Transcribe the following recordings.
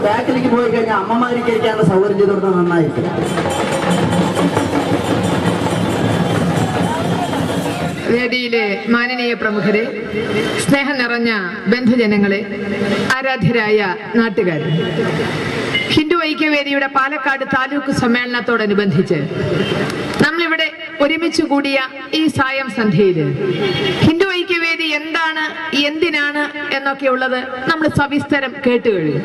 ബാക്കിലേക്ക് പോയി കഴിഞ്ഞാൽ അമ്മമാർക്ക് ഇരിക്കാനുള്ള സൗകര്യം ചെയ്ത് കൊടുത്താൽ നന്നായിരിക്കും. വേദിയിലെ മാനനീയ പ്രമുഖരെ, സ്നേഹം നിറഞ്ഞ ബന്ധുജനങ്ങളെ, ആരാധ്യരായ നാട്ടുകാരെ, ഹിന്ദു ഐക്യവേദിയുടെ പാലക്കാട് താലൂക്ക് സമ്മേളനത്തോടനുബന്ധിച്ച് നമ്മളിവിടെ ഒരുമിച്ച് കൂടിയ ഈ സായം സന്ധ്യയിൽ ഹിന്ദു ഐക്യവേദി എന്താണ്, എന്തിനാണ് എന്നൊക്കെയുള്ളത് നമ്മൾ സവിസ്തരം കേട്ടുകഴിഞ്ഞു.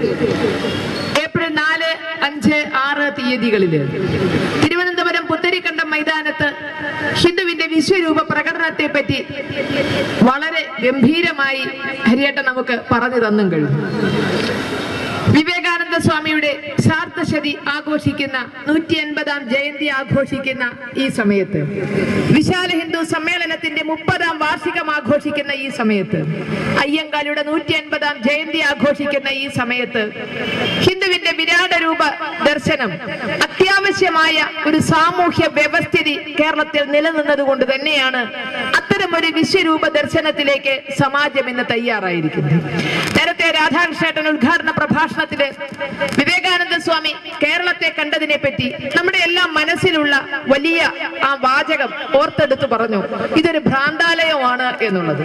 ഏപ്രിൽ 4, 5, 6 തീയതികളിൽ തിരുവനന്തപുരം പുത്തരിക്കണ്ടം മൈതാനത്ത് ഹിന്ദുവിന്റെ വിശ്വരൂപ പ്രകടനത്തെ പറ്റി വളരെ ഗംഭീരമായി ഹരിയേട്ടൻ നമുക്ക് പറഞ്ഞു തന്നും കഴിഞ്ഞു. വിവേകാനന്ദ സ്വാമിയുടെ സാർദ്ധശതി ആഘോഷിക്കുന്ന 150ാം ജയന്തി ആഘോഷിക്കുന്ന ഈ സമയത്ത്, വിശാല ഹിന്ദു സമ്മേളനത്തിന്റെ 30ാം വാർഷികം ആഘോഷിക്കുന്ന ഈ സമയത്ത്, അയ്യങ്കാളിയുടെ 150ാം ജയന്തി ആഘോഷിക്കുന്ന ഈ സമയത്ത് ഹിന്ദുവിന്റെ വിരാട രൂപ ദർശനം അത്യാവശ്യമായ ഒരു സാമൂഹ്യ വ്യവസ്ഥിതി കേരളത്തിൽ നിലനിന്നത് കൊണ്ട് തന്നെയാണ് അത്തരമൊരു വിശ്വരൂപ ദർശനത്തിലേക്ക് സമാജം ഇന്ന് തയ്യാറായിരിക്കുന്നത്. നേരത്തെ രാധാകൃഷ്ണേട്ടൻ ഉദ്ഘാടന പ്രഭാഷണത്തില് വിവേകാനന്ദ സ്വാമി കേരളത്തെ കണ്ടതിനെ പറ്റി നമ്മുടെ എല്ലാം മനസ്സിലുള്ള വലിയ ആ വാചകം ഓർത്തെടുത്ത് പറഞ്ഞു, ഇതൊരു ഭ്രാന്താലയമാണ് എന്നുള്ളത്.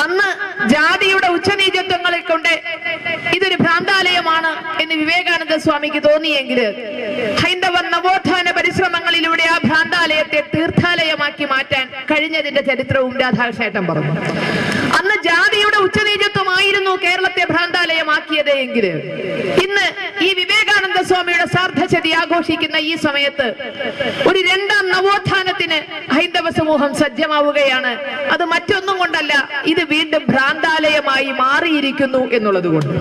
അന്ന് ജാതിയുടെ ഉച്ചനീചത്വങ്ങളെ കൊണ്ട് ഇതൊരു ഭ്രാന്താലയമാണ് എന്ന് വിവേകാനന്ദ സ്വാമിക്ക് തോന്നിയെങ്കിൽ ഹൈന്ദവ നവോത്ഥാന പരിശ്രമങ്ങളിലൂടെ ആ ഭ്രാന്താലയത്തെ തീർത്ഥാലയമാക്കി മാറ്റാൻ കഴിഞ്ഞതിന്റെ ചരിത്രവും രാധാകൃഷ്ണേട്ടൻ പറഞ്ഞു. അന്ന് ജാതിയുടെ ഉച്ചനീചത്വമായിരുന്നു കേരളത്തെ ഭ്രാന്താലയമാക്കിയത് എങ്കിൽ ഇന്ന് ഈ വിവേകാനന്ദ സ്വാമിയുടെ സാർദ്ധശതി ആഘോഷിക്കുന്ന ഈ സമയത്ത് ഒരു 2ാം നവോത്ഥാനത്തിന് ഹൈന്ദവ സമൂഹം സജ്ജമാവുകയാണ്. അത് മറ്റൊന്നും കൊണ്ടല്ല, ഇത് വീണ്ടും ഭ്രാന്താലയമായി മാറിയിരിക്കുന്നു എന്നുള്ളത് കൊണ്ട്.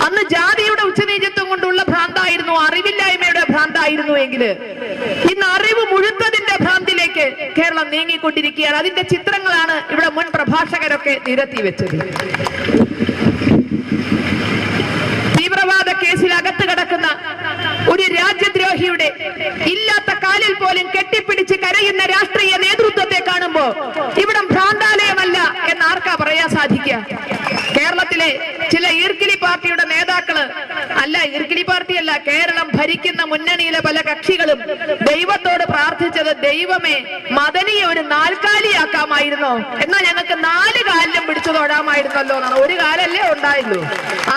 അന്ന് ജാതിയുടെ ഉച്ചനീചത്വം കൊണ്ടുള്ള ഭ്രാന്തായിരുന്നു, അറിവില്ലായ്മയുടെ ഭ്രാന്തായിരുന്നു എങ്കിൽ ഇന്ന് അറിവ് മുഴുത്തതിന്റെ ഭ്രാന്തിലേക്ക് കേരളം നീങ്ങിക്കൊണ്ടിരിക്കുകയാണ്. അതിന്റെ ചിത്രങ്ങളാണ് ഇവിടെ മുൻ പ്രഭാഷകരൊക്കെ നിരത്തി വെച്ചത്. തീവ്രവാദ കേസിൽ അകത്ത് കിടക്കുന്ന ഒരു രാജ്യദ്രോഹിയുടെ ഇല്ലാത്ത കാലിൽ പോലും കെട്ടിപ്പിടിച്ച് കരയുന്ന രാഷ്ട്രീയ നേതൃത്വത്തെ കാണുമ്പോ ഇവിടെ ഭ്രാന്താലയമല്ല എന്ന് ആർക്കാ പറയാൻ സാധിക്കുക? കേരളത്തിലെ ചില ഈർക്കിലി പാർട്ടിയുടെ നേതാക്കള്, അല്ല ഈർക്കിലി പാർട്ടിയല്ല, കേരളം ഭരിക്കുന്ന മുന്നണിയിലെ പല കക്ഷികളും ദൈവത്തോട് പ്രാർത്ഥിച്ചത്, ദൈവമേ മദനിയെ ഒരു 4 കാലിയാക്കാമായിരുന്നോ, എന്നാൽ ഞങ്ങൾക്ക് 4 കാലിലും പിടിച്ചു തൊഴാമായിരുന്നല്ലോ എന്നാണ്. 1 കാലല്ലേ ഉണ്ടായുള്ളൂ,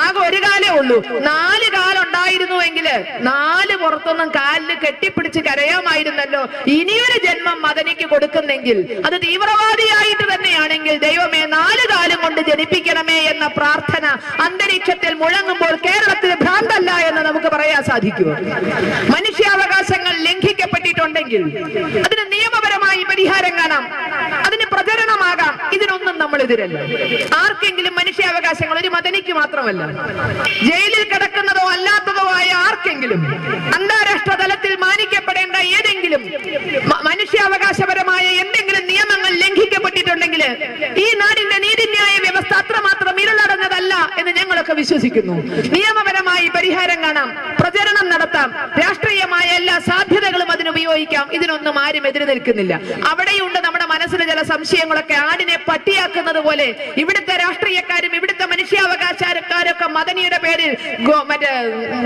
ആകെ 1 കാലേ ഉള്ളൂ. 4 കാലുണ്ടായിരുന്നുവെങ്കില് 4 പുറത്തൊന്നും കാലില് കെട്ടിപ്പിടിച്ച് കരയാമായിരുന്നല്ലോ. ഇനിയൊരു ജന്മം മദനിക്ക് കൊടുക്കുന്നെങ്കിൽ അത് തീവ്രവാദിയായിട്ട് തന്നെയാണെങ്കിൽ ദൈവമേ 4 കാലം കൊണ്ട് ജനിപ്പിക്കണമേ എന്ന പ്രാർത്ഥന അന്തരീക്ഷത്തിൽ മുഴങ്ങുമ്പോൾ കേരളത്തിൽ ഭ്രാന്തല്ല എന്ന് നമുക്ക് പറയാൻ സാധിക്കുമോ? മനുഷ്യാവകാശങ്ങൾ ലംഘിക്കപ്പെട്ടിട്ടുണ്ടെങ്കിൽ അതിന് നിയമപരമായി പരിഹാരം കാണാം, അതിന് പ്രചരണമാകാം. ഇതിനൊന്നും നമ്മൾ എതിരല്ല. ആർക്കെങ്കിലും മനുഷ്യാവകാശങ്ങൾ, ഒരു മദനിക്ക് മാത്രമല്ല, ജയിലിൽ കിടക്കുന്നതോ അല്ലാത്തതോ ആയ ആർക്കെങ്കിലും അന്താരാഷ്ട്ര തലത്തിൽ മാനിക്കപ്പെടേണ്ട ഏതെങ്കിലും മനുഷ്യാവകാശപരമായ എന്തെങ്കിലും നിയമങ്ങൾ ലംഘിക്കപ്പെട്ടിട്ടുണ്ടെങ്കിൽ ഈ നാടിന്റെ നീതിന്യായ വ്യവസ്ഥ അത്രമാത്രം ഇരുളടഞ്ഞതല്ല എന്ന് ഞങ്ങളൊക്കെ വിശ്വസിക്കുന്നു. നിയമപരമായി പരിഹാരം കാണാം, പ്രചരണം നടത്താം, രാഷ്ട്രീയമായ എല്ലാ സാധ്യതകളും അതിനുപയോഗിക്കാം. ഇതിനൊന്നും ആരും എതിര് നിൽക്കുന്നില്ല. അവിടെയുണ്ട് നമ്മുടെ മനസ്സിൽ ചില സംശയങ്ങളൊക്കെ. ആടിനെ പട്ടിയാക്കുന്നത് പോലെ ഇവിടുത്തെ രാഷ്ട്രീയക്കാരും ഇവിടുത്തെ മനുഷ്യാവകാശക്കാരൊക്കെ മദനിയുടെ പേരിൽ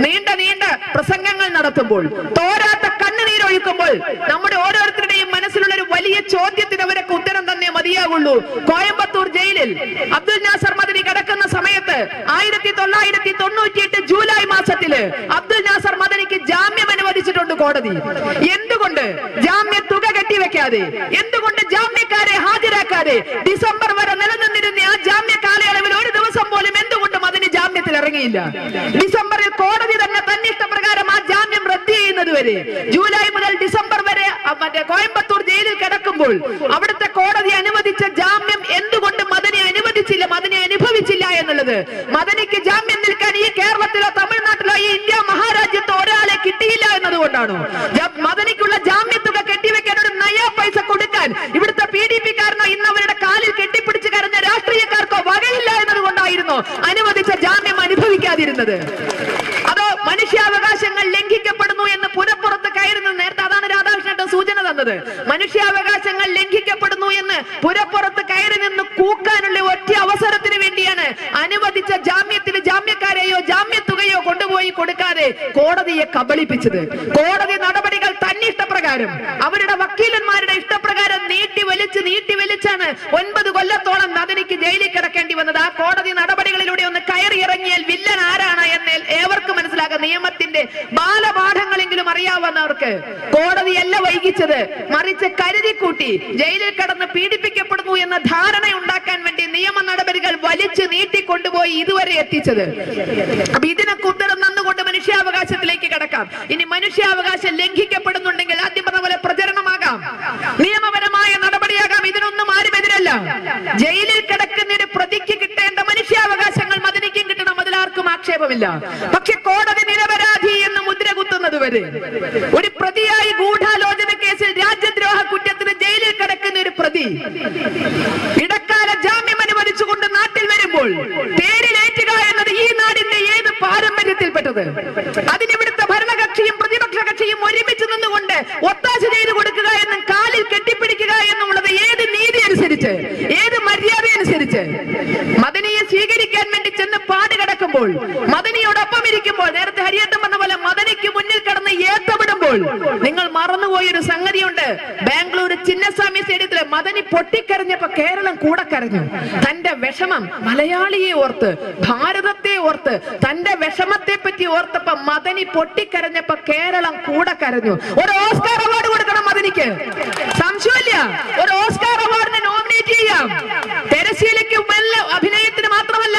നീണ്ട പ്രസംഗങ്ങൾ നടത്തുമ്പോൾ, തോരാത്ത കണ്ണുനീരൊഴുക്കുമ്പോൾ നമ്മുടെ ഓരോരുത്തരുടെയും മനസ്സിലുള്ള ഒരു വലിയ ചോദ്യത്തിന് അവരൊക്കെ ഉത്തരം തന്നെ മതിയാകുള്ളൂ. കോയമ്പത്തൂർ ജയിലിൽ അബ്ദുൽ നാസർ മദനി കിടക്കുന്ന സമയത്ത് 1998 ജൂലൈ മാസത്തില് അബ്ദുൽ നാസർ മദനിക്ക് ജാമ്യം അനുവദിച്ചിട്ടുണ്ട് കോടതി. എന്തുകൊണ്ട് ജാമ്യ തുക കെട്ടിവെക്കാതെ, എന്തുകൊണ്ട് ജാമ്യക്കാരെ ഹാജരാക്കാതെ ഡിസംബർ വരെ നിലനിന്നിരുന്ന ആ ജാമ്യ കാലയളവിൽ ഒരു ദിവസം പോലും എന്തുകൊണ്ട് മദനി ജാമ്യത്തിൽ ഇറങ്ങിയില്ല? ഡിസംബറിൽ കോടതി തന്നെ തന്നിഷ്ടപ്രകാരം ആ ജാമ്യം റദ്ദ് ചെയ്യുന്നത് വരെ, ജൂലൈ മുതൽ ഡിസംബർ വരെ കോയമ്പത്തൂർ ജയിലിൽ കിടക്കുമ്പോൾ അവിടുത്തെ കോടതി അനുവദിച്ച ജാമ്യം എന്തുകൊണ്ട് മദനി അനുവദിച്ചില്ല, മദനി അനുഭവിച്ചില്ല എന്നുള്ളത്. മദനിക്ക് ജാമ്യം നിൽക്കാൻ ഈ കേരളത്തിലോ തമിഴ്നാട്ടിലോ ഈ ഇന്ത്യ മഹാരാജ്യത്തോ ഒരാളെ കിട്ടിയില്ല എന്നതുകൊണ്ടാണോ? മദനിക്കുള്ള ജാമ്യത്തുക കെട്ടിവെക്കാൻ ഒരു നയാ പൈസ കൊടുക്കാൻ ഇവിടുത്തെ PDP-കാരനോ ഇന്ന് അവരുടെ കാലിൽ കെട്ടിപ്പിടിച്ച് കരഞ്ഞ രാഷ്ട്രീയക്കാർക്കോ വകയില്ല എന്നതുകൊണ്ടായിരുന്നു അനുവദിച്ച ജാമ്യം അനുഭവിക്കാതിരുന്നത്? അതോ മനുഷ്യാവകാശങ്ങൾ ലംഘിക്കപ്പെടുന്നു എന്ന് പുരപ്പുറത്ത് കയറുന്നത്? നേരത്തെ അതാണ് രാധാകൃഷ്ണൻ സൂചന തന്നത്. മനുഷ്യാവകാശങ്ങൾ ലംഘിക്കപ്പെടുന്നു എന്ന് പുരപ്പുറത്ത് കയറി നിന്ന് കൂക്കാനുള്ള ഒറ്റ അവസരത്തിന് വേണ്ടിയാണ് അനുവദിച്ച ജാമ്യത്തിന് ജാമ്യക്കാരെയോ ജാമ്യത്തുകയോ കൊണ്ടുപോയി കൊടുക്കാതെ കോടതിയെ കബളിപ്പിച്ചത്. കോടതി നടപടികൾ തന്നിഷ്ടപ്രകാരം അവരുടെ വക്കീലന്മാരുടെ ഇഷ്ടപ്രകാരം നീട്ടി വലിച്ചാണ് 9 കൊല്ലത്തോളം മദനിക്ക് ജയിലിൽ കിടക്കേണ്ടി വന്നത്. ആ കോടതി നടപടികളിലൂടെ ഒന്ന് കയറി ഇറങ്ങിയാൽ വില്ലൻ ആരാണ് എന്ന് ഏവർക്കും മനസ്സിലാക്കാം. നിയമത്തിന്റെ ബാലപാഠങ്ങളെങ്കിലും അറിയാവുന്നവർക്ക് കോടതിയല്ല വൈകിച്ചത്, മറിച്ച് കരുതിക്കൂട്ടി ജയിലിൽ കിടന്ന് പീഡിപ്പിക്കപ്പെടുന്നു എന്ന ധാരണ ഉണ്ടാക്കാൻ വേണ്ടി നിയമ നടപടികൾ വലിച്ചു നീട്ടിക്കൊണ്ടുപോയി ഇതുവരെ എത്തിച്ചത്. അപ്പൊ ഇതിനൊക്കെ ഉത്തരം തന്നുകൊണ്ട് മനുഷ്യാവകാശത്തിലേക്ക് കിടക്കാം. ഇനി മനുഷ്യാവകാശം ലംഘിക്കപ്പെടുന്നുണ്ടെങ്കിൽ ആദ്യം പറഞ്ഞ പോലെ പ്രചരണമാകാം, നിയമപരമായ നടപടിയാകാം. ഇതിനൊന്നും ആരും എതിരല്ല. ജയിലിൽ കിടക്കുന്ന ഒരു പ്രതിക്ക് കിട്ടേണ്ട മനുഷ്യാവകാശങ്ങൾ മദനിക്കും കിട്ടണം, അതിലാർക്കും ആക്ഷേപമില്ല. പക്ഷെ കോടതി നിരപരാധി എന്ന് മുദ്ര കുത്തുന്നത് വരെ ഒരു പ്രതിയായി ഗൂഢാലോചന കേസിൽ രാജ്യദ്രോഹ കുറ്റത്തിന് ജയിലിൽ കിടക്കുന്ന ഒരു പ്രതി ഇടക്കാല ജാമ്യം അനുവദിച്ചുകൊണ്ട് നാട്ടിൽ വരുമ്പോൾ തേരിലേറ്റുക എന്നത് ഈ നാടിന്റെ ഏത് പാരമ്പര്യത്തിൽപ്പെട്ടത്? അതിനിവിടുത്തെ ഭരണകക്ഷിയും പ്രതിപക്ഷ കക്ഷിയും ഒരുമിച്ച് നിന്നുകൊണ്ട് ഒത്താശ ചെയ്തു കൊടുക്കുക എന്നും കാലിൽ കെട്ടിപ്പിടിക്കുക എന്നുള്ളത് ഏത് നീതി അനുസരിച്ച്, ഏത് മര്യാദ അനുസരിച്ച്? മദനിയെ സ്വീകരിക്കാൻ വേണ്ടി ചെന്ന് പാട് കിടക്കുമ്പോൾ, മദനിയോടൊപ്പം ഇരിക്കുമ്പോൾ, നേരത്തെ ഹരിയേട്ടൻ പറഞ്ഞ പോലെ മദനിക്ക് മുന്നിൽ കിടന്ന് ഏത്തമിടുമ്പോൾ നിങ്ങൾ മറന്നുപോയൊരു സംഗതിയുണ്ട്. ബാംഗ്ലൂർ ചിന്നസ്വാമി സ്റ്റേഡിയത്തിലെ മദനി പൊട്ടിക്കരഞ്ഞപ്പോ കേരളം കൂടെ കരഞ്ഞു. തന്റെ വിഷമം മലയാളിയെ ഓർത്ത്, ഭാരതത്തെ ഓർത്ത്, തന്റെ വിഷമത്തെ പറ്റി ഓർത്തപ്പോ മദനി പൊട്ടിക്കരഞ്ഞപ്പോ കേരളം കൂടെ കരഞ്ഞു. ഒരു ഓസ്കാർ അവാർഡ് കൊടുക്കണം മദനിക്ക്, സംശയമില്ല. ഒരു ഓസ്കാർ അവാർഡിന് നോമിനേറ്റ് ചെയ്യാം. തെരശീലയ്ക്ക് അഭിനയത്തിന് മാത്രമല്ല,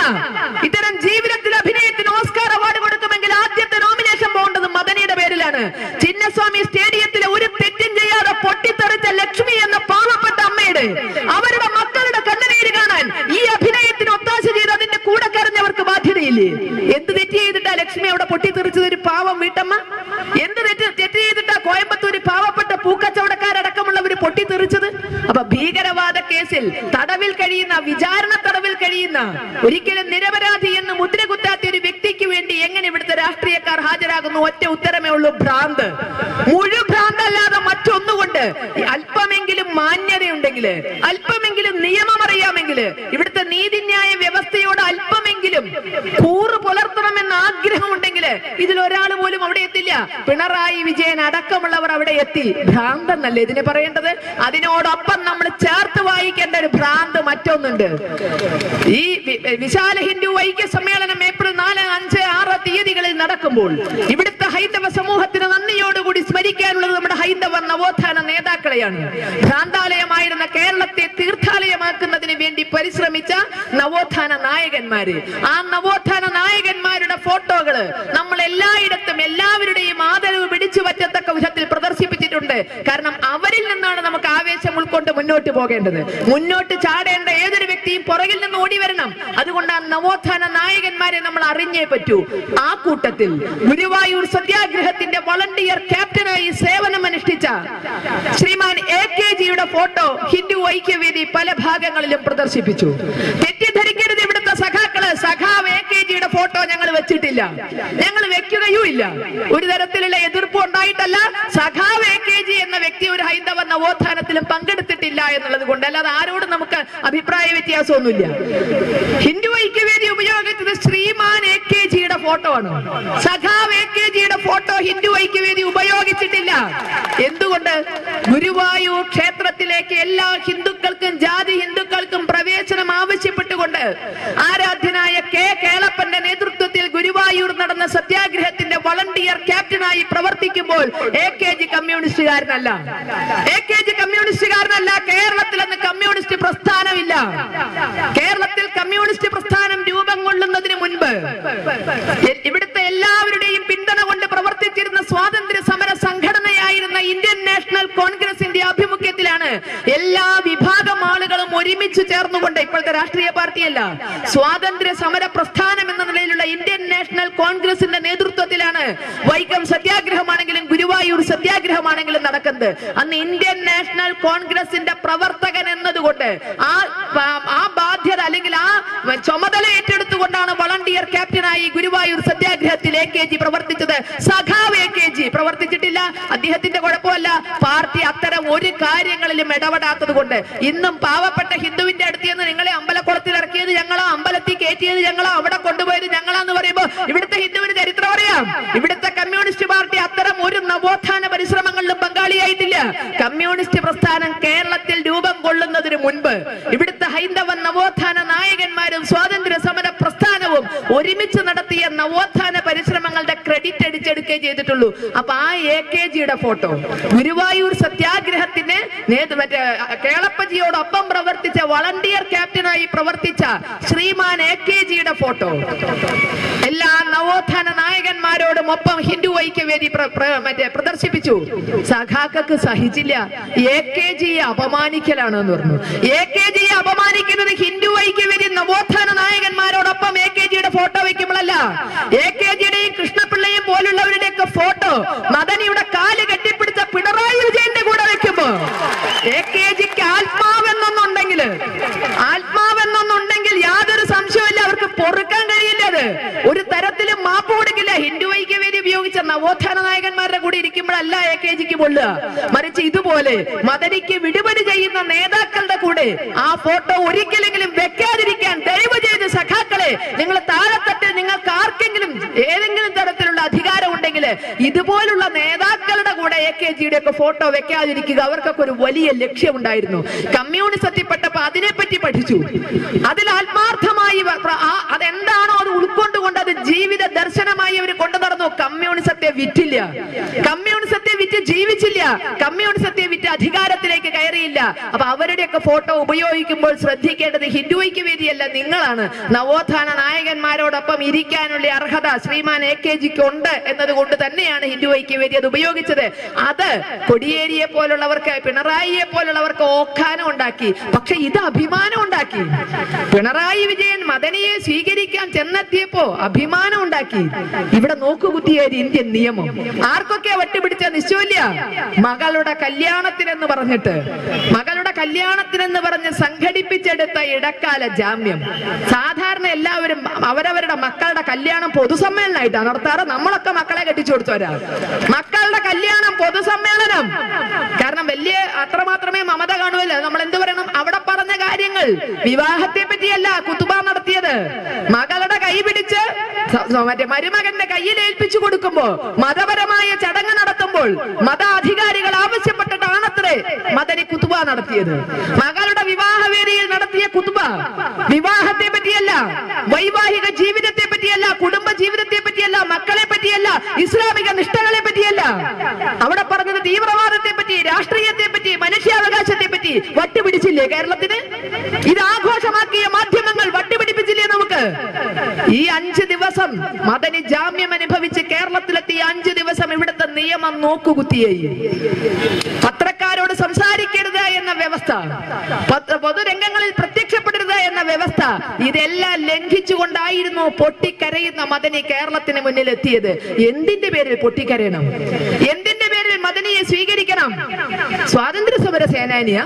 ഇത്തരം ജീവിതത്തിൽ അഭിനയത്തിന് ഓസ്കാർ അവാർഡ് കൊടുക്കുമെങ്കിൽ ആദ്യത്തെ നോമിനേഷൻ പോകേണ്ടത് മദനിയുടെ പേരിലാണ്. ചിന്നസ്വാമി സ്റ്റേഡിയത്തിലെ ഒരു തെറ്റും ചെയ്യാതെ പൊട്ടിത്തെറിച്ച ലക്ഷ്മി എന്ന പാവപ്പെട്ട അമ്മയുടെ അവരുടെ മക്കളുടെ കണ്ണുനീര് കാണാൻ ഈ അഭിനയത്തിന് ഒത്താശ ചെയ്ത് അതിന്റെ കൂടെ കരഞ്ഞവർക്ക് ബാധ്യതയില്ലേ? എന്ത് തെറ്റ് ചെയ്തിട്ടാ ലക്ഷ്മി അവിടെ പൊട്ടിത്തെറിച്ചത്? ഒരു പാവം വീട്ടമ്മ. എന്ത് തെറ്റ് ചെയ്തിട്ടാ കോയമ്പത്തൂർ പാവപ്പെട്ട പൂക്കച്ചവടക്കാരടക്കമുള്ളവർ പൊട്ടിത്തെറിച്ചത്? അപ്പൊ ഭീകരവാദ കേസിൽ തടവിൽ കഴിയുന്ന, വിചാരണ തടവിൽ കഴിയുന്ന, ഒരിക്കലും നിരപരാധി എന്ന് മുദ്രകുത്താത്ത ഒരു വ്യക്തിക്ക് വേണ്ടി എങ്ങനെ ഇവിടുത്തെ രാഷ്ട്രീയക്കാർ ഹാജരാകുന്നു? ഒറ്റ ഉത്തരമേ ഉള്ളൂ, ഭ്രാന്ത്. മുഴുഭ്രാന്തല്ലാതെ മറ്റൊന്നുകൊണ്ട് അല്പമെങ്കിലും മാന്യതയുണ്ടെങ്കിൽ, അല്പമെങ്കിലും നിയമം അറിയാമെങ്കിൽ, ഇവിടുത്തെ നീതിന്യായ വ്യവസ്ഥയോട് അല്പമെങ്കിലും കൂറ് പുലർത്തണമെന്ന ആഗ്രഹമുണ്ടെങ്കിൽ ഇതിലൊരാൾ പോലും അവിടെ എത്തില്ല. പിണറായി വിജയൻ അടക്കമുള്ളവർ അവിടെ എത്തി. ഭ്രാന്തെന്നല്ലേ ഇതിനെ പറയേണ്ടത്? അതിനോടൊപ്പം നമ്മൾ ചേർത്ത് വായിക്കേണ്ട ഒരു ഭ്രാന്ത് മറ്റൊന്നുണ്ട്. ഈ വിശാല ഹിന്ദു ഐക്യ സമ്മേളനം ഏപ്രിൽ 4, 5, 6 തീയതികളിൽ നടക്കുമ്പോൾ ഇവിടുത്തെ ഹൈന്ദവ സമൂഹത്തിന് നന്ദിയോടുകൂടി സ്മരിക്കാനുള്ളത് നമ്മുടെ ഹൈന്ദവ നവോത്ഥാന നേതാക്കളെയാണ്. ഭ്രാന്താലയമായിരുന്ന കേരളത്തെ തീർത്ഥാലയമാക്കുന്നതിന് വേണ്ടി പരിശ്രമിച്ച നവോത്ഥാന നായകന്മാര്. ആ നവോത്ഥാന നായകന്മാരുടെ ഫോട്ടോകള് നമ്മൾ എല്ലായിടത്തും എല്ലാവരുടെയും ആദരവ് പിടിച്ചു പറ്റത്തക്ക വിധത്തിൽ പ്രദർശിപ്പിച്ചിട്ടുണ്ട്. കാരണം അവരിൽ നിന്നാണ് നമുക്ക് ആവേശം ഉൾക്കൊണ്ട് മുന്നോട്ട് പോകേണ്ടത്. മുന്നോട്ട് ചാടേണ്ട ഏതൊരു വ്യക്തിയും പുറകിൽ നിന്ന് ഓടി വരണം. അതുകൊണ്ട് ആ നവോത്ഥാന നായകന്മാരെ നമ്മൾ അറിഞ്ഞേ പറ്റൂ. ആ കൂട്ടത്തിൽ ഗുരുവായൂർ സത്യാഗ്രഹത്തിന്റെ വളണ്ടിയർ ക്യാപ്റ്റനായി സേവനമനുഷ്ഠിച്ച ശ്രീമാൻ AKജിയുടെ ഫോട്ടോ ഹിന്ദു ഐക്യവേദി പല ഭാഗങ്ങളിലും പ്രദർശിപ്പിച്ചു. തെറ്റിദ്ധരിക്കരുത് ഇവിടുത്തെ സഖാക്കള്, സഖാവ് AKജിയുടെ ഫോട്ടോ ഞങ്ങൾ വെച്ചിട്ടില്ല, ഞങ്ങൾ വെക്കുകയും ഇല്ല. ഒരു തരത്തിലുള്ള എതിർപ്പ് ഉണ്ടായിട്ടല്ല. സഖാവ് AKജി എന്ന വ്യക്തി ഒരു ഹൈന്ദവ നവോത്ഥാനത്തിലും പങ്കെടുത്തിട്ടില്ല എന്നുള്ളത് കൊണ്ട്, അല്ലാതെ ആരോടും നമുക്ക് അഭിപ്രായ വ്യത്യാസമൊന്നുമില്ല. ഹിന്ദു ഐക്യവേദി ഉപയോഗിച്ചത് ശ്രീമാൻ AKജിയുടെ ഫോട്ടോ ആണ്. സഖാവ് AKജിയുടെ ഫോട്ടോ ഹിന്ദു ഐക്യവേദി ഉപയോഗിച്ചിട്ടില്ല. എന്തുകൊണ്ട്? ഗുരുവായൂർ ക്ഷേത്രത്തിലേക്ക് എല്ലാ ഹിന്ദുക്കൾക്കും, ജാതി ഹിന്ദുക്കൾക്കും പ്രവേശനം ആവശ്യപ്പെട്ടുകൊണ്ട് ആരാധ്യനായ കേളപ്പന്റെ നേതൃത്വത്തിൽ ഗുരുവായൂർ നടന്ന സത്യാഗ്രഹത്തിന്റെ വളണ്ടിയർ ക്യാപ്റ്റനായി പ്രവർത്തിക്കുമ്പോൾ AKജി കമ്മ്യൂണിസ്റ്റുകാരനല്ല. AKജി കമ്മ്യൂണിസ്റ്റുകാരനല്ല. കേരളത്തിൽ അന്ന് കമ്മ്യൂണിസ്റ്റ് പ്രസ്ഥാനമില്ല. കേരളത്തിൽ കമ്മ്യൂണിസ്റ്റ് പ്രസ്ഥാനം രൂപം കൊള്ളുന്നതിന് മുൻപ് ഇവിടുത്തെ എല്ലാവരുടെയും പിന്തുണ കൊണ്ട് പ്രവർത്തിച്ചിരുന്ന സ്വാതന്ത്ര്യ സമര സംഘടനയായിരുന്ന ഇന്ത്യൻ നാഷണൽ കോൺഗ്രസിന്റെ ആഭിമുഖ്യത്തിലാണ് എല്ലാ വിഭാഗം ആളുകളും ഒരുമിച്ച് ചേർന്നുകൊണ്ട്, ഇപ്പോഴത്തെ രാഷ്ട്രീയ പാർട്ടിയല്ല, സ്വാതന്ത്ര്യ സമര പ്രസ്ഥാനം എന്ന നിലയിലുള്ള ഇന്ത്യൻ നാഷണൽ കോൺഗ്രസിന്റെ നേതൃത്വത്തിലാണ് വൈക്കം സത്യാഗ്രഹമാണെങ്കിലും ഗുരുവായൂർ സത്യാഗ്രഹമാണെങ്കിലും നടക്കുന്നത്. അന്ന് ഇന്ത്യൻ നാഷണൽ കോൺഗ്രസിന്റെ പ്രവർത്തകൻ എന്നതുകൊണ്ട് ആ ബാധ്യത അല്ലെങ്കിൽ ആ ചുമതല ഏറ്റെടുത്തുകൊണ്ടാണ് വളണ്ടിയർ ക്യാപ്റ്റനായി ഗുരുവായൂർ സത്യാഗ്രഹത്തിൽ AKജി പ്രവർത്തിച്ചത്. സഖാവ് AKജി പ്രവർത്തിച്ചിട്ടില്ല. അദ്ദേഹത്തിന്റെ കുഴപ്പമല്ല, പാർട്ടി അത്തരം ഒരു കാര്യങ്ങളിലും ഇടപെടാത്തത് കൊണ്ട്. ഇന്നും പാവപ്പെട്ട ഹിന്ദുവിന്റെ അടുത്ത് നിന്ന് നിങ്ങളെ അമ്പലക്കുളത്തിൽ ഇറക്കിയത് ഞങ്ങളോ, അമ്പലത്തിൽ കയറ്റിയത് ഞങ്ങളോ, അവിടെ കൊണ്ടുപോയത് ഞങ്ങളാന്ന് പറയുമ്പോ ഇവിടുത്തെ ഹിന്ദുവിന് ചരിത്രം അറിയാം. മുൻപ് ഇവിടുത്തെ ഹൈന്ദവ നവോത്ഥാന നായകന്മാരും സ്വാതന്ത്ര്യ സമര പ്രസ്ഥാനവും ഒരുമിച്ച് നടത്തിയ നവോത്ഥാന പരിശ്രമങ്ങളുടെ ക്രെഡിറ്റ് അടിച്ചെടുക്കേ ചെയ്തിട്ടുള്ളൂ. അപ്പൊ ആ AKGയുടെ ഫോട്ടോ, ഗുരുവായൂർ സത്യാഗ്രഹത്തിന് മറ്റേ കേളപ്പജിയോടൊപ്പം പ്രവർത്തിച്ച വളണ്ടിയർ ക്യാപ്റ്റനായി പ്രവർത്തിച്ച ശ്രീമാൻ AKGയുടെ ഫോട്ടോ, എല്ലാ നവോത്ഥാന നായകന്മാരോടും ഒപ്പം ഹിന്ദു ഐക്യവേദി പ്രദർശിപ്പിച്ചു. സഖാക്കൾക്ക് സഹിച്ചില്ല. AKGയെ അപമാനിക്കലാണെന്ന് പറഞ്ഞു. AKGയെ അപമാനിക്കുന്നത് ഹിന്ദു ഐക്യവേദി നവോത്ഥാന നായകന്മാരോടൊപ്പം AKGയുടെ ഫോട്ടോ വെക്കുമ്പോഴല്ല, AKGയുടെയും കൃഷ്ണപിള്ളയും പോലുള്ളവരുടെയൊക്കെ ഫോട്ടോ മദനിയുടെ കാല് കെട്ടിപ്പിടിച്ച പിണറായി വിജയന്റെ കൂടെ വെക്കുമ്പോ AKGക്ക് ആത്മാവെന്നൊന്നുണ്ടെങ്കിൽ യാതൊരു സംശയമില്ല, അവർക്ക് പൊറുക്കാൻ കഴിയില്ല. അത് ഒരു തരത്തിലും മാപ്പ് കൊടുക്കില്ല. ഹിന്ദു ഐക്യവേദി ഉപയോഗിച്ച നവോത്ഥാന നായകന്മാരുടെ കൂടെ ഇരിക്കുമ്പോഴല്ല AKGക്ക് പൊള്ളുക, മറിച്ച് ഇതുപോലെ മദനിക്ക് വിടുപടി ചെയ്യുന്ന നേതാക്കളുടെ കൂടെ ആ ഫോട്ടോ ഒരിക്കലെങ്കിലും വെക്കാതിരിക്കാൻ ദയവ് ചെയ്ത് സഖാക്കളെ, നിങ്ങൾ താഴെത്തട്ടിൽ നിങ്ങൾക്ക് ആർക്കെങ്കിലും ഏതെങ്കിലും തരത്തിലുള്ള അധികാരം ഉണ്ടെങ്കിൽ ഇതുപോലുള്ള നേതാക്കളുടെ കൂടെ AKGയുടെ ഒക്കെ ഫോട്ടോ വെക്കാതിരിക്കുക. അവർക്കൊക്കെ ഒരു വലിയ ലക്ഷ്യമുണ്ടായിരുന്നു. കമ്മ്യൂണിസത്തിൽപ്പെട്ടപ്പോ അതിനെപ്പറ്റി പഠിച്ചു, അതിൽ ആത്മാർത്ഥമായി അതെന്താണോ അത് ഉൾക്കൊണ്ടുകൊണ്ട് അത് ജീവിത ദർശനമായി അവർ കൊണ്ടു നടന്നു. കമ്മ്യൂണിസത്തെ വിറ്റില്ല, കമ്മ്യൂണിസത്തെ വിറ്റ് ജീവിച്ചില്ല, കമ്മ്യൂണിസത്തെ വിറ്റ് അധികാരത്തിലേക്ക് കയറിയില്ല. അപ്പൊ അവരുടെയൊക്കെ ഫോട്ടോ ഉപയോഗിക്കുമ്പോൾ ശ്രദ്ധിക്കേണ്ടത് ഹിന്ദു ഐക്യവേദിയല്ല, നിങ്ങളാണ്. നവോത്ഥാന നായകന്മാരോടൊപ്പം ഇരിക്കാനുള്ള അർഹത ശ്രീമാൻ AKGക്ക് ഉണ്ട് എന്നതുകൊണ്ട് തന്നെയാണ് ഹിന്ദു ഐക്യവേദി അത് ഉപയോഗിച്ചത്. അത് കൊടിയേരിയെ പോലുള്ളവർക്ക്, പിണറായിയെ പോലുള്ളവർക്ക് ഓഖാനം ഉണ്ടാക്കി. പക്ഷെ ഇത് അഭിമാനം ഉണ്ടാക്കി. പിണറായി വിജയൻ മദനിയെ സ്വീകരിക്കാൻ ചെന്നെത്തിയപ്പോ അഭിമാനം ഉണ്ടാക്കി. ഇവിടെ നോക്കുകുത്തിയ ഒരു ഇന്ത്യൻ നിയമം ആർക്കൊക്കെ വട്ടുപിടിച്ച നിശ്ചയമില്ല. മകളുടെ കല്യാണത്തിനെന്ന് പറഞ്ഞ് സംഘടിപ്പിച്ചെടുത്ത ഇടക്കാല ജാമ്യം. സാധാരണ എല്ലാവരും അവരവരുടെ മക്കളുടെ കല്യാണം പൊതുസമ്മേളനമായിട്ടാണ് നടത്താറ്. നമ്മളൊക്കെ മക്കളെ കെട്ടിച്ചു കൊടുത്തവരാ. മക്കളുടെ കല്യാണം പൊതുസമ്മേളനം. കാരണം വലിയ അത്രമാത്രമേ മമത കാണുമല്ലോ. നമ്മൾ എന്ത് പറയണം? അവിടെ പറഞ്ഞ കാര്യങ്ങൾ വിവാഹത്തെ പറ്റിയല്ല കുത്തുബ നടത്തിയത്. മകളുടെ കൈ പിടിച്ച് മറ്റേ മരുമകന്റെ കയ്യിൽ ഏൽപ്പിച്ചു കൊടുക്കുമ്പോ, മതപരമായ ചടങ്ങ് നടത്തുമ്പോൾ മതാധികാരികൾ ആവശ്യപ്പെട്ടിട്ടാണത്രേ മദനി കുത്തുബ നടത്തിയത്. മകളുടെ വിവാഹവേദിയിൽ നടത്തിയ കുത്തുബ വിവാഹത്തെ പറ്റിയല്ല, വൈവാഹിക ജീവിതത്തെ പറ്റിയല്ല, കുടുംബ ജീവിതത്തെ പറ്റിയല്ല, മക്കളെ പറ്റിയല്ല, ഇസ്ലാമിക നിഷ്ഠകളെ പറ്റിയല്ല. അവിടെ പറഞ്ഞത് തീവ്രവാദത്തെ പറ്റി, രാഷ്ട്രീയത്തെ പറ്റി, മനുഷ്യാവകാശത്തെ പറ്റി. വട്ടുപിടിച്ചില്ലേ കേരളത്തിന്? ഇത് ആഘോഷമാക്കിയ മാധ്യമങ്ങൾ വട്ടുപിടിപ്പിച്ചില്ലേ നമുക്ക്? ഈ 5 ദിവസം മദനി ജാമ്യം അനുഭവിച്ച് കേരളത്തിലെത്തിയ 5 ദിവസം ഇവിടുത്തെ നിയമം നോക്കുകുത്തിയായി. പത്രക്കാരോട് സംസാരിക്കരുത് എന്ന വ്യവസ്ഥ, പൊതുരംഗങ്ങളിൽ പ്രത്യക്ഷപ്പെടരുത് എന്ന വ്യവസ്ഥ, ഇതെല്ലാം ലംഘിച്ചുകൊണ്ടായിരുന്നു പൊട്ടിക്കരയുന്ന മദനി കേരളത്തിന് മുന്നിൽ എത്തിയത്. എന്തിന്റെ പേരിൽ പൊട്ടിക്കരയണം? എന്തിന്റെ പേരിൽ മദനിയെ സ്വീകരിക്കണം? സ്വാതന്ത്ര്യ സമര സേനാനിയാ?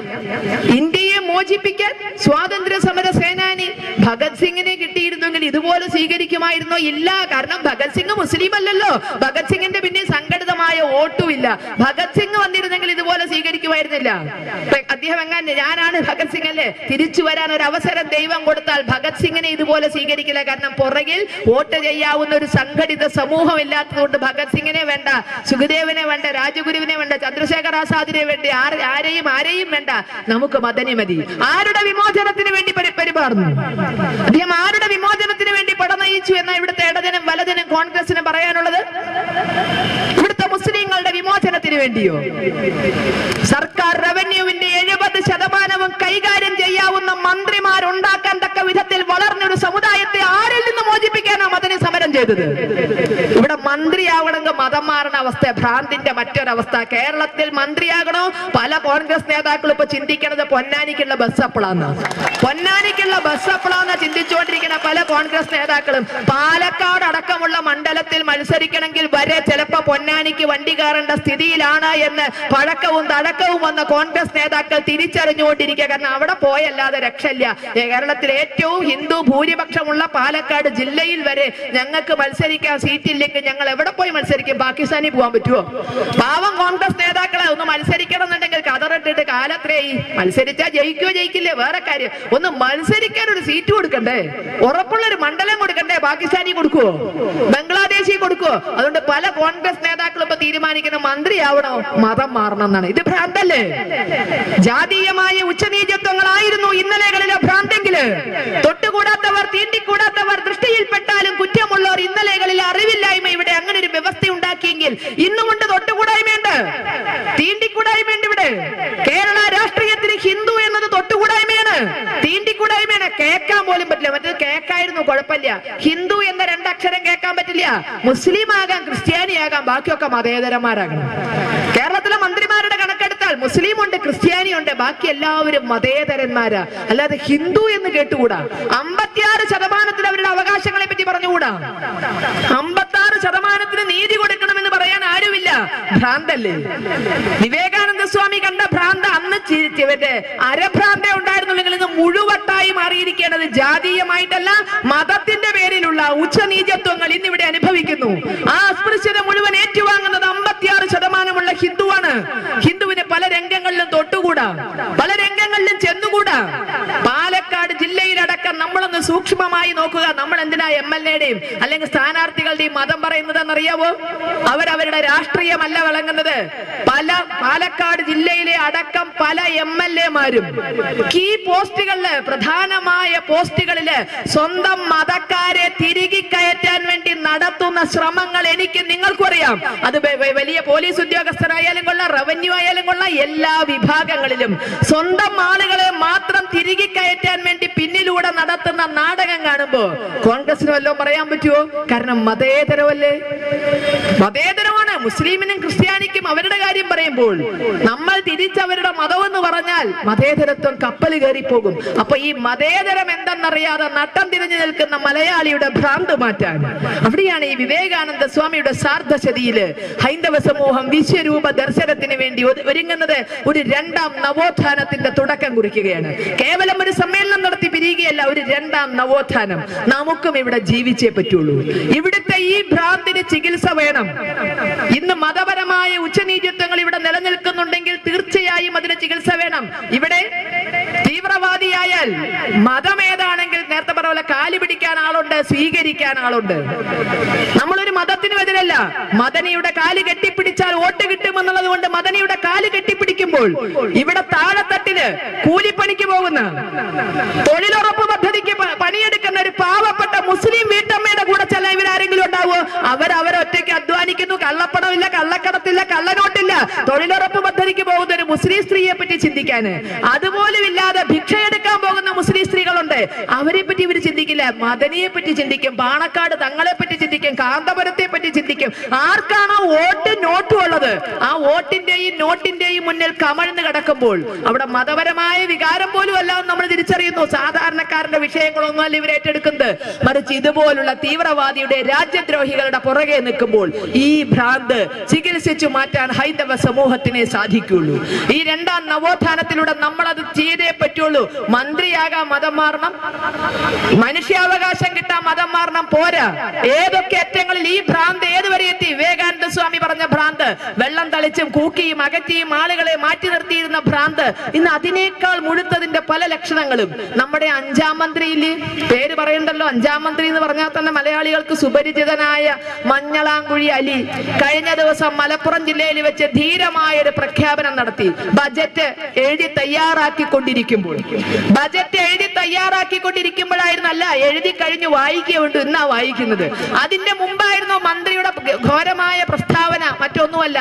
ഇന്ത്യയെ മോചിപ്പിക്കാൻ സ്വാതന്ത്ര്യ സമര സേനാനി ഭഗത് സിംഗിനെ കിട്ടിയിരുന്നെങ്കിൽ ഇതുപോലെ സ്വീകരിക്കുമായിരുന്നോ? ഇല്ല. കാരണം ഭഗത് സിംഗ് മുസ്ലിം അല്ലല്ലോ. ഭഗത് സിംഗിന്റെ പിന്നെ സംഘടിതമായ വോട്ടുമില്ല. ഭഗത് സിംഗ് വന്നിരുന്നെങ്കിൽ ഇതുപോലെ സ്വീകരിക്കുമായിരുന്നില്ല. അദ്ദേഹം എങ്ങനെ, ഞാനാണ് ഭഗത് സിംഗ് അല്ലേ, തിരിച്ചു വരാൻ ഒരു അവസരം ദൈവം കൊടുത്താൽ ഭഗത് സിംഗിനെ ഇതുപോലെ സ്വീകരിക്കില്ല. കാരണം പുറകിൽ വോട്ട് ചെയ്യാവുന്ന ഒരു സംഘടിത സമൂഹം ഇല്ലാത്തതുകൊണ്ട് ഭഗത് സിംഗിനെ വേണ്ട, സുഖദേവിനെ വേണ്ട, രാജഗുരുവിനെ വേണ്ട, ചന്ദ്രശേഖർ ആസാദിനെ വേണ്ട, ആരെയും വേണ്ട. നമുക്ക് മദനി മതി. ആരുടെ വിമോചനത്തിന് വേണ്ടി പെരുമാറുന്നു അദ്ദേഹം? ആരുടെ വിമോചനത്തിന് വേണ്ടി പടനയിച്ചു എന്ന ഇവിടുത്തെ ഇടതിനും വലതിനും കോൺഗ്രസിനും പറയാനുള്ളത്? ഇവിടുത്തെ മുസ്ലിങ്ങളുടെ വിമോചനത്തിന് വേണ്ടിയോ? സർക്കാർ റവന്യൂവിന്റെ 70% കൈകാര്യം ചെയ്യാവുന്ന മന്ത്രിമാരുണ്ടാക്കാൻ തക്ക വിധത്തിൽ വളർന്നൊരു സമുദായത്തെ ആരിൽ നിന്ന് മോചിപ്പിക്കാനാ മദനി സമരം ചെയ്തത്? ഇവിടെ മന്ത്രിയാവണമെങ്കിൽ മതം മാറണ അവസ്ഥ, ഭ്രാന്തിന്റെ മറ്റൊരവസ്ഥ. കേരളത്തിൽ മന്ത്രിയാകണോ? പല കോൺഗ്രസ് നേതാക്കളും ഇപ്പൊ ചിന്തിക്കണത് പൊന്നാനിക്കുള്ള ബസ് അപ്പളാന്ന് ചിന്തിച്ചുകൊണ്ടിരിക്കുന്ന പല കോൺഗ്രസ് നേതാക്കളും. പാലക്കാട് അടക്കമുള്ള മണ്ഡലത്തിൽ മത്സരിക്കണമെങ്കിൽ വരെ ചിലപ്പോ പൊന്നാനിക്ക് വണ്ടി കയറേണ്ട സ്ഥിതിയിലാണ് എന്ന് പഴക്കവും തഴക്കവും വന്ന കോൺഗ്രസ് നേതാക്കൾ തിരിച്ചറിഞ്ഞുകൊണ്ടിരിക്കുക. കാരണം അവിടെ പോയല്ലാതെ രക്ഷയില്ല. കേരളത്തിലെ ഏറ്റവും ഹിന്ദു ഭൂരിപക്ഷമുള്ള പാലക്കാട് ജില്ലയിൽ വരെ ഞങ്ങൾക്ക് മത്സരിക്കാൻ സീറ്റില്ലെങ്കിൽ ഞങ്ങൾ എവിടെ പോയി മത്സരിക്കും? പാകിസ്ഥാനിൽ പോകാൻ പറ്റുമോ? പാവം കോൺഗ്രസ് നേതാക്കളെ ഒന്ന് മത്സരിക്കണം എന്നുണ്ടെങ്കിൽ കതറിട്ടിട്ട് കാലത്രയായി. മത്സരിച്ചാൽ ജയിക്കുകയോ ജയിക്കില്ലേ വേറെ കാര്യം, ഒന്ന് മത്സരിക്കാൻ ഒരു സീറ്റ് കൊടുക്കണ്ടേ? ഉറപ്പുള്ളൊരു മണ്ഡലം കൊടുക്കണ്ടേ? പാകിസ്ഥാനി കൊടുക്കുവോ? ബംഗ്ലാദേശി കൊടുക്കുവോ? അതുകൊണ്ട് പല കോൺഗ്രസ് നേതാക്കളും ഇപ്പൊ തീരുമാനിക്കുന്ന മന്ത്രിയാവണോ മതം മാറണം എന്നാണ്. ഇത് ഭ്രാന്തല്ലേ? ജാതീയമായ ഉച്ചനീചത്വങ്ങളായിരുന്നു ഇന്നലെകളിലെ ഭ്രാന്തെങ്കില് തൊട്ടുകൂടാത്തവർ, തീണ്ടിക്കൂടാത്തവർ, ദൃഷ്ടിയിൽപ്പെട്ടാലും കുറ്റമുള്ളവർ ഇന്നലെകളിലെ അറിവില്ലായ്മ ഇവിടെ അങ്ങനെ ഒരു വ്യവസ്ഥ ഉണ്ടാക്കിയെങ്കിൽ ഇന്നുമുണ്ട് തൊട്ടുകൂടായ്മയുണ്ട്, തീണ്ടിക്കൂടായ്മയുണ്ട്. ഇവിടെ കേരള രാഷ്ട്രീയത്തിന് ഹിന്ദു എന്നത് തൊട്ടുകൂടായ്മയാണ്, തീണ്ടിക്കൂടായ്മയാണ്. കേൾക്കാൻ പോലും പറ്റില്ല. മറ്റേത് കേൾക്കായിരുന്നു കുഴപ്പമില്ല, ഹിന്ദു എന്ന രണ്ടക്ഷരം കേൾക്കാൻ പറ്റില്ല. മുസ്ലിം ആകാം, ക്രിസ്ത്യാനി ആകാം, ബാക്കിയൊക്കെ മതേതരന്മാരാകണം. കേരളത്തിലെ മന്ത്രിമാരുടെ കണക്കെടുത്താൽ മുസ്ലിം ഉണ്ട്, ക്രിസ്ത്യാനി ഉണ്ട്, ബാക്കി എല്ലാവരും മതേതരന്മാരാ. അല്ലാതെ ഹിന്ദു എന്ന് കേട്ടുകൂടാ. 56% അവരുടെ അവകാശങ്ങളെ പറ്റി പറഞ്ഞുകൂടാ. 56% നീതി കൊടുക്കണമെന്ന് പറയാൻ ആരുമില്ല. ഭ്രാന്തല്ലേ? വിവേകാനന്ദ സ്വാമി കണ്ട ഭ്രാന്ത അന്ന് അരഭ്രാന്തേ ഉണ്ടായിരുന്നുള്ളെങ്കിൽ ഇന്ന് മുഴുവട്ടായി മാറിയിരിക്കേണ്ടത്. ജാതീയമായിട്ടല്ല, മതത്തിന്റെ പേരിലുള്ള ഉച്ചനീചത്വങ്ങൾ ഇന്നിവിടെ അനുഭവിക്കുന്നു. ആ അസ്പൃശ്യത മുഴുവൻ ഏറ്റുവാങ്ങുന്നത് 56% ഹിന്ദുവാണ്. ഹിന്ദുവിന് പല രംഗങ്ങളിലും തൊട്ടുകൂടാ, പല രംഗങ്ങളിലും ചെന്നുകൂടാ. പാലക്കാട് ജില്ലയിലടക്കം നമ്മളൊന്ന് സൂക്ഷ്മമായി നോക്കുക. നമ്മൾ എന്തിനാ MLA-യുടെയും അല്ലെങ്കിൽ സ്ഥാനാർത്ഥികളുടെയും മതം പറയുന്നതെന്നറിയാവോ? അവരവരുടെ രാഷ്ട്രീയമല്ല വിളങ്ങുന്നത്. പാലക്കാട് ജില്ലയിലെ അടക്കം പല MLA-മാരും കീ പോസ്റ്റുകളില്, പ്രധാനമായ പോസ്റ്റുകളില് സ്വന്തം മതക്കാരെ തിരികെ കയറ്റാൻ വേണ്ടി നടത്തുന്ന ശ്രമങ്ങൾ എനിക്ക് നിങ്ങൾക്കും അറിയാം. അത് വലിയ പോലീസ് ഉദ്യോഗസ്ഥരായാലും കൊള്ളാം, റവന്യൂ ആയാലും കൊള്ളാം, എല്ലാ വിഭാഗങ്ങളിലും സ്വന്തം ആളുകളെ മാത്രം തിരികെ കയറ്റാൻ വേണ്ടി പിന്നിലൂടെ നടത്തുന്ന നാടകം കാണുമ്പോ കോൺഗ്രസിന് വല്ലതും പറയാൻ പറ്റുമോ? കാരണം മതേതരമല്ലേ, മതേതരമാണ്. മുസ്ലിമിനും ക്രിസ്ത്യാനിക്കും അവരുടെ കാര്യം പറയുമ്പോൾ നമ്മൾ തിരിച്ചവരുടെ മതം എന്ന് പറഞ്ഞാൽ മതേതരത്വം കപ്പൽ കയറി പോകും. അപ്പൊ ഈ മതേതരം എന്തെന്നറിയാതെ നട്ടം തിരിഞ്ഞു നിൽക്കുന്ന മലയാളിയുടെ ഭ്രാന്ത് മാറ്റാൻ, അവിടെയാണ് ഈ വിവേകാനന്ദ സ്വാമിയുടെ സാർദ്ധശതിയില് ഹൈന്ദവ സമൂഹം വിശ്വരൂപ ദർശനത്തിന് വേണ്ടി ഒരുങ്ങുന്നത്. ഒരു രണ്ടാം നവോത്ഥാനത്തിന്റെ തുടക്കം കുറിക്കുകയാണ്. കേവലം ഒരു സമ്മേളനം നടത്തി പിരിയുകയല്ല, ഒരു രണ്ടാം നവോത്ഥാനം. നമുക്കും ഇവിടെ ജീവിച്ചേ പറ്റുള്ളൂ. ഇവിടുത്തെ ഈ ഭ്രാന്തിന് ചികിത്സ വേണം. ഇന്ന് മതപരമായ ഉച്ചനീചത്വങ്ങൾ ഇവിടെ നിലനിൽക്കുന്നുണ്ടെങ്കിൽ തീർച്ചയായും അതിന് ചികിത്സ വേണം. ഇവിടെ തീവ്രവാദിയായാൽ മതം ഏതാണെങ്കിൽ നേരത്തെ പറഞ്ഞ പോലെ കാല് പിടിക്കാൻ ആളുണ്ട്, സ്വീകരിക്കാൻ ആളുണ്ട്. നമ്മളൊരു മതത്തിനും എതിരല്ല. മദനിയുടെ കാല് കെട്ടിപ്പിടിച്ചാൽ വോട്ട് കിട്ടുമെന്നുള്ളത് കൊണ്ട് മദനിയുടെ കാല് കെട്ടിപ്പിടിക്കുമ്പോൾ ഇവിടെ താഴെത്തട്ടില് കൂലിപ്പണിക്ക് പോകുന്ന, തൊഴിലുറപ്പ് പദ്ധതിക്ക് പണിയെടുക്കുന്ന ഒരു പാവപ്പെട്ട മുസ്ലിം വീട്ടമ്മയുടെ കൂടെ ചെല്ലാൻ ഇവരാരെങ്കിലും ഉണ്ടാവുമോ? അവരൊറ്റയ്ക്ക് അധ്വാനിക്കുന്നു. കള്ളപ്പണമില്ല, കള്ളക്കടത്തില്ല, കള്ളനോട്ടില്ല. തൊഴിലുറപ്പ് പദ്ധതിക്ക് പോകുന്ന ഒരു മുസ്ലിം സ്ത്രീയെ പറ്റി ചിന്തിക്കാന് അതുപോലും ഇല്ലാതെ ഭിക്ഷയെടുക്കാൻ പോകുന്ന മുസ്ലിം സ്ത്രീകളുണ്ട്. അവരെ പറ്റി ഇവർ ചിന്തിക്കില്ല. മദനിയെ പറ്റി ചിന്തിക്കും, പാണക്കാട് തങ്ങളെ പറ്റി ചിന്തിക്കും, കാന്തപുരത്തെ പറ്റി ചിന്തിക്കും. ആർക്കാണോ വോട്ട് നോട്ടും ഉള്ളത് ആ വോട്ടിന്റെയും നോട്ടിന്റെയും മുന്നിൽ കമഴ്ന്ന് കിടക്കുമ്പോൾ അവിടെ മതപരമായ വികാരം പോലും അല്ല നമ്മൾ തിരിച്ചറിയുന്നു. സാധാരണക്കാരന്റെ വിഷയങ്ങളൊന്നും അല്ല ഇവർ ഏറ്റെടുക്കുന്നത്. മറിച്ച് ഇതുപോലുള്ള തീവ്രവാദിയുടെ, രാജ്യദ്രോഹികളുടെ പുറകെ നിൽക്കുമ്പോൾ ഈ ഭ്രാന്ത് ചികിത്സിച്ചു മാറ്റാൻ ഹൈന്ദവ സമൂഹത്തിനെ സാധിക്കുള്ളൂ. ഈ രണ്ടാം നവോത്ഥാനത്തിലൂടെ നമ്മൾ അത് ചെയ്തേ പറ്റുള്ളൂ. മന്ത്രിയാകാൻ മതം മാറണം, മനുഷ്യാവകാശം കിട്ടാൻ മതം മാറണം പോരാ. ഏതൊക്കെ അറ്റങ്ങളിൽ ഈ ഭ്രാന്ത് ഏതുവരെ എത്തി? വിവേകാനന്ദ സ്വാമി പറഞ്ഞ ഭ്രാന്ത്, വെള്ളം തളിച്ചും കൂക്കിയും അകറ്റിയും ആളുകളെ മാറ്റി നിർത്തിയിരുന്ന ഭ്രാന്ത് ഇന്ന് അതിനേക്കാൾ മുഴുത്തതിന്റെ പല ലക്ഷണങ്ങളും. നമ്മുടെ 5ാം മന്ത്രിയില് പേര് പറയണ്ടല്ലോ, 5ാം മന്ത്രി എന്ന് പറഞ്ഞാൽ തന്നെ മലയാളികൾക്ക് സുപരിചിതനായ മഞ്ഞളാംകുഴി അലി കഴിഞ്ഞ ദിവസം മലപ്പുറം ജില്ലയിൽ വെച്ച് ധീരമായ ഒരു പ്രഖ്യാപനം നടത്തി. ബജറ്റ് എഴുതി തയ്യാറാക്കിക്കൊണ്ടിരിക്കുമ്പോഴായിരുന്നു, അല്ല എഴുതി കഴിഞ്ഞു വായിക്കുകൊണ്ട് ഇന്നാ വായിക്കുന്നത്. അതിന്റെ മുമ്പായിരുന്നു മന്ത്രിയുടെ ഘോരമായ പ്രസ്താവന. മറ്റൊന്നുമല്ല,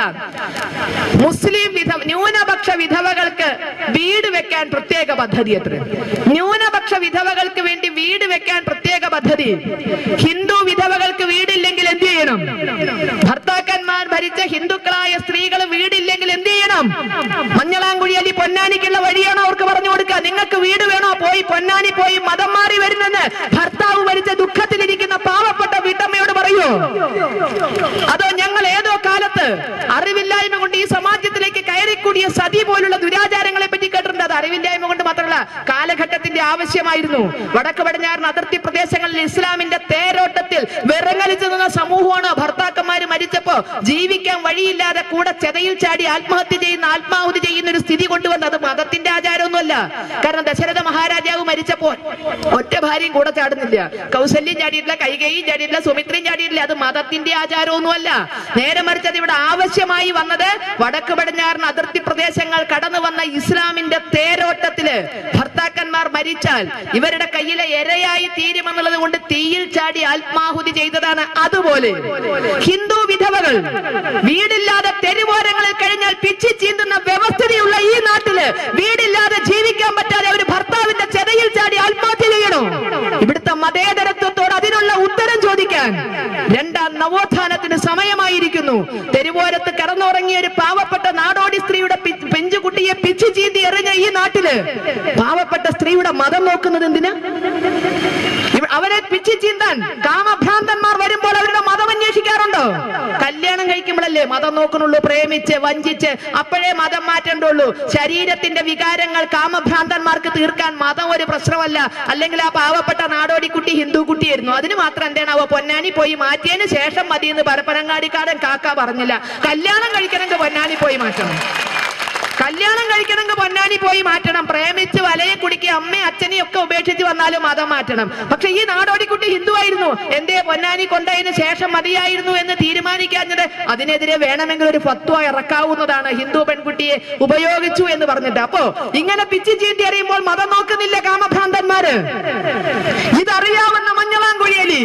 മുസ്ലിം ന്യൂനപക്ഷ വിധവകൾക്ക് വീട് വെക്കാൻ പ്രത്യേക പദ്ധതി. എത്ര ന്യൂനപക്ഷ വിധവകൾക്ക് വേണ്ടി വീട് വെക്കാൻ പ്രത്യേക പദ്ധതി. ഹിന്ദു വിധവകൾക്ക് വീടില്ലെങ്കിൽ എന്ത് ചെയ്യണം? ഭർത്താക്കന്മാർ ഭരിച്ച ഹിന്ദുക്കളായ സ്ത്രീകൾ വീടില്ലെങ്കിൽ എന്ത് ചെയ്യണം? മഞ്ഞളാംകുഴി അലി പൊന്നാനിക്കുള്ള വഴിയാണോ അവർക്ക് പറഞ്ഞു കൊടുക്കുക? നിങ്ങൾക്ക് വീട് വേണോ? പോയി പൊന്നാനി പോയി മതം മാറി വരുന്നെന്ന് ഭർത്താവ് ഭരിച്ച ദുഃഖത്തിലിരിക്കുന്ന പാവപ്പെട്ട വീട്ടമ്മയോട് പറയൂ? അതോ ഞങ്ങൾ ഏതോ കാലത്ത് അറിവില്ലായ്മ കൊണ്ട് ഈ സമാജത്തിലേക്ക് കയറിക്കൂടിയ സതി പോലുള്ള ദുരാചാരങ്ങളെ പറ്റി കേട്ടിട്ടുണ്ട്. അത് അറിവില്ലായ്മ കൊണ്ട് മാത്രമല്ല, കാലഘട്ടത്തിന്റെ ആവശ്യമായിരുന്നു. വടക്ക് പടിഞ്ഞാറൻ അതിർത്തി പ്രദേശങ്ങളിൽ ഇസ്ലാമിന്റെ തേരോട്ടത്തിൽ വിറങ്ങലിച്ചു നിന്ന സമൂഹമാണ് ഭർത്താക്കന്മാര് മരിച്ചപ്പോ ജീവിക്കാൻ വഴിയില്ലാതെ കൂടെ ചെതയിൽ ചാടി ആത്മഹത്യ ചെയ്യുന്ന, ആത്മാഹുതി ചെയ്യുന്ന ഒരു സ്ഥിതി കൊണ്ടുവന്നത്. അത് മതത്തിന്റെ ആചാരമൊന്നുമല്ല. കാരണം ദശരഥ മഹാരാജാവ് മരിച്ചപ്പോൾ ഒറ്റ ഭാര്യയും കൂടെ ചാടുന്നില്ല. കൗസല്യം ചാടിയിട്ടില്ല, കൈകേയും ചാടിയിട്ടില്ല, സുമിത്രയും ചാടിയിട്ടില്ല. അത് മതത്തിന്റെ ആചാരമൊന്നുമല്ല. നേരെ മറിച്ചത് ഇവിടെ ആവശ്യമായി വന്നത് വടക്ക് പടിഞ്ഞാറൻ അതിർത്തി പ്രദേശങ്ങൾ കടന്നു വന്ന ഇസ്ലാമിന്റെ തേരോട്ടത്തില് ഭർത്താക്കന്മാർ മരിച്ചാൽ ഇവരുടെ കയ്യിലെ ഇരയായി തീരുമെന്നുള്ളത് കൊണ്ട് തീയിൽ ചാടി ആത്മാഹുതി ചെയ്തതാണ്. അതുപോലെ ഹിന്ദു വിധവകൾ വീടില്ലാതെ തെരുവോരങ്ങളിൽ കഴിഞ്ഞാൽ പിച്ചി ചീന്തുന്ന വ്യവസ്ഥയുള്ള ഈ നാട്ടില് വീടില്ലാതെ ജീവിക്കാൻ പറ്റാതെ ഒരു ഭർത്താവിന്റെ ചെതയിൽ ചാടി ആത്മഹത്യ ചെയ്യണോ? ഇവിടുത്തെ മതേതരത്വത്തോട് അതിനുള്ള ഉത്തരം ചോദിക്കാൻ രണ്ടാം നവോത്ഥാനത്തിന് സമയമായിരിക്കുന്നു. തെരുവോരത്ത് കടന്നുറങ്ങിയ ഒരു പാവപ്പെട്ട നാടോടി സ്ത്രീയുടെ പെഞ്ചുകുട്ടിയെ പിച്ചു ചീന്തി എറിഞ്ഞ ഈ നാട്ടില് പാവപ്പെട്ട സ്ത്രീയുടെ മതം നോക്കുന്നത് എന്തിനാ? അവരെ പിച്ചു ചീന്താൻ കാമഭ്രാന്തന്മാർ വരുമ്പോൾ അവരുടെ മതം അന്വേഷിക്കാറുണ്ടോ? കല്യാണം കഴിക്കുമ്പോഴല്ലേ മതം നോക്കണുള്ളൂ. പ്രേമിച്ച് വഞ്ചിച്ച് അപ്പോഴേ മതം മാറ്റേണ്ടുള്ളൂ. ശരീരത്തിന്റെ വികാരങ്ങൾ കാമഭ്രാന്തന്മാർക്ക് തീർക്കാൻ മതം ഒരു പ്രശ്നമല്ല. അല്ലെങ്കിൽ ആ പാവപ്പെട്ട നാടോടിക്കുട്ടി ഹിന്ദു കുട്ടിയായിരുന്നു. അതിന് മാത്രം എന്താണാവോ പൊന്നാനി പോയി മാറ്റിയതിന് ശേഷം മതി എന്ന് പരപ്പനങ്ങാടിക്കാരൻ കാക്ക പറഞ്ഞില്ല. കല്യാണം കഴിക്കണമെങ്കിൽ പൊന്നാനി പോയി മാറ്റണം. കല്യാണം കഴിക്കണമെങ്കിൽ പൊന്നാനി പോയി മാറ്റണം. പ്രേമിച്ച് വലയെ കുടിക്കുക അമ്മയും അച്ഛനെയും ഒക്കെ ഉപേക്ഷിച്ച് വന്നാലും മതം മാറ്റണം. പക്ഷെ ഈ നാടോടിക്കുട്ടി ഹിന്ദു ആയിരുന്നു, എന്തേ പൊന്നാനി കൊണ്ടതിന് ശേഷം മതിയായിരുന്നു എന്ന് തീരുമാനിക്കാഞ്ഞത്? അതിനെതിരെ വേണമെങ്കിൽ ഒരു ഫത്വ ഇറക്കാവുന്നതാണ്. ഹിന്ദു പെൺകുട്ടിയെ ഉപയോഗിച്ചു എന്ന് പറഞ്ഞിട്ട്. അപ്പോ ഇങ്ങനെ പിച്ചി ചീന്തി അറിയുമ്പോൾ മതം നോക്കുന്നില്ല കാമഭ്രാന്തന്മാര്. ഇതറിയാവുന്ന മഞ്ഞളാംകുഴിയലി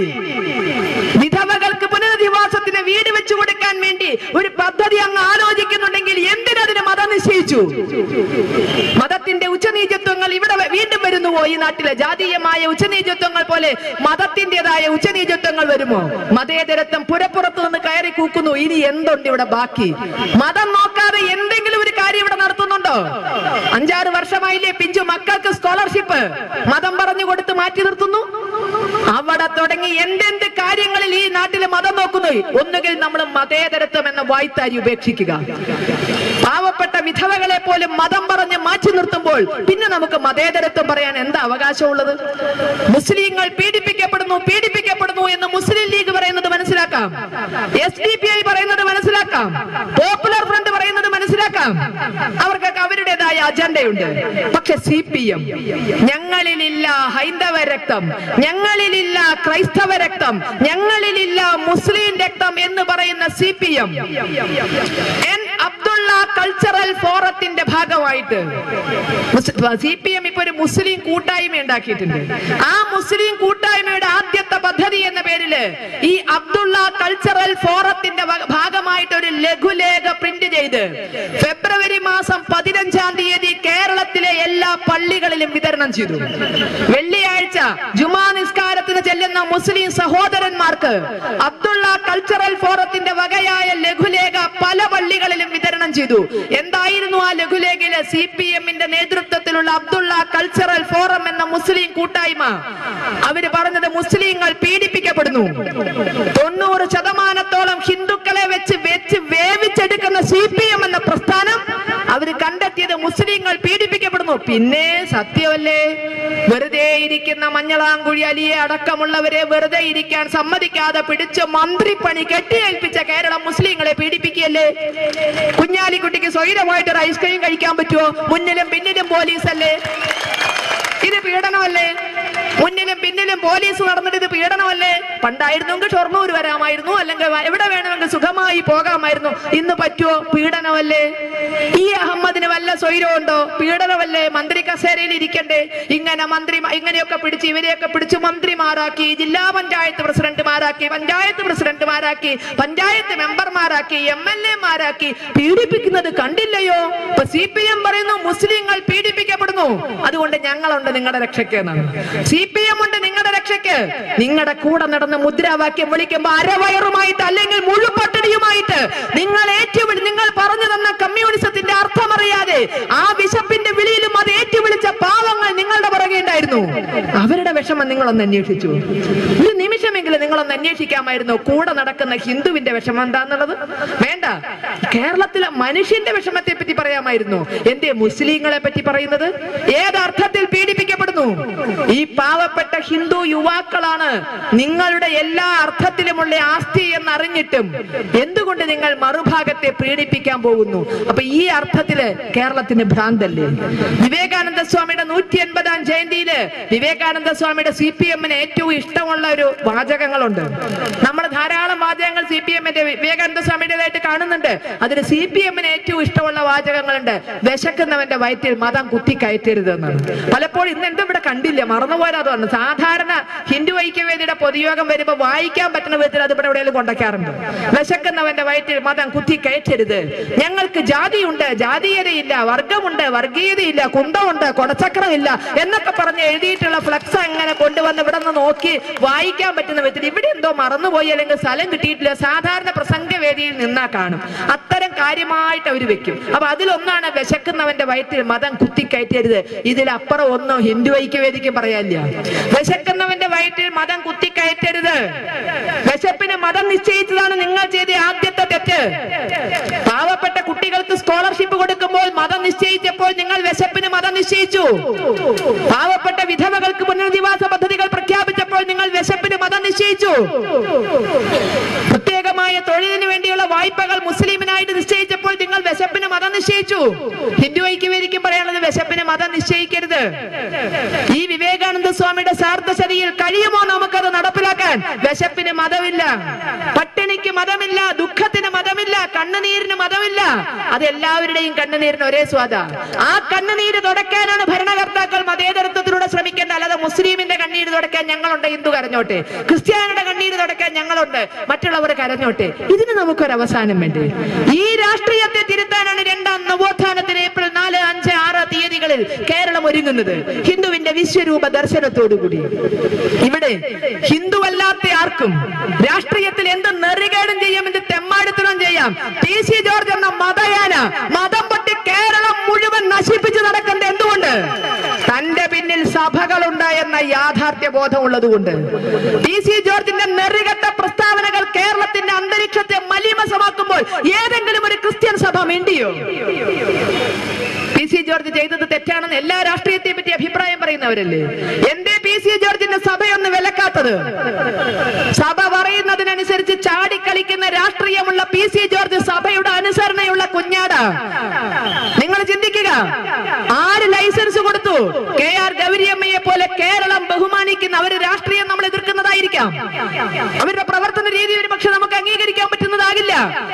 വിധവകൾക്ക് പുനരധിവാസത്തിന് വീട് വെച്ചു കൊടുക്കാൻ വേണ്ടി ഒരു പദ്ധതി അങ്ങ് ആലോചിക്കുന്നുണ്ടെങ്കിൽ എന്തിനതിന് മതം നിശ്ചയിച്ചു? മതത്തിന്റെ ഉച്ചനീചത്വങ്ങൾ ഇവിടെ വീണ്ടും വരുന്നുവോ? ഈ നാട്ടിലെ ജാതീയമായ ഉച്ചനീചത്വങ്ങൾ പോലെ മതത്തിന്റേതായ ഉച്ചനീചത്വങ്ങൾ വരുമോ? മതേതരത്വം പുരപ്പുറത്ത് നിന്ന് കയറി കൂക്കുന്നു. ഇനി എന്തുണ്ട് ഇവിടെ ബാക്കി? മതം നോക്കാതെ എന്തെങ്കിലും ഒരു കാര്യം ഇവിടെ നടത്തുന്നുണ്ടോ? 5-6 വർഷമായില്ലേ പിഞ്ചു മക്കൾക്ക് സ്കോളർഷിപ്പ് മതം പറഞ്ഞു കൊടുത്ത് മാറ്റി നിർത്തുന്നു. അവിടെ തുടങ്ങി എന്തെന്ത് കാര്യങ്ങളിൽ ഈ നാട്ടിലെ മതം നോക്കുന്നു. ഒന്നുകിൽ നമ്മൾ മതേതരത്വം എന്ന വായ്ത്താരി ഉപേക്ഷിക്കുക. പാവപ്പെട്ട വിധവകളെ പോലും മതം പറഞ്ഞ് മാറ്റി നിർത്തുമ്പോൾ പിന്നെ നമുക്ക് മതേതരത്വം പറയാൻ എന്താ അവകാശമുള്ളത്? മുസ്ലിങ്ങൾ പീഡിപ്പിക്കപ്പെടുന്നു എന്ന് മുസ്ലിം ലീഗ് പറയുന്നത് മനസ്സിലാക്കാം, SDPI പറയുന്നത് മനസ്സിലാക്കാം, പോപ്പുലർ ഫ്രണ്ട് പറയുന്നത് മനസ്സിലാക്കാം. അവർക്കൊക്കെ അവരുടേതായ അജണ്ടയുണ്ട്. പക്ഷെ CPM ഞങ്ങളിലില്ല ഹൈന്ദവ രക്തം, ഞങ്ങളിലില്ല ക്രൈസ്തവ രക്തം, ഞങ്ങളിലില്ല മുസ്ലിം രക്തം എന്ന് പറയുന്ന CPM അബ്ദുള്ള കൾച്ചറൽ ഫോറത്തിന്റെ ഭാഗമായിട്ട് CPM ഇപ്പൊ ഒരു മുസ്ലിം കൂട്ടായ്മ ഉണ്ടാക്കിയിട്ടുണ്ട്. ആ മുസ്ലിം കൂട്ടായ്മയുടെ ആദ്യത്തെ പദ്ധതി എന്ന പേരില് ഈ അബ്ദുള്ള കൾച്ചറൽ ഫോറത്തിന്റെ ഭാഗമായിട്ട് ഒരു ലഘുലേഖ പ്രിന്റ് ചെയ്ത് ഫെബ്രുവരി മാസം 15-ാം തീയതി കേരളത്തിലെ എല്ലാ പള്ളികളിലും വിതരണം ചെയ്തു. വെള്ളിയാഴ്ച ജുമാ നിസ്കാരത്തിന് ചെല്ലുന്ന മുസ്ലിം സഹോദരന്മാർക്ക് അബ്ദുള്ള കൾച്ചറൽ ഫോറത്തിന്റെ വകയായ ലഘുലേഖ പല പള്ളികളിലും വിതരണം ചെയ്തു. എന്തായിരുന്നു ആ ലഘുലേഖയിലെ? CPMന്റെ നേതൃത്വത്തിലുള്ള അബ്ദുള്ള കൾച്ചറൽ ഫോറം എന്ന മുസ്ലിം കൂട്ടായ്മ അവര് പറഞ്ഞത് മുസ്ലിങ്ങൾ പീഡിപ്പിക്കപ്പെടുന്നു. 90% ഹിന്ദുക്കളെ വെച്ച് വേവിച്ചെടുക്കുന്ന CPM എന്ന പ്രസ്ഥാനം അവര് കണ്ടെത്തിയത് മുസ്ലിങ്ങൾ പീഡിപ്പിക്കപ്പെടുന്നു. പിന്നെ സത്യമല്ലേ? വെറുതെ ഇരിക്കുന്ന മഞ്ഞളാംകുഴി അലിയെ അടക്കമുള്ളവരെ വെറുതെ ഇരിക്കാൻ സമ്മതിക്കാതെ പിടിച്ച് മന്ത്രിപ്പണി കെട്ടിയേൽപ്പിച്ച കേരളം മുസ്ലിങ്ങളെ പീഡിപ്പിക്കുകയല്ലേ? കുഞ്ഞാലിക്കുട്ടിക്ക് സ്വൈരമായിട്ട് ഒരു ഐസ്ക്രീം കഴിക്കാൻ പറ്റുമോ? മുന്നിലും പിന്നിലും പോലീസല്ലേ? ഇത് പീഡനമല്ലേ? മുന്നിലും പിന്നിലും പോലീസ് നടന്നിട്ട് ഇത് പീഡനമല്ലേ? പണ്ടായിരുന്നെങ്കിൽ ഷൊർണൂർ വരാമായിരുന്നു, അല്ലെങ്കിൽ എവിടെ വേണമെങ്കിൽ സുഖമായി പോകാമായിരുന്നു. ഇന്ന് പറ്റുമോ? പീഡനമല്ലേ? ഈ അഹമ്മദിന് വല്ല സ്വൈരമുണ്ടോ? പീഡനമല്ലേ? മന്ത്രി കസേരയിൽ ഇരിക്കണ്ടേ? ഇങ്ങനെയൊക്കെ പിടിച്ച് ഇവരെയൊക്കെ പിടിച്ച് മന്ത്രിമാരാക്കി, ജില്ലാ പഞ്ചായത്ത് പ്രസിഡന്റുമാരാക്കി, പഞ്ചായത്ത് പ്രസിഡന്റുമാരാക്കി, പഞ്ചായത്ത് മെമ്പർമാരാക്കി, MLA-മാരാക്കി പീഡിപ്പിക്കുന്നത് കണ്ടില്ലയോ? ഇപ്പൊ CPM പറയുന്നു മുസ്ലിങ്ങൾ പീഡിപ്പിക്കപ്പെടുന്നു, അതുകൊണ്ട് ഞങ്ങളുണ്ട് നിങ്ങളുടെ രക്ഷയ്ക്ക് എന്നാണ്. CPM ഉണ്ട് നിങ്ങളുടെ രക്ഷയ്ക്ക്. നിങ്ങളുടെ കൂടെ നടന്ന് മുദ്രാവാക്യം വിളിക്കുമ്പോ അരവയറുമായിട്ട് അല്ലെങ്കിൽ മുഴുപട്ടടിയുമായിട്ട് നിങ്ങൾ പറഞ്ഞു തന്ന കമ്മ്യൂണിസത്തിന്റെ അർത്ഥമറിയാതെ ആ വിശപ്പിന്റെ വിളിയിലും അത് ഏറ്റുവിളിച്ച പാവങ്ങൾ നിങ്ങളുടെ പുറകെ ഉണ്ടായിരുന്നു. അവരുടെ വിഷമം നിങ്ങളൊന്ന് അന്വേഷിച്ചു. ഒരു നിമിഷമെങ്കിലും നിങ്ങൾ നിങ്ങളൊന്ന് അന്വേഷിക്കാമായിരുന്നു കൂടെ നടക്കുന്ന ഹിന്ദുവിന്റെ വിഷമം എന്താന്നുള്ളത്. വേണ്ട, കേരളത്തിലെ മനുഷ്യന്റെ വിഷമത്തെ പറ്റി പറയാമായിരുന്നു. എന്തേ മുസ്ലിങ്ങളെ പറ്റി പറയുന്നത്? ഏതർത്ഥത്തിൽ പീഡിപ്പിക്കപ്പെടുന്നു? ഈ പാവപ്പെട്ട ഹിന്ദു യുവാക്കളാണ് നിങ്ങളുടെ എല്ലാ അർത്ഥത്തിലുമുള്ള ആസ്തി എന്നറിഞ്ഞിട്ടും എന്തുകൊണ്ട് നിങ്ങൾ മറുഭാഗത്തെ പീഡിപ്പിക്കാൻ പോകുന്നു? അപ്പൊ ഈ അർത്ഥത്തില് കേരളത്തിന് ഭ്രാന്തല്ലേ? വിവേകാനന്ദ സ്വാമിയുടെ 180-ാം ജയന്തിയില് വിവേകാനന്ദ സ്വാമിയുടെ CPM-ന് ഏറ്റവും ഇഷ്ടമുള്ള ഒരു വാചകങ്ങളുണ്ട്. നമ്മൾ ധാരാളം വാചകങ്ങൾ CPM-ന്റെ വിവേകാനന്ദ സ്വാമിയുടേതായിട്ട് കാണുന്നുണ്ട്. അതിന് CPM-ന് ഏറ്റവും ഇഷ്ടമുള്ള വാചകങ്ങളുണ്ട്. വിശക്കുന്നവന്റെ വയറ്റിൽ മതം കുത്തി കയറ്റരുത് എന്നാണ്. പലപ്പോഴും ഇന്ന് എന്തും ഇവിടെ കണ്ടില്ല, മറന്നുപോയതാണ്. സാധാരണ ഹിന്ദു ഐക്യവേദിയുടെ പൊതുയോഗം വരുമ്പോൾ വായിക്കാൻ പറ്റുന്ന വിധത്തിൽ അത് ഇവിടെ എവിടെയെങ്കിലും കൊണ്ടക്കാറുണ്ട്. വിശക്കുന്നവന്റെ വയറ്റിൽ മതം കുത്തി കയറ്റരുത്, ഞങ്ങൾക്ക് ജാതിയുണ്ട്, ജാതീയതയില്ല, വർഗമുണ്ട്, വർഗീയതയില്ല, കുന്തമുണ്ട്, കൊടച്ചക്രമില്ല എന്നൊക്കെ പറഞ്ഞ് എഴുതിയിട്ടുള്ള ഫ്ലക്സ് അങ്ങനെ കൊണ്ടുവന്ന് ഇവിടെ നിന്ന് നോക്കി വായിക്കാൻ പറ്റുന്ന വിധത്തിൽ ഇവിടെ എന്തോ മറന്നുപോയി, അല്ലെങ്കിൽ സ്ഥലം കിട്ടിയിട്ടില്ല, സാധാരണ പ്രസംഗവേദിയിൽ നിന്നാ കാണും. അത്തരം കാര്യമായിട്ട് അവർ വെക്കും. അപ്പൊ അതിലൊന്നാണ് വിശക്കുന്നവന്റെ വയറ്റിൽ മതം കുത്തിക്കയറ്റരുത്. ഇതിലപ്പുറം ഒന്നും ഹിന്ദു ഐക്യവേദിക്ക് പറയാനില്ല. വിശക്കുന്നവന്റെ വയറ്റിൽ മതം കുത്തിക്കയറ്റരുത്. വിശപ്പിന് മതം നിശ്ചയിച്ചതാണ് നിങ്ങൾ ചെയ്ത ആദ്യത്തെ തെറ്റ്. പാവപ്പെട്ട കുട്ടികൾക്ക് സ്കോളർഷിപ്പ് കൊടുക്കുമ്പോൾ മതം നിശ്ചയിച്ചപ്പോൾ നിങ്ങൾ വിശപ്പിന് മതം നിശ്ചയിച്ചു. പാവപ്പെട്ട വിധവകൾക്ക് പുനരധിവാസ പദ്ധതികൾ പ്രഖ്യാപിച്ചപ്പോൾ നിങ്ങൾ വിശപ്പിന് മതം നിശ്ചയിച്ചു. പ്രത്യേകമായ തൊഴിലിന് വേണ്ടിയുള്ള വായ്പകൾ മുസ്ലിമിനായിട്ട് നിശ്ചയിച്ചപ്പോൾ നിങ്ങൾ വിശപ്പിന് മതം നിശ്ചയിച്ചു. ഹിന്ദു ഐക്യവേദിക്കും പറയാനുള്ളത് വിശപ്പിന് മതം നിശ്ചയിക്കരുത്. ഈ വിവേകാനന്ദ സ്വാമിയുടെ സാർദ്ധശതിയിൽ കഴിയുമോ നമുക്കത് നടപ്പിലാക്കാൻ? വിശപ്പിന് മതമില്ല, പട്ടിണിക്ക് മതമില്ല, ദുഃഖത്തിന് മതമില്ല, കണ്ണുനീരിന് മതമില്ല. അത് എല്ലാവരുടെയും കണ്ണുനീരിന് ഒരേ സ്വാദ. ആ കണ്ണുനീര് തുടയ്ക്കാനാണ് ഭരണകർത്താക്കൾ മതേതരത്വത്തിലൂടെ ശ്രമിക്കേണ്ടത്. അല്ലാതെ മുസ്ലിമിന്റെ കണ്ണീര് തുടയ്ക്കാൻ ഞങ്ങളുണ്ട്, ഹിന്ദു കരഞ്ഞോട്ടെ, ക്രിസ്ത്യാനിയുടെ കണ്ണീര് തുടയ്ക്കാൻ ഞങ്ങളുണ്ട്, മറ്റുള്ളവർ കരഞ്ഞോട്ടെ. ഇതിന് നമുക്കൊരവസാനം വേണ്ടേ? ഈ രാഷ്ട്രീയത്തെ തിരുത്താനാണ് 2ാം നവോത്ഥാനത്തിന് ഏപ്രിൽ 4, 5, 6 തീയതികളിൽ കേരളം ഒരുങ്ങുന്നത്. ഹിന്ദുവിന്റെ വിശ്വരൂപ ദർശനത്തോടുകൂടി. ഇവിടെ ഹിന്ദുവല്ലാത്ത ആർക്കും രാഷ്ട്രീയത്തിൽ എന്ത് നെറികേടും ചെയ്യാം, എന്ത് തെമ്മാടിത്തരം ചെയ്യാം. PC ജോർജ് എന്ന മതയാന മതം പൊട്ടി കേരളം മുഴുവൻ നശിപ്പിച്ചു നടക്കുന്നത് എന്തുകൊണ്ട്? തന്റെ പിന്നിൽ സഭകളുണ്ട് എന്ന യാഥാർത്ഥ്യ ബോധം ഉള്ളതുകൊണ്ട്. PC ജോർജിന്റെ നെറികെട്ട പ്രസ്താവനകൾ കേരളത്തിന്റെ അന്തരീക്ഷത്തെ മലീമസമാക്കുമ്പോൾ ഏതെങ്കിലും ഒരു ക്രിസ്ത്യൻ സഭ മിണ്ടിയോ? PC ജോർജ് ചെയ്തത് തെറ്റാണെന്ന് എല്ലാ രാഷ്ട്രീയത്തെ പറ്റി അഭിപ്രായം പറയുന്നവരല്ലേ? എന്തേ PC ജോർജിന്റെ സഭയൊന്ന് വിലക്കാത്തത്? സഭ പറയുന്നതിനനുസരിച്ച് ചാടിക്കളിക്കുന്ന രാഷ്ട്രീയമുള്ള PC ജോർജ് സഭയുടെ അനുസരണയുള്ള കുഞ്ഞാട. നിങ്ങൾ ചിന്തിക്കുക, ആര് ലൈസൻസ് കൊടുത്തു? KR ഗൗരിയമ്മയെ പോലെ കേരളം ബഹുമാനിക്കുന്ന അവര് രാഷ്ട്രീയം നമ്മൾ എതിർക്കുന്നതായിരിക്കാം. അവരുടെ പ്രവർത്തന രീതി ഒരു പക്ഷെ നമുക്ക് അംഗീകരിക്കാൻ പറ്റുന്നതാകില്ല.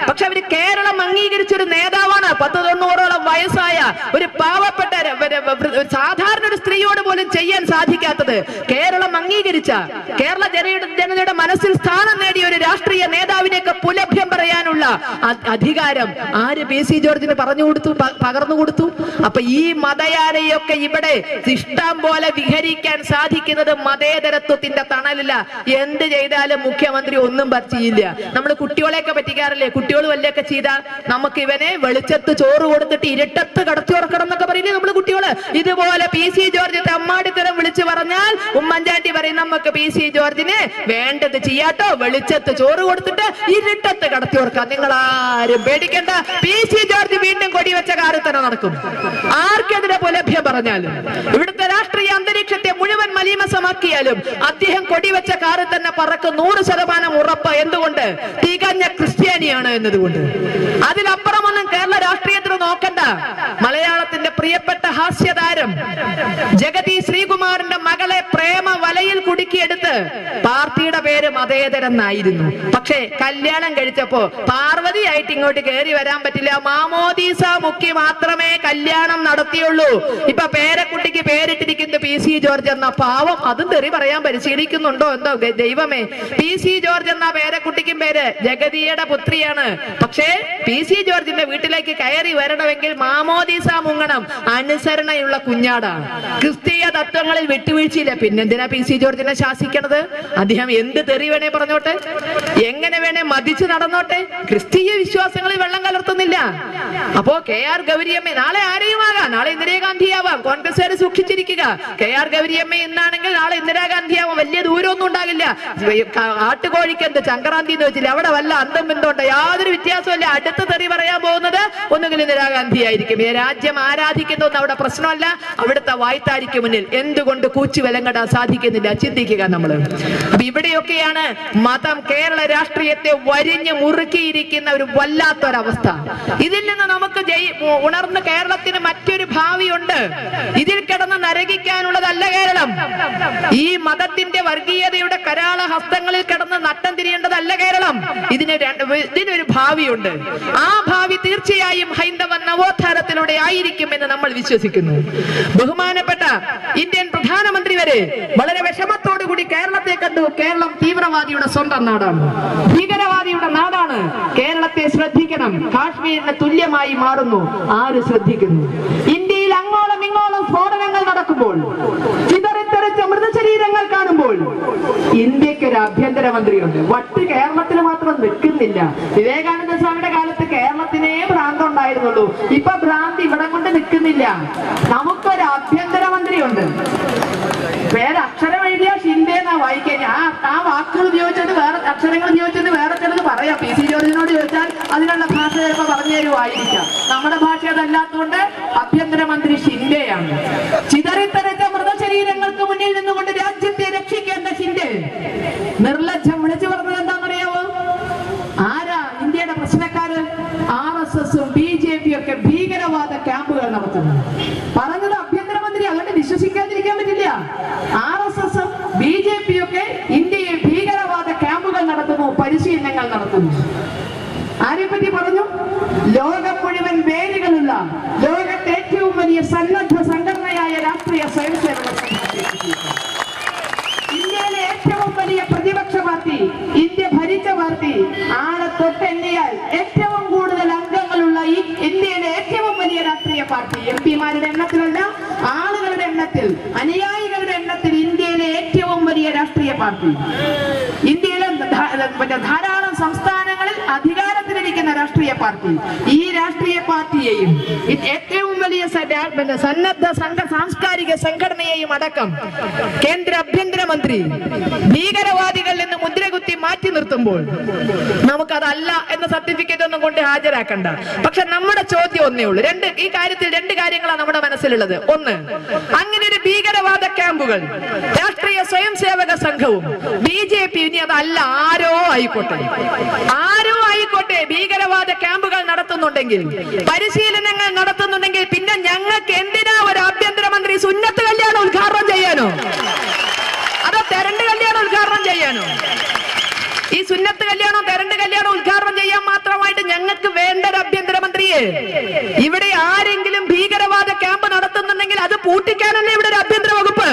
പക്ഷെ അവര് കേരളം അംഗീകരിച്ചൊരു നേതാവാണ്. 10-90 വയസ്സായ ഒരു പാവപ്പെട്ട സാധാരണ ഒരു സ്ത്രീയോട് പോലും ചെയ്യാൻ സാധിക്കാത്തത് കേരളം അംഗീകരിച്ച, കേരള ജനതയുടെ മനസ്സിൽ സ്ഥാനം നേടിയ ഒരു രാഷ്ട്രീയ നേതാവിനെയൊക്കെ പുലഭ്യം പറയാനുള്ള അധികാരം ആര് PC ജോർജിന് പകർന്നു കൊടുത്തു? അപ്പൊ ഈ മതയാനയൊക്കെ ഇവിടെ ഇഷ്ടം പോലെ വിഹരിക്കാൻ സാധിക്കുന്നത് മതേതരത്വത്തിന്റെ തണലില്ല. എന്ത് ചെയ്താലും മുഖ്യമന്ത്രി ഒന്നും ചെയ്യില്ല. നമ്മൾ കുട്ടികളെയൊക്കെ പറ്റിക്കാറില്ലേ? കുട്ടികൾ വല്ലതൊക്കെ ചെയ്താൽ നമുക്ക് ഇവനെ വെളിച്ചത്ത് ചോറ് കൊടുത്തിട്ട് ഇരുട്ടത്ത് കടത്തി ഉറക്കണം എന്നൊക്കെ പറയില്ലേ നമ്മൾ കുട്ടികള്? ഇതുപോലെ PC ജോർജ് തെമ്മാടിത്തരം വിളിച്ചു പറഞ്ഞാൽ ഉമ്മൻചാണ്ടി പറയും നമുക്ക് PC ജോർജിന് വേണ്ടത് ചെയ്യാട്ടോ, വെളിച്ചത്ത് ചോറ് കൊടുത്തിട്ട് ഇരുട്ടത്ത് കടത്തി ഉറക്കാം. നിങ്ങൾ ആരും പേടിക്കണ്ട, PC ജോർജ് വീണ്ടും കൊടിവെച്ച കാറിൽ തന്നെ നടക്കും. ആർക്കെതിരെ പുലഭ്യം പറഞ്ഞാലും, ഇവിടുത്തെ രാഷ്ട്രീയ അന്തരീക്ഷത്തെ മുഴുവൻ മലീമസമാക്കിയാലും അദ്ദേഹം കൊടിവെച്ച കാറിൽ തന്നെ പറക്കും 100% ഉറപ്പ്. എന്തുകൊണ്ട്? തികഞ്ഞ ക്രിസ്ത്യാനിയാണ് എന്നതുകൊണ്ട്. അതിലപ്പുറമൊന്നും കേരള രാഷ്ട്രീയത്തിന് നോക്കണ്ട. മലയാളത്തിന്റെ പ്രിയപ്പെട്ട ഹാസ്യതാരം ജഗതി ശ്രീകുമാറിന്റെ മകളെ പ്രേമ വലയിൽ കുടുക്കിയെടുത്ത് പാർട്ടിയുടെ പേര് മതേതരം എന്നായിരുന്നു. പക്ഷേ കല്യാണം കഴിച്ചപ്പോ പാർവതിയായിട്ട് ഇങ്ങോട്ട് കയറി വരാൻ പറ്റില്ല, മാമോദീസ മുക്കി മാത്രമേ കല്യാണം നടത്തിയുള്ളൂ. ഇപ്പൊ പേരക്കുട്ടിക്ക് പേരിട്ടിരിക്കുന്നത് PC ജോർജ് എന്ന. പാവം, അതും തെറി പറയാൻ പരിശീലിക്കുന്നുണ്ടോ എന്തോ ദൈവമേ. PC ജോർജ് എന്ന പേരക്കുട്ടിക്കും പേര് ജഗതിയുടെ പുത്രിയാണ്. പക്ഷേ PC ജോർജിന്റെ വീട്ടിലേക്ക് കയറി വരണമെങ്കിൽ മാമോദീസ മുങ്ങണം. അനുസരണയുള്ള കുഞ്ഞാടാണ്. ക്രിസ്തീയ തത്വങ്ങളിൽ വിട്ടുവീഴ്ചയില്ല. പിന്നെന്തിനാ PC ജോർജിനെ ശാസിക്കണത്? അദ്ദേഹം എന്ത് തെറി വേണേ പറഞ്ഞോട്ടെ, എങ്ങനെ വേണേ മതിച്ച് നടന്നോട്ടെ, ക്രിസ്തീയ വിശ്വാസങ്ങളിൽ വെള്ളം കലർത്തുന്നില്ല. അപ്പോ KR ഗൗരിയമ്മ നാളെ ആരെയും ആകാം, നാളെ ഇന്ദിരാഗാന്ധിയാവാം. കോൺഗ്രസ്സുകാർ സൂക്ഷിച്ചിരിക്കുക. KR ഗൗരിയമ്മ ഇന്നാണെങ്കിൽ നാളെ ഇന്ദിരാഗാന്ധിയാവാം. വലിയ ദൂരമൊന്നും ഉണ്ടാകില്ല. ആട്ടുകോഴിക്ക് എന്ത് ചങ്കറാന്തി എന്ന് വെച്ചില്ല, അവിടെ വല്ല അന്തം ബന്ധമുണ്ട്, യാതൊരു വ്യത്യാസമല്ല. അടുത്ത തെറി പറയാൻ പോകുന്നത് ഒന്നുകിൽ ഇന്ദിരാഗാന്ധി ആയിരിക്കും. ഈ രാജ്യം ആരാധിക്കുന്നൊന്നും അവിടെ പ്രശ്നമല്ല. അവിടുത്തെ വായ്ത്താരിക്ക് മുന്നിൽ എന്തുകൊണ്ട് കൂച്ചു വിലങ്ങിടാൻ സാധിക്കുന്നില്ല? ചിന്തിക്കുക നമ്മൾ. അപ്പൊ ഇവിടെയൊക്കെയാണ് മതം കേരള രാഷ്ട്രീയത്തെ വരിഞ്ഞ് മുറുക്കിയിരിക്കുന്ന ഒരു വല്ലാത്തൊരവസ്ഥ. ഇതിൽ നിന്ന് നമുക്ക് ഉണർന്ന് കേരളത്തിന് മറ്റൊരു ഭാവിയുണ്ട്. ഇതിൽ കിടന്ന് നരകിക്കാനുള്ളതല്ല കേരളം. ഈ മതത്തിന്റെ വർഗീയതയുടെ കരാള ഹസ്തങ്ങളിൽ കിടന്ന് നട്ടം തിരിയേണ്ടതല്ല കേരളം. ഇതിനൊരു ഭാവിയുണ്ട്. ആ ഭാവി തീർച്ചയായും ഹൈന്ദവ നവോത്ഥാനത്തിലൂടെ ആയിരിക്കുമെന്ന് നമ്മൾ വിശ്വസിക്കുന്നു. ബഹുമാനപ്പെട്ട ഇന്ത്യൻ പ്രധാനമന്ത്രി വരെ വളരെ വിഷമത്തോടുകൂടി കേരളത്തെ കണ്ടു. കേരളം തീവ്രവാദിയുടെ സ്വന്തം നാടാണ്, ഭീകരവാദിയുടെ നാടാണ്. കേരളത്തെ ശ്രദ്ധിക്കണം. കാശ്മീരിന് തുല്യമായി മാറുന്നു. ആര് ശ്രദ്ധിക്കുന്നു? ഇന്ത്യയിൽ അങ്ങോളം ഇങ്ങോളം സ്ഫോടനങ്ങൾ നടക്കുമ്പോൾ, ചിതറിത്തെറിച്ച മൃതശരീരങ്ങൾ കാണുമ്പോൾ ഇന്ത്യക്ക് ഒരു ആഭ്യന്തരമന്ത്രിയുണ്ട്. വട്ട് കേരളത്തിൽ മാത്രം നിൽക്കുന്നില്ല. വിവേകാനന്ദ സ്വാമിയുടെ കാലത്ത് കേരളത്തിനേ ഭ്രാന്ത് ഉണ്ടായിരുന്നുള്ളൂ. ഇപ്പൊ ഭ്രാന്ത് ഇവിടെ കൊണ്ട് നിൽക്കുന്നില്ല. നമുക്കൊരു ആഭ്യന്തരമന്ത്രിയുണ്ട്. പേരക്ഷരം എഴുതിയ ഷിൻഡേ എന്നാ വായിക്കാൻ. ആ വാക്കുകൾ ഉപയോഗിച്ചത് വേറെ, അക്ഷരങ്ങൾ ഉപയോഗിച്ചത് വേറെ ചിലത് പറയാം. PC ജോർജിനോട് ചോദിച്ചാൽ അതിനുള്ള ഭാഷ ചിലപ്പോൾ പറഞ്ഞു തരുമായിരിക്കാം. നമ്മുടെ ഭാഷ അതല്ലാത്തതുകൊണ്ട് ആഭ്യന്തരമന്ത്രി ഷിൻഡേയാണ്. ചിതറിത്തെറിച്ച മൃതശരീരങ്ങൾക്ക് മുന്നിൽ നിന്നുകൊണ്ട് രാജ്യത്തെ രക്ഷിക്കേണ്ട ഷിൻഡേ നിർലജ്ജം വിളിച്ചു പറഞ്ഞത് എന്താണെന്നറിയാവോ? ആരാ ഇന്ത്യയുടെ പ്രശ്നക്കാര്? RSSഉം BJPയും ഒക്കെ ഭീകരവാദ ക്യാമ്പുകൾ നടത്തുന്നു. പറഞ്ഞത് ആഭ്യന്തരമന്ത്രി. അതുകൊണ്ട് വിശ്വസിക്കാതിരിക്കാൻ പറ്റില്ല. RSSഉം BJPയും ഒക്കെ ഇന്ത്യയിൽ ഭീകരവാദ ക്യാമ്പുകൾ നടത്തുന്നു, പരിശീലനങ്ങൾ നടത്തുന്നു. ആരെപ്പറ്റി പറഞ്ഞു? ലോകം മുഴുവൻ വേരുകളുള്ള ലോകത്തെ ഏറ്റവും വലിയ സന്നദ്ധ സംഘടനയായ രാഷ്ട്രീയ സ്വയംസേവക ഇന്ത്യയിലെ ഏറ്റവും വലിയ പ്രതിപക്ഷ പാർട്ടി, ഇന്ത്യ ഭരിച്ച പാർട്ടി, ആളെ തൊട്ടെണ്ണിയാൽ ഏറ്റവും കൂടുതൽ അംഗങ്ങളുള്ള ഈ ഇന്ത്യയിലെ ഏറ്റവും വലിയ രാഷ്ട്രീയ പാർട്ടി, MP-മാരുടെ എണ്ണത്തിലല്ല, ആളുകളുടെ എണ്ണത്തിൽ, അനുയായികളുടെ എണ്ണത്തിൽ ഇന്ത്യയിലെ ഏറ്റവും വലിയ രാഷ്ട്രീയ പാർട്ടി, ഇന്ത്യയിലെ ധാരാളം സംസ്ഥാനങ്ങളിൽ അധികാരത്തിലിരിക്കുന്ന രാഷ്ട്രീയ പാർട്ടി. ഈ രാഷ്ട്രീയ പാർട്ടിയെയും ഏറ്റവും വലിയ സന്നദ്ധ സാംസ്കാരിക സംഘടനയെയും അടക്കം കേന്ദ്ര ആഭ്യന്തരമന്ത്രി ഭീകരവാദികളിൽ നിന്ന് മുദ്രകുത്തി മാറ്റി നിർത്തുമ്പോൾ നമുക്കതല്ല എന്ന സർട്ടിഫിക്കറ്റ് ഒന്നും കൊണ്ട് ഹാജരാക്കണ്ട. പക്ഷെ നമ്മുടെ ചോദ്യം ഒന്നേ ഉള്ളൂ. ഈ കാര്യത്തിൽ രണ്ട് കാര്യങ്ങളാണ് നമ്മുടെ മനസ്സിലുള്ളത്. ഒന്ന്, അങ്ങനെ ഒരു ഭീകരവാദ ക്യാമ്പുകൾ രാഷ്ട്രീയ സ്വയം സേവക സംഘവും BJP, ഇനി അതല്ല ആരോ ആയിക്കോട്ടെ ഭീകരവാദ ക്യാമ്പുകൾ നടത്തുന്നുണ്ടെങ്കിൽ, പരിശീലനങ്ങൾ നടത്തുന്നുണ്ടെങ്കിൽ, പിന്നെ ഞങ്ങൾക്ക് എന്തിനാ ഒരു ആഭ്യന്തരമന്ത്രി? സുന്നത്ത് കല്യാണം ഉദ്ഘാടനം ചെയ്യാനോ അതോ തെരണ്ട് കല്യാണം ഉദ്ഘാടനം ചെയ്യാനോ? ഈ സുന്നത്ത് കല്യാണം തെരണ്ട് കല്യാണം ഉദ്ഘാടനം ചെയ്യാൻ മാത്രമായിട്ട് ഞങ്ങൾക്ക് വേണ്ട ഒരു ആഭ്യന്തരമന്ത്രിയെ. ഇവിടെ ആരെങ്കിലും ഭീകരവാദ ക്യാമ്പ് നടത്തുന്നുണ്ടെങ്കിൽ അത് പൂട്ടിക്കാനല്ലേ ഇവിടെ ഒരു ആഭ്യന്തര വകുപ്പ്?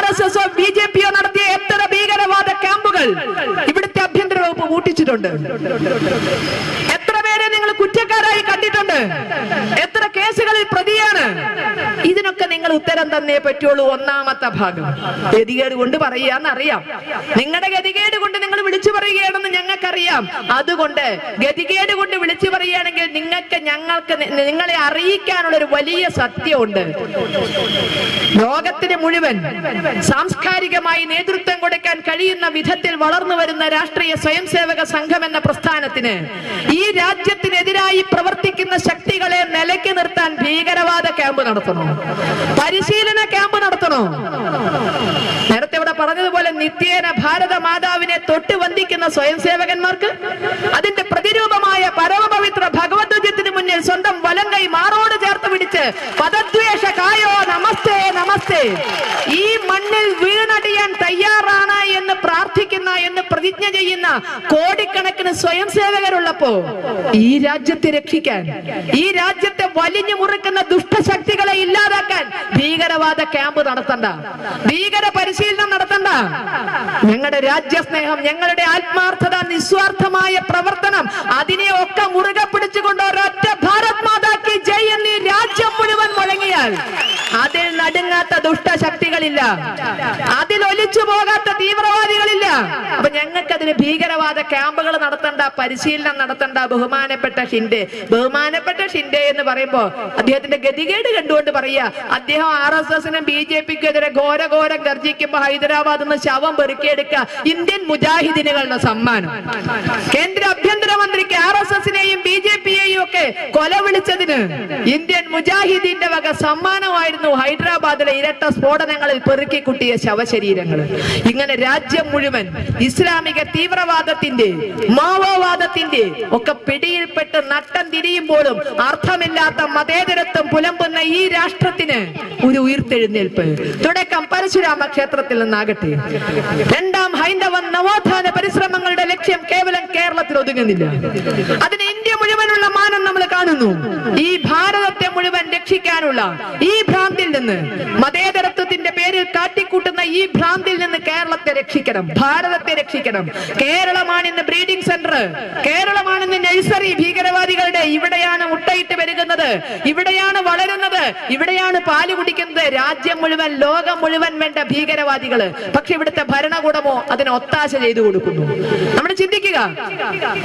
RSSO BJPയോ നടത്തിയ എത്ര ഭീകരവാദ ക്യാമ്പുകൾ ഇവിടുത്തെ ആഭ്യന്തര വകുപ്പ് പൂട്ടിച്ചിട്ടുണ്ട്? എത്ര പേരെ നിങ്ങൾ കുറ്റക്കാരായി കണ്ടിട്ടുണ്ട്? എത്ര കേസുകളിൽ പ്രതിയാണ്? ഇതിനൊക്കെ നിങ്ങൾ ഉത്തരം തന്നേ പറ്റുള്ളൂ. ഒന്നാമത്തെ ഭാഗം ഗതികേട് കൊണ്ട് പറയാന്നറിയാം. നിങ്ങളുടെ ഗതികേട് കൊണ്ട് നിങ്ങൾ വിളിച്ചു പറയുകയാണെന്ന് ഞങ്ങൾക്കറിയാം. അതുകൊണ്ട് ഗതികേട് കൊണ്ട് വിളിച്ചു പറയുകയാണെങ്കിൽ ഞങ്ങൾക്ക് നിങ്ങളെ അറിയിക്കാനുള്ള ഒരു വലിയ സത്യമുണ്ട്. ലോകത്തിന് മുഴുവൻ സാംസ്കാരികമായി നേതൃത്വം കൊടുക്കാൻ കഴിയുന്ന വിധത്തിൽ വളർന്നു വരുന്ന രാഷ്ട്രീയ സ്വയംസേവക സംഘം എന്ന പ്രസ്ഥാനത്തിന് ഈ രാജ്യത്തിനെതിരായി പ്രവർത്തിക്കുന്ന ശക്തികളെ നിലയ്ക്ക് നിർത്താൻ ഭീകരവാദ ക്യാമ്പ് നടത്തണോ? പരിശീലന ക്യാമ്പ് നടത്തണോ? നേരത്തെ ഇവിടെ പറഞ്ഞതുപോലെ നിത്യേന ഭാരത മാതാവിനെ തൊട്ട് വന്ദിക്കുന്ന സ്വയംസേവകന്മാർക്ക് അതിന്റെ പ്രതിരൂപമായ പരമപവിത്ര ഭഗവദ്ധ്വജത്തിന് മുന്നിൽ സ്വന്തം വലം കൈ മാറോട് ചേർത്ത് പിടിച്ച് പദദ്വേഷ കായോ നമസ്തേ നമസ്തേ ഈ മണ്ണിൽ വീണടിയാൻ തയ്യാറാണ് എന്ന് പ്രാർത്ഥിക്കുന്ന, എന്ന് പ്രതിജ്ഞ ചെയ്യുന്ന കോടിക്കണക്കിന് സ്വയംസേവകരുള്ളപ്പോ ഈ രാജ്യത്തെ രക്ഷിക്കാൻ, ഈ രാജ്യത്തെ വലിഞ്ഞു മുറുക്കുന്ന ദുഷ്ടശക്തികളെ ഇല്ലാതാക്കാൻ ഭീകരവാദ ക്യാമ്പ് നടത്തണ്ട, ഭീകര പരിശീലനം നടത്തണ്ട. ഞങ്ങളുടെ രാജ്യസ്നേഹം, ഞങ്ങളുടെ ആത്മാർത്ഥത, നിസ്വാർത്ഥമായ പ്രവർത്തനം, അതിനെ ഒക്കെ മുറുകെ പിടിച്ചുകൊണ്ട് ഒരൊറ്റ ഭാരത് മാതാ കി ജയ് എന്നീ രാജ്യം മുഴുവൻ മുഴങ്ങി പറഞ്ഞാൽ അതിൽ നടുങ്ങാത്ത ദുഷ്ടശക്തികളില്ല, അതിൽ ഒലിച്ചു പോകാത്ത തീവ്രവാദികളില്ല. അപ്പൊ ഞങ്ങൾക്ക് അതിന് ഭീകരവാദ ക്യാമ്പുകൾ നടത്തണ്ട, പരിശീലനം നടത്തണ്ട. ബഹുമാനപ്പെട്ട ഷിൻഡെ എന്ന് പറയുമ്പോ അദ്ദേഹത്തിന്റെ ഗതികേട് കണ്ടുകൊണ്ട് പറയാ, അദ്ദേഹം RSSനും BJPക്കും എതിരെ ഘോരഘോരം ഗർജിക്കുമ്പോ ഹൈദരാബാദിൽ നിന്ന് ശവം പെറുക്കിയെടുക്കുക ഇന്ത്യൻ മുജാഹിദീനുകളുടെ സമ്മാനം. കേന്ദ്ര ആഭ്യന്തരമന്ത്രിക്ക് RSSനെയും BJPയെയും ഒക്കെ കൊല വിളിച്ചതിന് ഇന്ത്യൻ മുജാഹിദീന്റെ വക സമ്മാനമായിരുന്നു ഹൈദരാബാദിലെ ഇരട്ട സ്ഫോടനങ്ങളിൽ പെറുക്കിക്കുട്ടിയ ശവശരീരങ്ങൾ. ഇങ്ങനെ രാജ്യം മുഴുവൻ ഇസ്ലാമിക തീവ്രവാദത്തിന്റെ മാവോവാദത്തിന്റെ ഒക്കെ പിടിയിൽപ്പെട്ട് നട്ടം തിരിയുമ്പോഴും അർത്ഥമില്ലാത്ത മതേതരത്വം പുലമ്പുന്ന ഈ രാഷ്ട്രത്തിന് ഒരു ഉയർത്തെഴുന്നേൽപ്പ് തുടക്കം പരശുരാമ ക്ഷേത്രത്തിൽ നിന്നാകട്ടെ. രണ്ടാം ഹൈന്ദവ നവോത്ഥാന പരിശ്രമങ്ങളുടെ ലക്ഷ്യം കേവലം കേരളത്തിൽ ഒതുങ്ങുന്നില്ല. അതിന് ഇന്ത്യ മുഴുവനുള്ള മാനം നമ്മൾ കാണുന്നു. ഈ ഭാരതത്തെ മുഴുവൻ രക്ഷിക്കാനുള്ള ഈ ഭ്രാന്തിൽ നിന്ന്, മതേതരത്വത്തിന്റെ പേരിൽ കാട്ടിക്കൂട്ടുന്ന ഈ ഭ്രാന്തിൽ നിന്ന് കേരളത്തെ രക്ഷിക്കണം, ഭാരതത്തെ രക്ഷിക്കണം. കേരളമാണ് ഇന്ന് ബ്രീഡിംഗ് സെന്റർ, കേരളമാണ് ഇന്ന് നഴ്സറി ഭീകരവാദികളുടെ. ഇവിടെയാണ് മുട്ടയിട്ട് പെരുകുന്നത്, ഇവിടെയാണ് വളരുന്നത്, ഇവിടെയാണ് പാല് കുടിക്കുന്നത്. രാജ്യം മുഴുവൻ, ലോകം മുഴുവൻ വേണ്ട ഭീകരവാദികള്. പക്ഷെ ഇവിടുത്തെ ഭരണകൂടമോ അതിന് ഒത്താശ ചെയ്തു കൊടുക്കുന്നു. നമ്മൾ ചിന്തിക്കുക,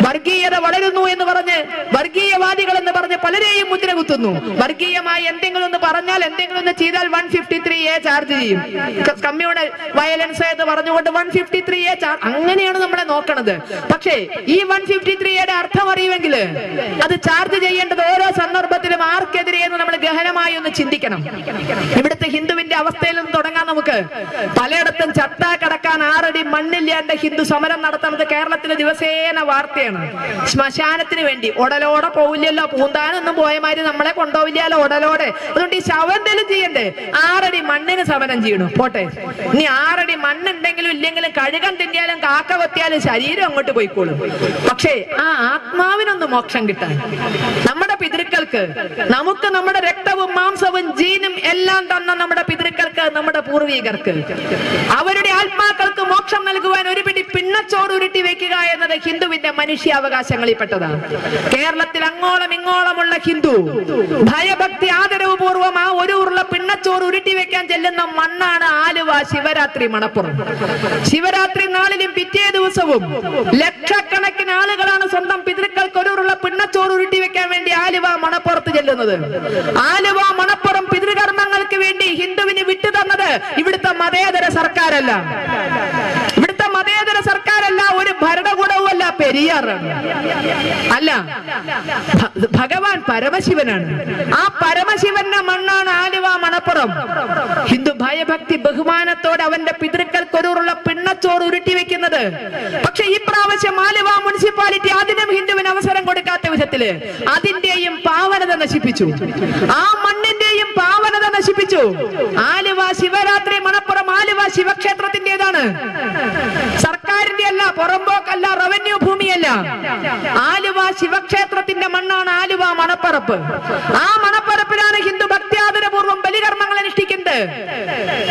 വർഗീയത വളരുന്നു എന്ന് പറഞ്ഞ്, വർഗീയവാദികൾ എന്ന് പറഞ്ഞ് പലരെയും മുദ്ര കുത്തുന്നു. വർഗീയമായി എന്തെങ്കിലും ഒന്ന് പറഞ്ഞാൽ, എന്തെങ്കിലും ഒന്ന് ചെയ്താൽ 153A ചാർജ് ചെയ്യും. കമ്മ്യൂണൽ വയലൻസ് എന്ന് പറഞ്ഞുകൊണ്ട് 153A ചാർജ്. അങ്ങനെയാണ് നമ്മളെ നോക്കണത്. പക്ഷേ ഈ 153Aയുടെ അർത്ഥം അറിയുമെങ്കിൽ അത് ചാർജ് ചെയ്യേണ്ടത് ഓരോ സന്ദർഭത്തിലും ആർക്കെതിരെ എന്ന് നമ്മൾ ഗഹനമായി ഒന്ന് ചിന്തിക്കണം. ഇവിടുത്തെ ഹിന്ദുവിന്റെ അവസ്ഥയിൽ നിന്ന് തുടങ്ങാൻ നമുക്ക്. പലയിടത്തും ചട്ടാ കടക്കാൻ 6 അടി മണ്ണില്ലാണ്ട് ഹിന്ദു സമരം നടത്തുന്നത് കേരളത്തിലെ ദിവസേന വാർത്തയാണ്. ശ്മശാനത്തിന് വേണ്ടി ഒടലോടെ പോവില്ലല്ലോ, പൂന്താനൊന്നും പോയമാതിരി നമ്മളെ കൊണ്ടുപോവില്ലല്ലോ ഒടലോടെ. അതുകൊണ്ട് ഈ ശവന്തലും ചെയ്യണ്ടേ? 6 അടി മണ്ണിന് സമരം ചെയ്യണു. പോട്ടെ, ഇനി 6 അടി മണ്ണുണ്ടെങ്കിലും ഇല്ലെങ്കിലും കഴുകൻ തിന്നിയാലും കാക്ക കൊത്തിയാലും ശരീരം അങ്ങോട്ട് പോയിക്കോളും. പക്ഷേ ആ ആത്മാവിനൊന്ന് മോക്ഷം കിട്ടാൻ, നമ്മുടെ പിതൃക്കൾക്ക്, നമുക്ക് നമ്മുടെ രക്തവും മാംസവും ജീനും എല്ലാം തന്ന നമ്മുടെ പിതൃക്കൾക്ക്, നമ്മുടെ പൂർവികർക്ക്, അവരുടെ ആത്മാക്കൾക്ക് മോക്ഷം നൽകുവാൻ ഒരു പിടി പിണ്ണച്ചോറ് ഉരുട്ടി വെക്കുക എന്നത് ഹിന്ദുവിന്റെ മനുഷ്യാവകാശങ്ങളിൽ പെട്ടതാണ്. കേരളത്തിൽ അങ്ങോളം ഇങ്ങോളമുള്ള ഹിന്ദു ഭയഭക്തി ആദരവ് പൂർവ്വം ആ ഒരു ഉരുള പിണ്ണച്ചോറ് ഉരുട്ടി വെക്കാൻ ചെല്ലുന്ന മണ്ണാണ് ആലുവ ശിവരാത്രി മണപ്പുറം. ശിവരാത്രി നാളിലും പിറ്റേ ദിവസവും ലക്ഷക്കണക്കിന് ആളുകളാണ് സ്വന്തം പിതൃക്കൾക്ക് ഒരു ഉരുള പിണ്ണച്ചോറ് ഉരുട്ടി വെക്കാൻ വേണ്ടി ആലുവ മണപ്പുറത്ത് ചെല്ലുന്നത്. ആലുവ മണപ്പുറം പിതൃകർമ്മങ്ങൾക്ക് വേണ്ടി ഹിന്ദുവിന് വിട്ടു തന്നത് ഇവിടുത്തെ മതേതര സർക്കാരല്ല. ഇവിടുത്തെ മതേതര സർക്കാരല്ല, ഒരു ഭരണകൂടവുമല്ല, പെരിയാറാണ്. അല്ല, ഭഗവാൻ പരമശിവനാണ്. ആ പരമശിവന്റെ മണ്ണാണ് ആലുവ മണപ്പുറം. ഹിന്ദു ഭയഭക്തി ബഹുമാനത്തോടെ അവന്റെ പിതൃക്കൾക്ക് ഒരുള്ള പിണ്ണച്ചോറ് ഉരുട്ടി വെക്കുന്നത്. പക്ഷെ ഈ പ്രാവശ്യം ആലുവ മുനിസിപ്പാലിറ്റി അതിനും ഹിന്ദുവിന് അവസരം കൊടുക്കാത്ത വിധത്തില് അതിന്റെയും പാവനത നശിപ്പിച്ചു, ആ മണ്ണിന്റെയും പാവനത നശിപ്പിച്ചു. ആലുവ ശിവരാത്രി മണപ്പുറം ആലുവ ശിവക്ഷേത്രത്തിന്റേതാണ്, സർക്കാരിന്റെ അല്ല, പുറമ്പോക്കല്ല, റവന്യൂ ഭൂമിയല്ല. ആലുവ ശിവക്ഷേത്രത്തിന്റെ മണ്ണാണ് ആലുവ മണപ്പറപ്പ്. ആ മണപ്പറപ്പിലാണ് ഹിന്ദു ഭക്തിയാദരപൂർവ്വം ബലികർമ്മങ്ങൾ അനുഷ്ഠിക്കുന്നത്.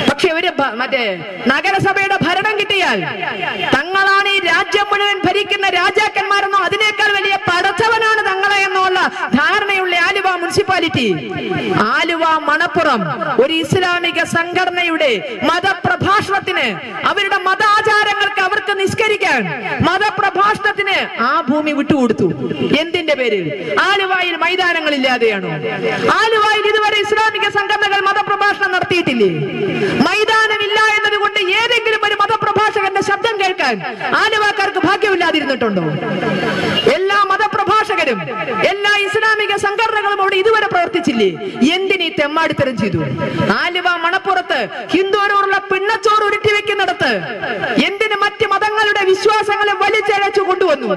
പക്ഷെ ഒരു മറ്റേ നഗരസഭയുടെ ഭരണം കിട്ടിയാൽ തങ്ങളാണ് ഈ രാജ്യം മുഴുവൻ ഭരിക്കുന്ന രാജാക്കന്മാരെന്നോ അതിനേക്കാൾ വലിയ പടച്ചവനാണ് തങ്ങളെ എന്നുള്ള ധാരണയുള്ള ആലുവ മുനിസിപ്പാലിറ്റി, ആലുവ മണപ്പുറം ഒരു ഇസ്ലാമിക സംഘടനയുടെ മതപ്രഭാഷണത്തിന്, അവരുടെ മതാചാരങ്ങൾക്ക് അവർക്ക് നിസ്കരിക്കാൻ മതപ്രഭാഷണത്തിന് ആ ഭൂമി വിട്ടുകൊടുത്തു. എന്തിന്റെ പേരിൽ? ആലുവയിൽ മൈതാനങ്ങളില്ലാതെയാണോ? ആലുവയിൽ ഇതുവരെ ഇസ്ലാമിക സംഘടനകൾ മതപ്രഭാഷണം നടത്തിയിട്ടില്ലേ? മൈതാനമില്ല എന്നതുകൊണ്ട് ഏതെങ്കിലും ഒരു മതപ്രഭാഷകന്റെ ശബ്ദം കേൾക്കാൻ ആലുവക്കാർക്ക് ഭാഗ്യമില്ലാതിരുന്നിട്ടുണ്ടോ? എല്ലാ മതപ്രഭാഷകരും എല്ലാ ഇസ്ലാമിക സംഘടനകളും അവിടെ ഇതുവരെ പ്രവർത്തിച്ചില്ലേ? എന്തിനീ തെമ്മാടിത്തരം ചെയ്തു? ആലുവ മണപ്പുറത്ത് ഹിന്ദുവിനോടുള്ള പിണ്ണച്ചോറ് ഉരുട്ടി വെക്കുന്നിടത്ത് എന്തിന് മറ്റ് മതങ്ങളുടെ വിശ്വാസങ്ങളെ വലിച്ചഴച്ചു കൊണ്ടുവന്നു?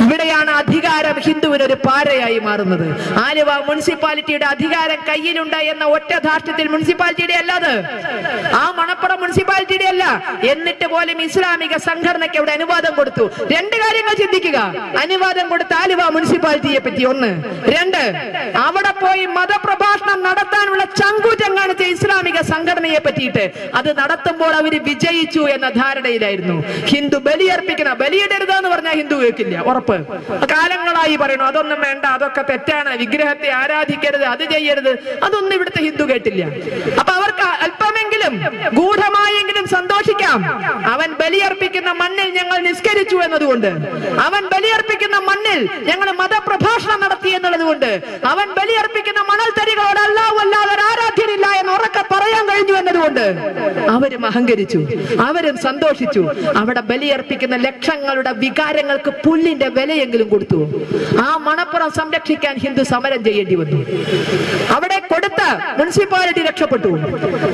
ഇവിടെയാണ് അധികാരം ഹിന്ദുവിനൊരു പാരയായി മാറുന്നത്. ആലുവ മുനിസിപ്പാലിറ്റിയുടെ അധികാരം കയ്യിലുണ്ട് എന്ന ഒറ്റ ധാർഷ്ട്യത്തിൽ മുനിസിപ്പാലിറ്റിയുടെ അല്ലാതെ, ആ മണപ്പുറം മുനിസിപ്പാലിറ്റിയുടെ അല്ല. എന്നിട്ട് പോലും ഇസ്ലാമിക സംഘടനയ്ക്ക് അവിടെ അനുവാദം കൊടുത്തു. 2 കാര്യങ്ങൾ ചിന്തിക്കുക. അനുവാദം കൊടുത്ത ആലുവ മുനിസിപ്പാലിറ്റിയെ പറ്റി 1. 2, അവിടെ പോയി മതപ്രഭാഷണം നടത്താനുള്ള ചങ്കൂറ്റം കാണിച്ച ഇസ്ലാമിക സംഘടനയെ പറ്റിയിട്ട് അത് നടത്തുമ്പോൾ അവർ വിജയിച്ചു എന്ന ധാരണയിലായിരുന്നു. ഹിന്ദു ബലിയർപ്പിക്കണം, ബലിയിടരുതെന്ന് പറഞ്ഞാൽ ഹിന്ദു കേൾക്കില്ല, ഉറപ്പ്. കാലങ്ങളായി പറയണു അതൊന്നും വേണ്ട, വേണ്ട, അതൊക്കെ തെറ്റാണ്, വിഗ്രഹത്തെ ആരാധിക്കരുത്, അത് ചെയ്യരുത്, അതൊന്നും ഇവിടുത്തെ ഹിന്ദു കേട്ടില്ല. അപ്പൊ അവർക്ക് അല്പമെങ്കിലും ഗൂഢമായെങ്കിലും സന്തോഷിക്കാം. അവൻ ബലിയർപ്പിക്കുന്ന മണ്ണിൽ ഞങ്ങൾ നിസ്കരിച്ചു എന്നതുകൊണ്ട്, അവൻ ബലിയർപ്പിക്കുന്ന മണ്ണിൽ ഞങ്ങൾ മതപ്രഭാഷണം നടത്തി എന്നുള്ളത് കൊണ്ട്, അവൻ ബലിയർപ്പിക്കുന്ന മണൽത്തരികളോട് അല്ലാഹു അല്ലാതെ ആരാധ്യനില്ല എന്ന് ഉറക്കെ പറയാൻ കഴിഞ്ഞു എന്നതുകൊണ്ട് അവരും അഹങ്കരിച്ചു, അവരും സന്തോഷിച്ചു. അവിടെ ബലിയർപ്പിക്കുന്ന ലക്ഷങ്ങളുടെ വികാരങ്ങൾക്ക് പുല്ലിന്റെ വിലയെങ്കിലും കൊടുത്തു. ആ മണപ്പുറം സംരക്ഷിക്കാൻ ഹിന്ദു സമരം ചെയ്യേണ്ടി വന്നു. അവിടെ കൊടുത്ത മുനിസിപ്പാലിറ്റി രക്ഷപ്പെട്ടു,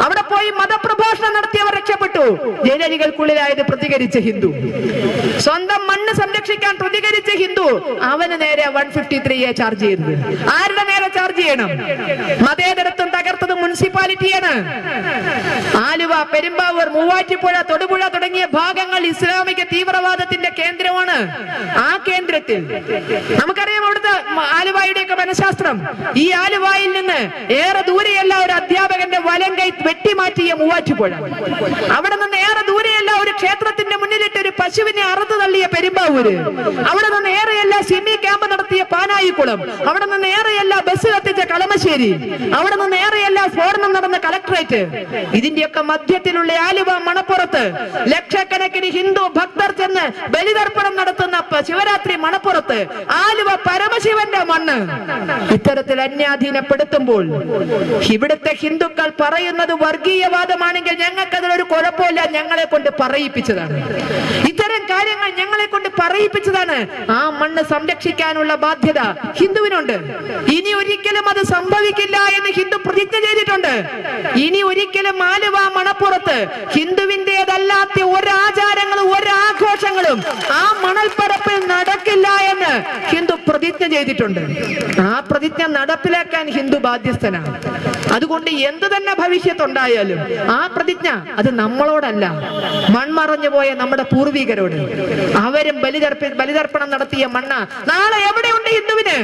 അവിടെ പോയി മതപ്രഭാഷണം നടത്തിയവർ രക്ഷപ്പെട്ടു. ജയിലരികൾക്കുള്ളിലായത് പ്രതികരിച്ച ഹിന്ദു, സ്വന്തം മണ്ണ് സംരക്ഷിക്കാൻ പ്രതികരിച്ച ഹിന്ദു, അവന് നേരെ 153A ചാർജ് ചെയ്തത്. ആരുടെ നേരെ ചാർജ് ചെയ്യണം? മതേതരത്വം തകർത്തത് മുനിസിപ്പാലിറ്റിയാണ്. ആലുവ, പെരുമ്പാവൂർ, മൂവാറ്റുപുഴ, തൊടുപുഴ തുടങ്ങിയ ഭാഗങ്ങൾ ഇസ്ലാമിക തീവ്രവാദത്തിന്റെ കേന്ദ്രമാണ്. ആ കേന്ദ്രത്തിൽ നമുക്കറിയാം അവിടുത്തെ ആലുവായുടെയൊക്കെ മനഃശാസ്ത്രം. ഈ ആലുവായിൽ നിന്ന് ഏറെ ദൂരെയല്ല ഒരു അധ്യാപകന്റെ വലം കൈ വെട്ടിമാറ്റിയ മൂവാറ്റുപുഴ, അവിടെ നിന്ന് ഏറെ ദൂരെയല്ല ഒരു ക്ഷേത്രത്തിന്റെ മുന്നിലിട്ട് ഒരു പശുവിനെ അറുത്തു തള്ളിയ പെരുമ്പാവൂര്, അവിടെ നിന്ന് ഏറെയല്ല സിമി ക്യാമ്പ് നടത്തിയ പാനായിക്കുളം, അവിടെ നിന്ന് ഏറെയല്ല ബസ് കത്തിച്ച കളമശ്ശേരി, അവിടെ നിന്ന് ഏറെയല്ല സ്ഫോടനം നടന്ന കളക്ടറേറ്റ്. ഇതിന്റെയൊക്കെ മധ്യത്തിലുള്ള ആലുവ മണപ്പുറത്ത് ലക്ഷക്കണക്കിന് ഹിന്ദു ഭക്തർ ചെന്ന് ബലിതർപ്പണം നടത്തുന്ന ശിവരാത്രി മണപ്പുറത്ത് ആലുവ പരമശിവന്റെ മണ്ണ് ഇത്തരത്തിൽ അന്യാധീനപ്പെടുത്തുമ്പോൾ ഇവിടുത്തെ ഹിന്ദുക്കൾ പറയുന്നത് വർഗീയവാദമാണെങ്കിൽ ഞങ്ങൾക്ക് അതിലൊരു കുഴപ്പമില്ല, ഞങ്ങളെ കൊണ്ട് പറയിപ്പിച്ചതാണ്. ഇത്തരം കാര്യങ്ങൾ ഞങ്ങളെ കൊണ്ട് പറയിപ്പിച്ചതാണ്. ആ മണ്ണ് സംരക്ഷിക്കാനുള്ള ബാധ്യത ഹിന്ദുവിനുണ്ട്. ഇനി ഒരിക്കലും അത് സംഭവിക്കില്ല എന്ന് ഹിന്ദു പ്രതിജ്ഞ ചെയ്തിട്ടുണ്ട്. ഇനി ഒരിക്കലും ആലുവ മണപ്പുറത്ത് ഹിന്ദുവിന്റേതല്ലാത്ത ഒരാചാരങ്ങളും ഒരാഘോഷങ്ങളും ആ മണൽപ്പരപ്പിൽ നടക്കില്ല എന്ന് ഹിന്ദു പ്രതിജ്ഞ ചെയ്തിട്ടുണ്ട്. ആ പ്രതിജ്ഞ നടപ്പിലാക്കാൻ ഹിന്ദു ബാധ്യസ്ഥനാണ്. അതുകൊണ്ട് എന്തു തന്നെ ഭവിഷ്യത്തുണ്ടായാലും ആ പ്രതിജ്ഞ അത് നമ്മളോടല്ല, മൺമറഞ്ഞു പോയ നമ്മുടെ പൂർവികരോട്. അവരും ബലിതർപ്പണം നടത്തിയ മണ്ണ നാളെ എവിടെയുണ്ട് ഹിന്ദുവിന്?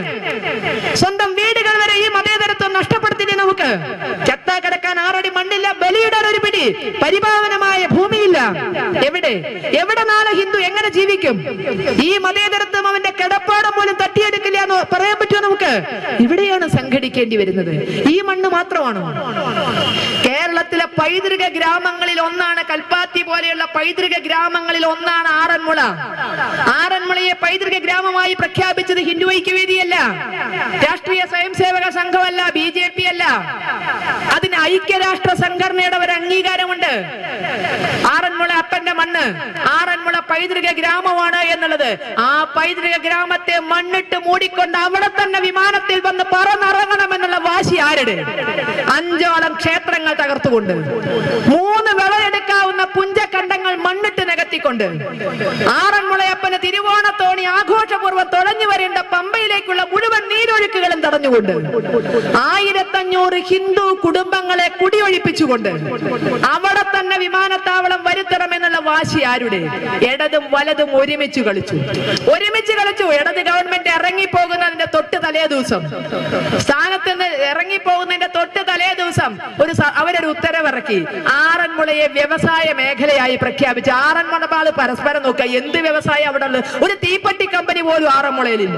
സ്വന്തം വീടുകൾ വരെ ഈ മതേതരത്വം നഷ്ടപ്പെടുത്തില്ലേ നമുക്ക്? ചത്ത കിടക്കാൻ 6 അടി മണ്ണില്ല, ബലിയിടാൻ ഒരു പിടി പരിപാവനമായ ഭൂമിയില്ല. എവിടെ നാളെ ഹിന്ദു എങ്ങനെ ജീവിക്കും? ഈ മതേതരത്വം അവന്റെ കിടപ്പാടം പോലും തട്ടിയെടുക്കില്ല എന്ന് പറയാൻ പറ്റുമോ നമുക്ക്? ഇവിടെയാണ് സംഘടിക്കേണ്ടി വരുന്നത്. ഈ മണ്ണ് മാത്രമാണോ? കേരളത്തിലെ പൈതൃക ഗ്രാമങ്ങളിൽ ഒന്നാണ്, കൽപ്പാത്തി പോലെയുള്ള പൈതൃക ഗ്രാമങ്ങളിൽ ഒന്നാണ് ആറന്മുള. ആറന്മുളയെ പൈതൃക ഗ്രാമമായി പ്രഖ്യാപിച്ചത് ഹിന്ദു ഐക്യവേദിയല്ല, രാഷ്ട്രീയ സ്വയംസേവക സംഘമല്ല, BJP അല്ല. അതിന് ഐക്യരാഷ്ട്ര സംഘടനയുടെ ഒരു അംഗീകാരമുണ്ട്. ആറന്മുള അപ്പന്റെ മണ്ണ്, ആറന്മുള പൈതൃക ഗ്രാമമാണ് എന്നുള്ളത്. ആ പൈതൃക ഗ്രാമത്തെ മണ്ണിട്ട് മൂടിക്കൊണ്ട് അവിടെ തന്നെ വിമാനത്തിൽ വന്ന് പറന്നിറങ്ങണമെന്നുള്ള വാശി ആരുടെ? 5ഓളം ക്ഷേത്രങ്ങൾ തകർത്തുകൊണ്ട്, 3 വിളയെടുക്കാവുന്ന പുഞ്ചക്കണ്ടങ്ങൾ മണ്ണിട്ട് നികത്തിക്കൊണ്ട്, ആറന്മുളയപ്പന് തിരുവോണത്തോണി ആഘോഷപൂർവ്വം തുഴഞ്ഞു വരേണ്ട പമ്പയിലേക്കുള്ള മുഴുവൻ നീരൊഴുക്കുകളും തടഞ്ഞുകൊണ്ട്, 1500 ഹിന്ദു കുടുംബങ്ങളെ കുടിയൊഴിപ്പിച്ചുകൊണ്ട് അവിടെ തന്നെ വിമാനത്താവളം വരുത്തണമെന്നുള്ള വാശി ആരുടെ? ഇടതും വലതും ഒരുമിച്ച് കളിച്ചു. ഇടത് ഗവൺമെന്റ് ഇറങ്ങിപ്പോകുന്നതിന്റെ തൊട്ട് തലേ ദിവസം, സ്ഥാനത്ത് നിന്ന് ഇറങ്ങിപ്പോകുന്നതിന്റെ തൊട്ട് തലേ ദിവസം അവരൊരു ഉത്തരവിറക്കി. ആറന്മുളയെ വ്യവസായ മേഖലയായി പ്രഖ്യാപിച്ചു. ആറന്മുള പരസ്പരം നോക്കുക, എന്ത് വ്യവസായം അവിടെ ഉള്ളത്? ഒരു തീപ്പെട്ടി കമ്പനി പോലും ആറന്മുളയിലില്ല.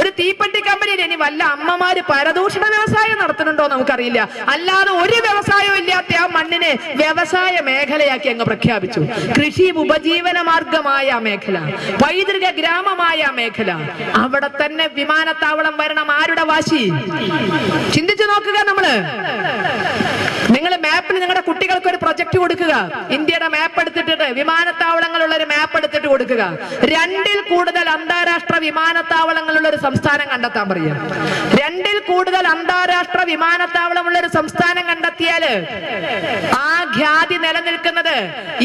ഒരു തീപ്പെട്ടി കമ്പനിയിൽ ഇനി വല്ല അമ്മമാര് പരദൂഷണ വ്യവസായം നടത്തുന്നുണ്ടോ നമുക്കറിയില്ല. അല്ലാതെ ഒരു വ്യവസായവും ഇല്ലാത്ത ആ മണ്ണിനെ വ്യവസായ മേഖലയാക്കി അങ്ങ് പ്രഖ്യാപിച്ചു. കൃഷി ഉപജീവന മാർഗമായ മേഖല, പൈതൃക ഗ്രാമമായ മേഖല, അവിടെ തന്നെ വിമാനത്താവളം വരണം. ആരുടെ വാശി? ചിന്തിച്ചു നോക്കുക. നിങ്ങൾ മാപ്പിൽ നിങ്ങളുടെ കുട്ടികൾക്ക് ഒരു പ്രൊജക്ട് കൊടുക്കുക. ഇന്ത്യയുടെ മാപ്പ് എടുത്തിട്ട് വിമാനത്താവളങ്ങളുള്ള ഒരു മാപ്പ് എടുത്തിട്ട് കൊടുക്കുക. 2ൽ കൂടുതൽ അന്താരാഷ്ട്ര വിമാനത്താവളങ്ങളുള്ള ഒരു സംസ്ഥാനം കണ്ടെത്താൻ പറയുക. 2ൽ കൂടുതൽ അന്താരാഷ്ട്ര വിമാനത്താവളമുള്ള ഒരു സംസ്ഥാനം കണ്ടെത്തിയാല് ആ ഖ്യാതി നിലനിൽക്കുന്നത്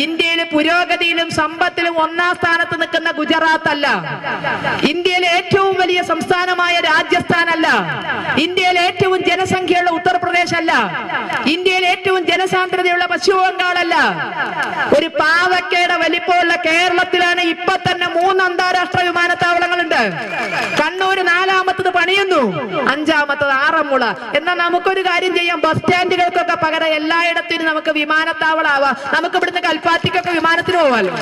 ഇന്ത്യയിലെ പുരോഗതിയിലും സമ്പത്തിലും 1ാം സ്ഥാനത്ത് നിൽക്കുന്ന ഗുജറാത്ത് അല്ല, ഇന്ത്യയിലെ ഏറ്റവും വലിയ സംസ്ഥാനമായ രാജസ്ഥാൻ അല്ല, ഇന്ത്യയിലെ ഏറ്റവും ജനസംഖ്യയുള്ള ഉത്തർപ്രദേശ് അല്ല, ഇന്ത്യയിലെ ഏറ്റവും ജനസാന്ദ്രതയുള്ള പശ്ചിമ ബംഗാൾ അല്ല. ഒരു പാവക്കയുടെ വലിപ്പമുള്ള കേരളത്തിലാണ് ഇപ്പൊ തന്നെ 3 അന്താരാഷ്ട്ര വിമാനത്താവളങ്ങളുണ്ട്. കണ്ണൂർ 4ാമത്തത് പണിയുന്നു. അഞ്ചാമത്തത് ആറന്മുള. എന്നാൽ നമുക്കൊരു കാര്യം ചെയ്യാം, ബസ് സ്റ്റാൻഡുകൾക്കൊക്കെ പകരം എല്ലായിടത്തും നമുക്ക് വിമാനത്താവളമാവാം. നമുക്ക് ഇവിടുന്ന് കൽപ്പാത്തിക്കൊക്കെ വിമാനത്തിന് പോവാലോ.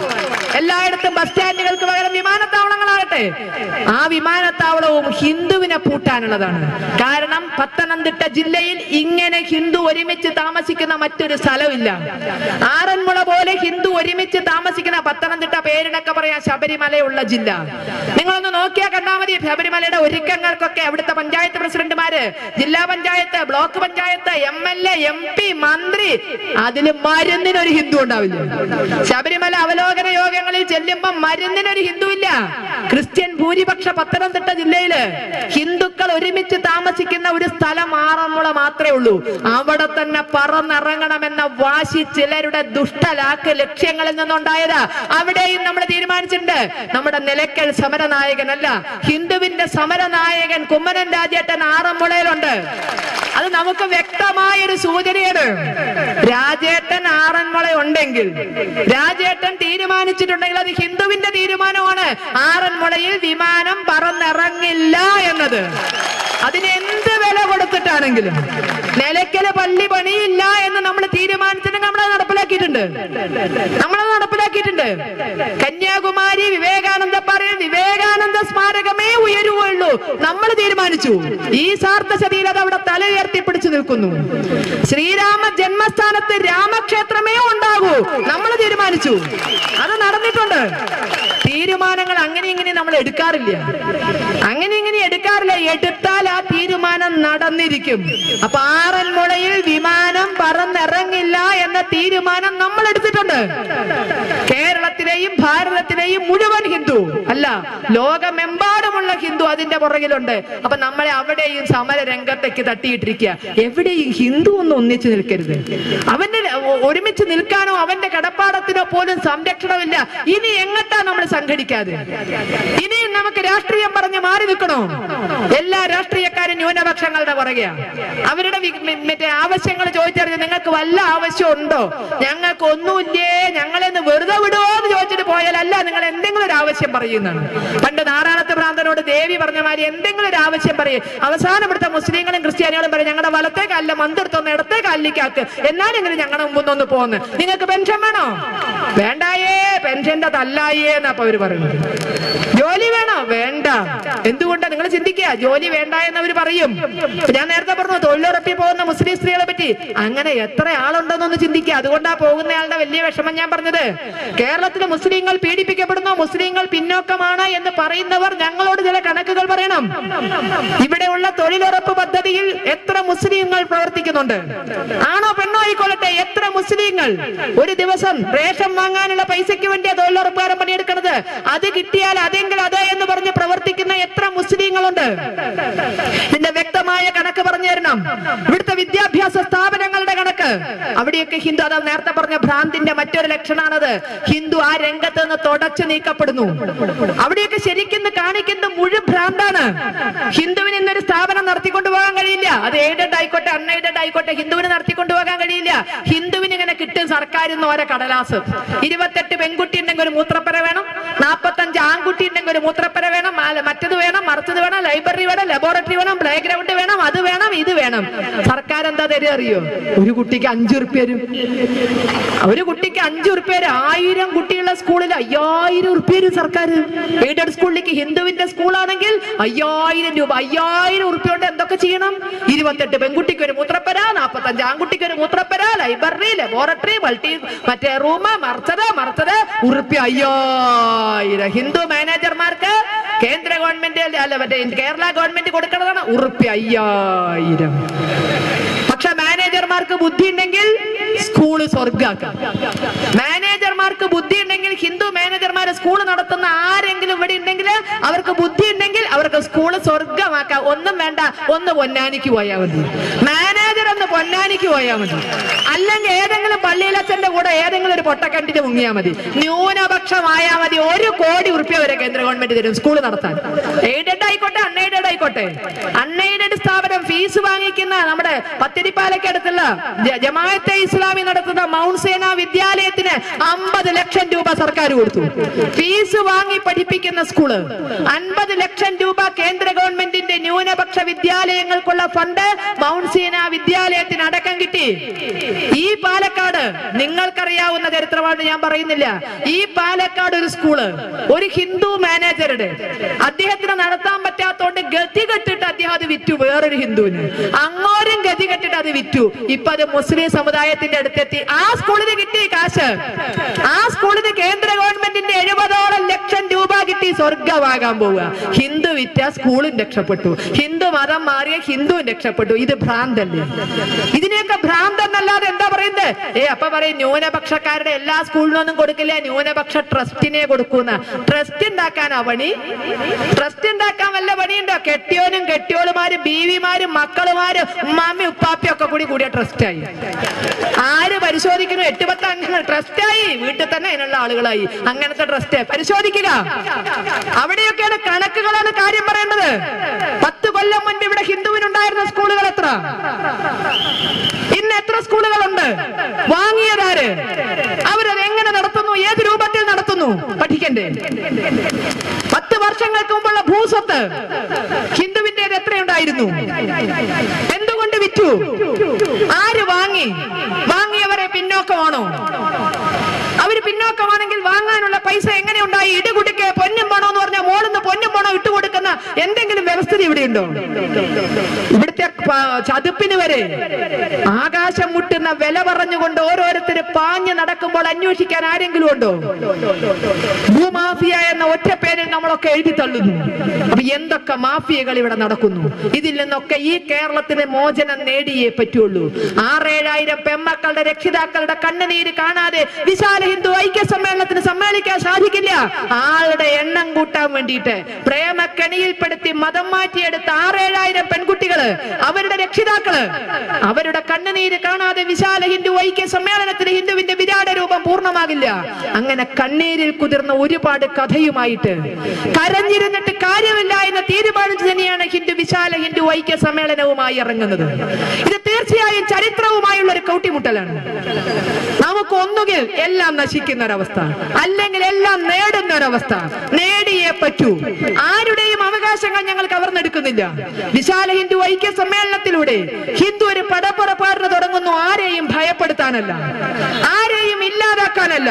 എല്ലായിടത്തും ബസ് സ്റ്റാൻഡുകൾക്ക് പകരം വിമാനത്താവളങ്ങളാകട്ടെ. ആ വിമാനത്താവളവും ഹിന്ദുവിനെ പൂട്ടാനുള്ളതാണ്. കാരണം പത്തനംതിട്ട ജില്ലയിൽ ഇങ്ങനെ ഹിന്ദു ഒരുമിച്ച് താമസിക്കുന്ന മറ്റൊരു സ്ഥലമില്ല. ആറന്മുള പോലെ ഹിന്ദു ഒരുമിച്ച് താമസിക്കുന്ന പത്തനംതിട്ട പേരിനൊക്കെ പറയാൻ ശബരിമലയുള്ള ജില്ല. നിങ്ങളൊന്ന് നോക്കിയാൽ കണ്ടാൽ മതി. ശബരിമലയുടെ ഒരുക്കങ്ങൾക്കൊക്കെ അവിടുത്തെ പഞ്ചായത്ത് പ്രസിഡന്റുമാര്, ജില്ലാ panchayat, block panchayat, MLA, MP, മന്ത്രി, അതിൽ മരുന്നിനൊരു ഹിന്ദു ഉണ്ടാവില്ല. ശബരിമല അവലോകന യോഗങ്ങളിൽ ചെല്ലുമ്പോ മരുന്നിനൊരു ഹിന്ദു ഇല്ല. ക്രിസ്ത്യൻ ഭൂരിപക്ഷ പത്തനംതിട്ട ജില്ലയില് ഹിന്ദുക്കൾ ഒരുമിച്ച് താമസിക്കുന്ന ഒരു സ്ഥലം ആറന്മുള മാത്രമേ ഉള്ളൂ. അവിടെ തന്നെ പറന്നിറങ്ങണമെന്ന വാശി ചിലരുടെ ദുഷ്ടലാക്ക് ലക്ഷ്യങ്ങളിൽ നിന്നുണ്ടായത്. അവിടെയും നമ്മൾ തീരുമാനിച്ചിട്ടുണ്ട്. നമ്മുടെ നിലയ്ക്കൽ സമരനായകനല്ല, ഹിന്ദുവിന്റെ സമരനായകൻ കുമ്മനം രാജേട്ടൻ ആറന്മുളയിലുണ്ട്. അത് നമുക്ക് വ്യക്തമായൊരു സൂചനയാണ്. രാജേട്ടൻ ആറന്മുള ഉണ്ടെങ്കിൽ, രാജേട്ടൻ തീരുമാനിച്ചിട്ടുണ്ടെങ്കിൽ അത് ഹിന്ദുവിന്റെ തീരുമാനമാണ്. ആറന്മുളയിൽ വിമാനം പറന്നിറങ്ങില്ല എന്നത്. അതിന് എന്ത് വില കൊടുത്തിട്ടാണെങ്കിലും നിലയ്ക്കല് പള്ളി പണിയില്ല എന്ന് നമ്മൾ തീരുമാനിച്ചിട്ടുണ്ടെങ്കിൽ നമ്മളത് നടപ്പിലാക്കിയിട്ടുണ്ട്. കന്യാകുമാരി വിവേകാനന്ദ പറയും വിവേകാനന്ദ സ്മാരകമേ ഉയരുകയുള്ളൂ. നമ്മൾ തീരുമാനിച്ചു. ഈ സാർത്ഥശതിയിൽ അത് അവിടെ തല ഉയർത്തിപ്പിടിച്ചു നിൽക്കുന്നു. ശ്രീരാമ ജന്മസ്ഥാനത്ത് രാമക്ഷേത്രമേ ഉണ്ടാകൂ. നമ്മൾ തീരുമാനിച്ചു. അത് നടന്നിട്ടുണ്ട്. തീരുമാനങ്ങൾ അങ്ങനെ ഇങ്ങനെ നമ്മൾ എടുക്കാറില്ല. എടുത്താൽ ആ തീരുമാനം നടന്നിരിക്കും. അപ്പൊ ആറന്മുളയിൽ വിമാനം പറന്നിറങ്ങില്ല എന്ന തീരുമാനം നമ്മൾ എടുത്തിട്ടുണ്ട്. കേരളത്തിലെയും ഭാരതത്തിലെയും മുഴുവൻ ഹിന്ദു അല്ല, ലോകമെമ്പാടുമുള്ള ഹിന്ദു അതിന്റെ പുറകിലുണ്ട്. അപ്പൊ നമ്മളെ അവിടെയും സമര രംഗത്തേക്ക് തട്ടിയിട്ടിരിക്കുക. എവിടെയും ഹിന്ദു ഒന്നും ഒന്നിച്ചു നിൽക്കരുത്. അവന്റെ ഒരുമിച്ച് നിൽക്കാനോ അവന്റെ കടപ്പാടത്തിനോ പോലും സംരക്ഷണമില്ല. ഇനി എങ്ങട്ടാ നമ്മൾ സംഘടിക്കാതെ? ഇനിയും നമുക്ക് രാഷ്ട്രീയം പറഞ്ഞ് മാറി നിൽക്കണോ? എല്ലാ രാഷ്ട്രീയക്കാരും ന്യൂനപക്ഷങ്ങളുടെ പുറകെയാണ്. അവരുടെ മറ്റേ ആവശ്യങ്ങൾ ചോദിച്ചറിഞ്ഞ് നിങ്ങൾക്ക് വല്ല ആവശ്യം ഉണ്ടോ? ഞങ്ങൾക്ക് ഒന്നുമില്ലേ, ഞങ്ങളെന്ന് വെറുതെ വിടുവോ എന്ന് ചോദിച്ചിട്ട് പോയാലല്ല, നിങ്ങൾ എന്തെങ്കിലും ഒരു ആവശ്യം പറയുന്നതാണ്. പണ്ട് നാരായണത്ത് ഭ്രാന്തനോട് ദേവി പറഞ്ഞ മാതിരി എന്തെങ്കിലും ഒരു ആവശ്യം പറയും. അവസാനം ഇവിടുത്തെ മുസ്ലിങ്ങളും ക്രിസ്ത്യാനികളും പറയും ഞങ്ങളുടെ വലത്തെ കാലിലെ മന്ദിരത്തൊന്ന് ഇടത്തെ കാലിലേക്കാക്ക്, എന്നാലും ഇങ്ങനെ ഞങ്ങളുടെ മുമ്പൊന്ന് പോന്ന്. നിങ്ങൾക്ക് പെൻഷൻ വേണോ? വേണ്ടായേ, പെൻഷന്റെ തല്ലായേ എന്നാ അപ്പൊ അവര് പറയുന്നത്. ജോലി വേണോ? വേണ്ട. എന്തുകൊണ്ടാ നിങ്ങൾ ചിന്തിക്കുക? ജോലി വേണ്ട എന്ന് അവർ പറയും. ഞാൻ നേരത്തെ പറഞ്ഞു തൊഴിലുറപ്പിൽ പോകുന്ന മുസ്ലിം സ്ത്രീകളെ പറ്റി. അങ്ങനെ എത്ര ആളുണ്ടെന്നൊന്ന് ചിന്തിക്കുക. അതുകൊണ്ടാ പോകുന്നയാളുടെ വലിയ വിഷമം ഞാൻ പറഞ്ഞത്. കേരളത്തിലെ മുസ്ലിങ്ങൾ പീഡിപ്പിക്കപ്പെടുന്നു, മുസ്ലിങ്ങൾ പിന്നോക്കമാണ് എന്ന് പറയുന്നവർ ഞങ്ങളോട് ചില കണക്കുകൾ പറയണം. ഇവിടെയുള്ള തൊഴിലുറപ്പ് പദ്ധതിയിൽ എത്ര മുസ്ലിങ്ങൾ പ്രവർത്തിക്കുന്നുണ്ട്? ആണോ പെണ്ണോ ആയിക്കൊള്ളട്ടെ, എത്ര മുസ്ലിങ്ങൾ ഒരു ദിവസം റേഷൻ വാങ്ങാനുള്ള പൈസയ്ക്ക് വേണ്ടിയാ തൊഴിലുറപ്പുകാരൻ പണിയെടുക്കുന്നത്. അത് കിട്ടിയാൽ അതെങ്കിൽ അത് എന്ന് പറഞ്ഞ് പ്രവർത്തിക്കുന്ന എത്ര മുസ്ലിങ്ങളുണ്ട്? ഇതിന്റെ വ്യക്തമായ കണക്ക് പറഞ്ഞു തരണം. ഇവിടുത്തെ വിദ്യാഭ്യാസ സ്ഥാപനങ്ങളുടെ കണക്ക്. അവിടെയൊക്കെ ഹിന്ദു, അതാ നേരത്തെ പറഞ്ഞ ഭ്രാന്തിന്റെ മറ്റൊരു ലക്ഷണമാണത്. ഹിന്ദു ആ രംഗത്ത് നിന്ന് തുടച്ചു നീക്കപ്പെടുന്നു. അവിടെയൊക്കെ ശരിക്കും കാണിക്കുന്നത് മുഴുവൻ ഭ്രാന്താണ്. ഹിന്ദുവിന് ഇന്നൊരു സ്ഥാപനം നടത്തിക്കൊണ്ടുപോകാൻ കഴിയില്ല. അത് എയ്ഡഡ് ആയിക്കോട്ടെ അൺഎയ്ഡഡ് ആയിക്കോട്ടെ, ഹിന്ദുവിന് നടത്തിക്കൊണ്ടുപോകാൻ കഴിയില്ല. ഹിന്ദുവിന് ഇങ്ങനെ കിട്ടും സർക്കാരിൽ നിന്ന് ഓരോ കടലാസ്. 28 പെൺകുട്ടി ഉണ്ടെങ്കിൽ ഒരു മൂത്രപ്പര വേണം, 45 ആൺകുട്ടി ഉണ്ടെങ്കിൽ ഒരു മൂത്രപ്പര വേണം, മറ്റത് വേണം, മറിച്ചത് വേണം, ലൈബ്രറി വേണം, ലബോറട്ടറി വേണം, പ്ലേ ഗ്രൗണ്ട് വേണം, അത് വേണം, ഇത് വേണം. സർക്കാർ എന്താ തരുക അറിയോ? ഒരു കുട്ടിക്ക് 5 ഉറുപ്പ്യ. ഒരു കുട്ടിക്ക് 5 ഉറുപ്പ്യ. 1000 കുട്ടികളുടെ സ്കൂളിൽ 5000 ഉറുപ്പ്യ സർക്കാർ. എയ്ഡഡ് സ്കൂളിലേക്ക് ഹിന്ദുവിന്റെ സ്കൂളാണെങ്കിൽ 5000 രൂപ. 5000 ഉറുപ്പ്യ കൊണ്ട് എന്തൊക്കെ ചെയ്യണം? 28 പെൺകുട്ടിക്ക് ഒരു മൂത്രപ്പര, 45 ആൺകുട്ടിക്ക് ഒരു മൂത്രപ്പര, ലൈബ്രറി, ലബോറട്ടറി, മറ്റേ റൂം, മറിച്ചത് ഉറുപ്പ്യ 5000. ഹിന്ദു മാനേജർമാർക്ക് കേന്ദ്ര ഗവൺമെന്റ് അല്ല മറ്റേ കേരള ഗവൺമെന്റ് കൊടുക്കുന്നതാണ് ഉറുപ്പ്യ 5000. പക്ഷെ മാനേജർമാർക്ക് ബുദ്ധി ഉണ്ടെങ്കിൽ സ്കൂള് സ്വർഗാക്കാം. മാനേജർമാർക്ക് ബുദ്ധി ഉണ്ടെങ്കിൽ, ഹിന്ദു മാനേജർമാർ സ്കൂൾ നടത്തുന്ന ആരെങ്കിലും ഇവിടെ ഉണ്ടെങ്കിൽ അവർക്ക് ബുദ്ധി ഉണ്ടെങ്കിൽ അവർക്ക് സ്കൂള് സ്വർഗമാക്കാം. ഒന്നും വേണ്ട, ഒന്ന് പൊന്നാനിക്ക് പോയാൽ മതി. മാനേജർ ഒന്ന് പൊന്നാനിക്ക് പോയാൽ മതി. അല്ലെങ്കിൽ ഏതെങ്കിലും പള്ളിയിലച്ഛന്റെ കൂടെ ഏതെങ്കിലും ഒരു പൊട്ടക്കണ്ടിന് മുങ്ങിയാൽ മതി. ന്യൂനപക്ഷമായാൽ മതി. 1 കോടി ഉറുപ്പ്യ വരെ കേന്ദ്ര ഗവൺമെന്റ് തരും സ്കൂൾ നടത്താൻ. എയ്ഡഡ് ആയിക്കോട്ടെ അൺഎയ്ഡഡ് ആയിക്കോട്ടെ. അൺഎയ്ഡഡ് സ്ഥാപനം ഫീസ് വാങ്ങിക്കുന്ന നമ്മുടെ പത്തിരിപ്പാലയ്ക്കടുത്തുള്ള ജമാഅത്തെ ഇസ്ലാമി നടത്തുന്ന മൗണ്ട് സേന വിദ്യാലയത്തിന് 50 ലക്ഷം രൂപ സർക്കാർ കൊടുത്തു. ഫീസ് വാങ്ങി പഠിപ്പിക്കുന്ന സ്കൂള്. 50 ലക്ഷം രൂപ കേന്ദ്ര ഗവൺമെന്റിന്റെ ന്യൂനപക്ഷ വിദ്യാലയങ്ങൾക്കുള്ള ഫണ്ട് മൗണ്ട് സീന വിദ്യാലയത്തിന് അടക്കം കിട്ടി. ഈ പാലക്കാട് നിങ്ങൾക്കറിയാവുന്ന ചരിത്രമാണ്, ഞാൻ പറയുന്നില്ല. ഈ പാലക്കാട് ഒരു സ്കൂള് ഒരു ഹിന്ദു മാനേജറുടെ അദ്ദേഹത്തിന് നടത്താൻ പറ്റാത്തോണ്ട് ഗതി കെട്ടിട്ട് അദ്ദേഹം അത് വിറ്റു വേറൊരു ഹിന്ദുവിന്. അങ്ങോരും ഗതി കെട്ടിട്ട് അത് വിറ്റു. ഇപ്പൊ അത് മുസ്ലിം സമുദായത്തിന്റെ അടുത്തെത്തി. ആ സ്കൂളിന് കിട്ടി കാശ്. ആ സ്കൂളിന് കേന്ദ്ര ഗവൺമെന്റിന്റെ 70 ലക്ഷം രൂപ കിട്ടി. സ്വർഗമാകാൻ പോവുക. ഹിന്ദു വിറ്റ സ്കൂളും രക്ഷപ്പെട്ടു, ഹിന്ദു മതം മാറിയ ഹിന്ദുവും രക്ഷപ്പെട്ടു. ഇത് ഭ്രാന്തല്ലേ? ഇതിനെയൊക്കെ ഭ്രാന്തെന്നല്ലാതെ എന്താ പറയുന്നത്? അപ്പൊ പറയും ന്യൂനപക്ഷക്കാരുടെ എല്ലാ സ്കൂളിനൊന്നും കൊടുക്കില്ല, ന്യൂനപക്ഷ ട്രസ്റ്റിനെ കൊടുക്കുന്ന. ട്രസ്റ്റ് ഉണ്ടാക്കാനാ പണി? ട്രസ്റ്റ് ഉണ്ടാക്കാൻ വല്ല പണിയുണ്ടോ? കെട്ടിയോനും കെട്ടിയോളുമാരും ബീവിമാരും മക്കളുമാരും ഉമ്മാമ്മി ഉപ്പാപ്പി ഒക്കെ കൂടിയ ട്രസ്റ്റായി. ആര് പരിശോധിക്കുന്നു? 8-10 അംഗങ്ങൾ ട്രസ്റ്റായി. വീട്ടിൽ തന്നെ അതിനുള്ള ആളുകളായി. അങ്ങനത്തെ ട്രസ്റ്റ് പരിശോധിക്കുക. അവിടെയൊക്കെയാണ് കണക്കുകളാണ് കാര്യം പറയേണ്ടത്. 10 കൊല്ലം മുൻപ് ഇവിടെ ഹിന്ദുവിനുണ്ടായിരുന്ന സ്കൂളുകൾ എത്ര? ഇന്ന് എത്ര സ്കൂളുകളുണ്ട്? വാങ്ങിയതാര്? അവരത് എങ്ങനെ നടത്തുന്നു? ഏത് രൂപത്തിൽ നടത്തുന്നു? പഠിക്കണ്ടേ? 10 വർഷങ്ങൾക്ക് മുമ്പുള്ള ഭൂസ്വത്ത് ഹിന്ദുവിന്റേത് എത്രയുണ്ടായിരുന്നു? എന്തുകൊണ്ട് വിറ്റു? ആര് വാങ്ങി? വാങ്ങിയവരെ പിന്നോക്കമാണോ? അവര് പിന്നോക്കമാണെങ്കിൽ വാങ്ങാനുള്ള പൈസ എങ്ങനെ ഉണ്ടായി? ഇടുകുടുക്കെ പൊന്നും പണോ എന്ന് പറഞ്ഞാൽ മോളിന്ന് പൊന്നും പണോ ഇട്ടുകൊടുക്കുന്ന എന്തെങ്കിലും വ്യവസ്ഥിതി ഇവിടെയുണ്ടോ? ഇവിടുത്തെ ചതുപ്പിന് വരെ ആകാശം മുട്ടുന്ന വില പറഞ്ഞുകൊണ്ട് ഓരോരുത്തര് പാഞ്ഞ് നടക്കുമ്പോൾ അന്വേഷിക്കാൻ ആരെങ്കിലും ഉണ്ടോ? ഭൂമാഫിയ എന്ന ഒറ്റ പേരിൽ നമ്മളൊക്കെ എഴുതി തള്ളുന്നു. അപ്പൊ എന്തൊക്കെ മാഫിയകൾ ഇവിടെ നടക്കുന്നു? ഇതിൽ നിന്നൊക്കെ ഈ കേരളത്തിന് മോചനം നേടിയേ പറ്റുള്ളൂ. 6-7 പെമ്മക്കളുടെ രക്ഷിതാക്കളുടെ കണ്ണുനീര് കാണാതെ വിശാല ഹിന്ദു ഐക്യ സമ്മേളനത്തിന് സമ്മേളിക്കാൻ സാധിക്കില്ല. ആളുടെ എണ്ണം കൂട്ടാൻ വേണ്ടിയിട്ട് പ്രേമക്കണിയിൽപ്പെടുത്തി മതം മാറ്റിയെടുത്ത 6-7 പെൺകുട്ടികള്, അവരുടെ രക്ഷിതാക്കള്, അവരുടെ കണ്ണുനീര് കാണാതെ വിശാല ഹിന്ദു ഐക്യ സമ്മേളനത്തിന് ഹിന്ദുവിന്റെ വിരാട രൂപം പൂർണ്ണമാകില്ല. അങ്ങനെ കണ്ണീരിൽ കുതിർന്ന ഒരുപാട് കഥയുമായിട്ട് കരഞ്ഞിരുന്നിട്ട് കാര്യമില്ല എന്ന തീരുമാനിച്ചു തന്നെയാണ് വിശാല ഹിന്ദു ഐക്യ സമ്മേളനവുമായി ഇറങ്ങുന്നത്. ഇത് തീർച്ചയായും ചരിത്രവുമായുള്ള ഒരു കൂട്ടിമുട്ടലാണ്. നമുക്ക് ഒന്നുകിൽ എല്ലാം നശിക്കുന്ന ഒരവസ്ഥ, അല്ലെങ്കിൽ എല്ലാം നേടുന്ന ഒരവസ്ഥ. നേടിയേ പറ്റൂ. ആരുടെയും അവകാശങ്ങൾ ഞങ്ങൾ കവർന്നെടുക്കുന്നില്ല. വിശാല ഹിന്ദു ഐക്യ സമ്മേളനത്തിലൂടെ ഹിന്ദു ഒരു പടപ്പുറപ്പാടിന് തുടങ്ങുന്നു. ആരെയും ഭയപ്പെടുത്താനല്ല, ആരെയും ഇല്ലാതാക്കാനല്ല.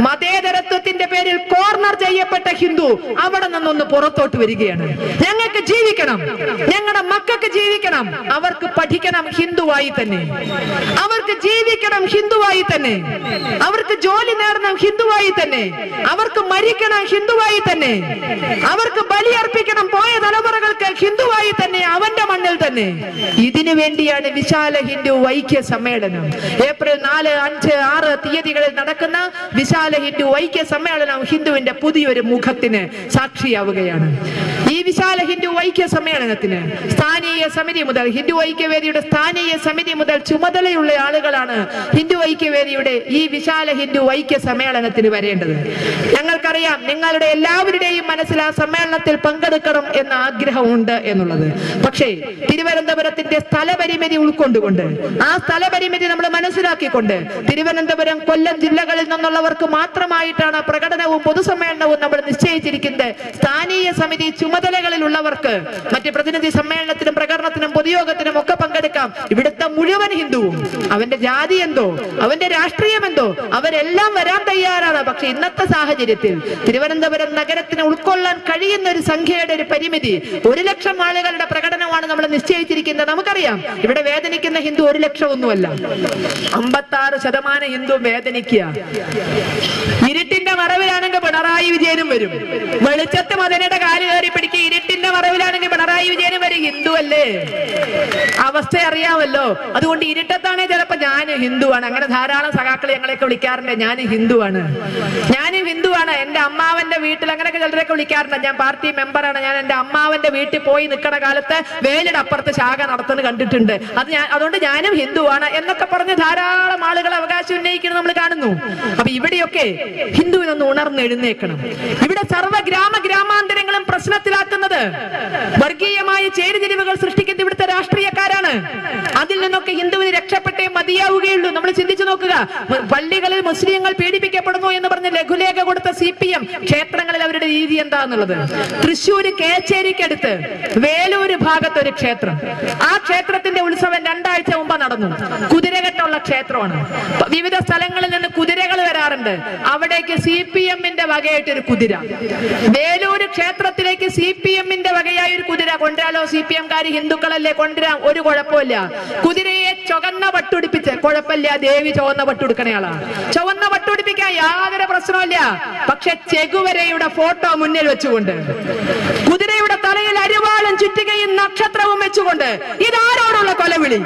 മതേതരത്വത്തിന്റെ പേരിൽ കോർണർ ചെയ്യപ്പെട്ട ഹിന്ദു അവിടെ നിന്നൊന്ന് പുറത്തോട്ട് വരികയാണ്. ഞങ്ങൾക്ക് ജീവിക്കണം, ഞങ്ങളുടെ മക്കൾക്ക് ജീവിക്കണം, അവർക്ക് പഠിക്കണം ഹിന്ദുവായി തന്നെ, അവർക്ക് ജീവിക്കണം ഹിന്ദുവായി തന്നെ, അവർക്ക് ജോലി നേടണം ഹിന്ദുവായി തന്നെ, അവർക്ക് മരിക്കണം ഹിന്ദുവായി തന്നെ, അവർക്ക് ബലിയർപ്പിക്കണം പോയ തലമുറകൾക്ക് ഹിന്ദുവായി തന്നെ, അവന്റെ മണ്ണിൽ തന്നെ. ഇതിനു വേണ്ടിയാണ് വിശാല ഹിന്ദു ഐക്യ സമ്മേളനം. ഏപ്രിൽ 4, 5, 6 തീയതികളിൽ നടക്കുന്ന വിശാല ഹിന്ദു ഐക്യ സമ്മേളനം ഹിന്ദുവിന്റെ പുതിയൊരു മുഖത്തിന് സാക്ഷിയാവുകയാണ്. ഈ വിശാല ഹിന്ദു ഐക്യ സമ്മേളനത്തിന് സ്ഥാനീയ സമിതി മുതൽ, ഹിന്ദു ഐക്യവേദിയുടെ സ്ഥാനീയ സമിതി മുതൽ ചുമതലയുള്ള ആളുകളാണ് ഹിന്ദു ഐക്യവേദിയുടെ ഈ വിശാല ഹിന്ദു ഐക്യ സമ്മേളനത്തിന് വരേണ്ടത്. ഞങ്ങൾക്കറിയാം നിങ്ങളുടെ എല്ലാവരുടെയും മനസ്സിൽ ആ സമ്മേളനത്തിൽ പങ്കെടുക്കണം എന്ന ആഗ്രഹമുണ്ട് എന്നുള്ളത്. പക്ഷേ തിരുവനന്തപുരത്തിന്റെ സ്ഥലപരിമിതി ഉൾക്കൊണ്ടുകൊണ്ട്, ആ സ്ഥലപരിമിതി നമ്മൾ മനസ്സിലാക്കിക്കൊണ്ട്, തിരുവനന്തപുരം, കൊല്ലം ജില്ലകളിൽ നിന്നുള്ളവർക്ക് മാത്രമായിട്ടാണ് പ്രകടനവും പൊതുസമ്മേളനവും നമ്മൾ നിശ്ചയിച്ചിരിക്കുന്നത്. സ്ഥാനീയ സമിതി ചുമതലകളിലുള്ളവർക്ക് മറ്റ് പ്രതിനിധി സമ്മേളനത്തിനും പ്രകടനത്തിനും പൊതുയോഗത്തിനും ഒക്കെ പങ്കെടുക്കാം. ഇവിടുത്തെ മുഴുവൻ ഹിന്ദുവും, അവന്റെ ജാതി എന്തോ, അവന്റെ രാഷ്ട്രീയം എന്തോ, അവരെല്ലാം വരാൻ തയ്യാറാണ്. പക്ഷെ ഇന്നത്തെ സാഹചര്യത്തിൽ തിരുവനന്തപുരം നഗരത്തിന് ഉൾക്കൊള്ളാൻ കഴിയുന്ന ഒരു സംഖ്യയുടെ ഒരു പരിമിതി, 1 ലക്ഷം ആളുകളുടെ പ്രകടനമാണ് നമ്മൾ നിശ്ചയിച്ചിരിക്കുന്നത്. നമുക്കറിയാം ഇവിടെ വേദനിക്കുന്ന ഹിന്ദു 1 ലക്ഷം ഒന്നുമല്ല, 56% ഹിന്ദു വേദനിക്കുക. ഇരുട്ടിന്റെ മറവിലാണെങ്കിൽ പിണറായി വിജയനും വരും. വെളിച്ചത്ത് മദനയുടെ കാല് കയറി പിടിക്കുക. ഇരുട്ടിന്റെ മറവിലാണെങ്കിൽ പിണറായി വിജയനും വരും. ഹിന്ദു അല്ലേ? അവസ്ഥ അറിയാമല്ലോ. അതുകൊണ്ട് ഇരുട്ടത്താണെങ്കിൽ ചിലപ്പോ ഞാൻ ഹിന്ദുവാണ്, അങ്ങനെ ധാരാളം സഖാക്കൾ ഞങ്ങളെയൊക്കെ വിളിക്കാറുണ്ട്, ഞാൻ ഹിന്ദുവാണ്, ഞാനും ഹിന്ദുവാണ്, എന്റെ അമ്മാവന്റെ വീട്ടിൽ, അങ്ങനെയൊക്കെ ചിലരൊക്കെ വിളിക്കാറുണ്ട്. ഞാൻ പാർട്ടി മെമ്പറാണ്, ഞാൻ എന്റെ അമ്മാവന്റെ വീട്ടിൽ പോയി നിൽക്കുന്ന കാലത്ത് വേലിയുടെ അപ്പുറത്ത് ശാഖ നടത്തുന്നത് കണ്ടിട്ടുണ്ട്, അതുകൊണ്ട് ഞാനും ഹിന്ദുവാണ് എന്നൊക്കെ പറഞ്ഞ് ധാരാളം ആളുകൾ അവകാശം ഉന്നയിക്കുന്നത് നമ്മൾ കാണുന്നു. അപ്പൊ ഇവിടെയൊക്കെ ഹിന്ദുവിനൊന്ന് ഉണർന്നെഴുന്നേക്കണം. ഇവിടെ സർവ്വ ഗ്രാമാന്തരങ്ങളും പ്രശ്നത്തിലാക്കുന്നത്, വർഗീയമായ ചേരിതിരിവുകൾ സൃഷ്ടിക്കുന്നത് ഇവിടുത്തെ രാഷ്ട്രീയക്കാരാണ്. അതിൽ നിന്നൊക്കെ ഹിന്ദുവിന് രക്ഷപ്പെട്ടേ മതിയാവുകയുള്ളൂ. നമ്മൾ ചിന്തിച്ചു നോക്കുക, പള്ളികളിൽ മുസ്ലിങ്ങൾ പീഡിപ്പിക്കപ്പെടുന്നു എന്ന് പറഞ്ഞ് ലഘുലേഖ കൊടുത്ത CPM ക്ഷേത്രങ്ങളിൽ അവരുടെ രീതി എന്താന്നുള്ളത്. തൃശ്ശൂര് കേച്ചേരിക്കടുത്ത് വേലൂര് ഭാഗത്ത് ഒരു ക്ഷേത്രം. ആ ക്ഷേത്രത്തിന്റെ ഉത്സവം 2 ആഴ്ച മുമ്പ് നടന്നു. കുതിരകെട്ടുള്ള ക്ഷേത്രമാണ്. വിവിധ സ്ഥലങ്ങളിൽ നിന്ന് കുതിരകൾ വരാറുണ്ട്. അവിടേക്ക് CPM-ന്റെ വകയായിട്ടൊരു കുതിര, വേലൂര് ക്ഷേത്രത്തിലേക്ക് CPM-ന്റെ വകയായ ഒരു കുതിര കൊണ്ടുവരാലോ. CPM-കാര് ഹിന്ദുക്കളല്ലേ, കൊണ്ടുവരാൻ ഒരു കുഴപ്പമില്ല. കുതിരയെ ചുവന്ന പട്ടുടിപ്പിച്ച്, കുഴപ്പമില്ല, ദേവി ചുവന്ന പട്ടുടുക്കണയാളാണ്, ചുവന്ന പട്ടുടിപ്പിക്കാൻ യാതൊരു പ്രശ്നമില്ല. പക്ഷെ ചെഗുവരയുടെ ഫോട്ടോ മുന്നിൽ വെച്ചുകൊണ്ട്, കുതിരയുടെ തലയിൽ അരിവാളും ചുറ്റികയും നക്ഷത്രവും വെച്ചുകൊണ്ട്, ഇതാരോടുള്ള കൊലവിളി?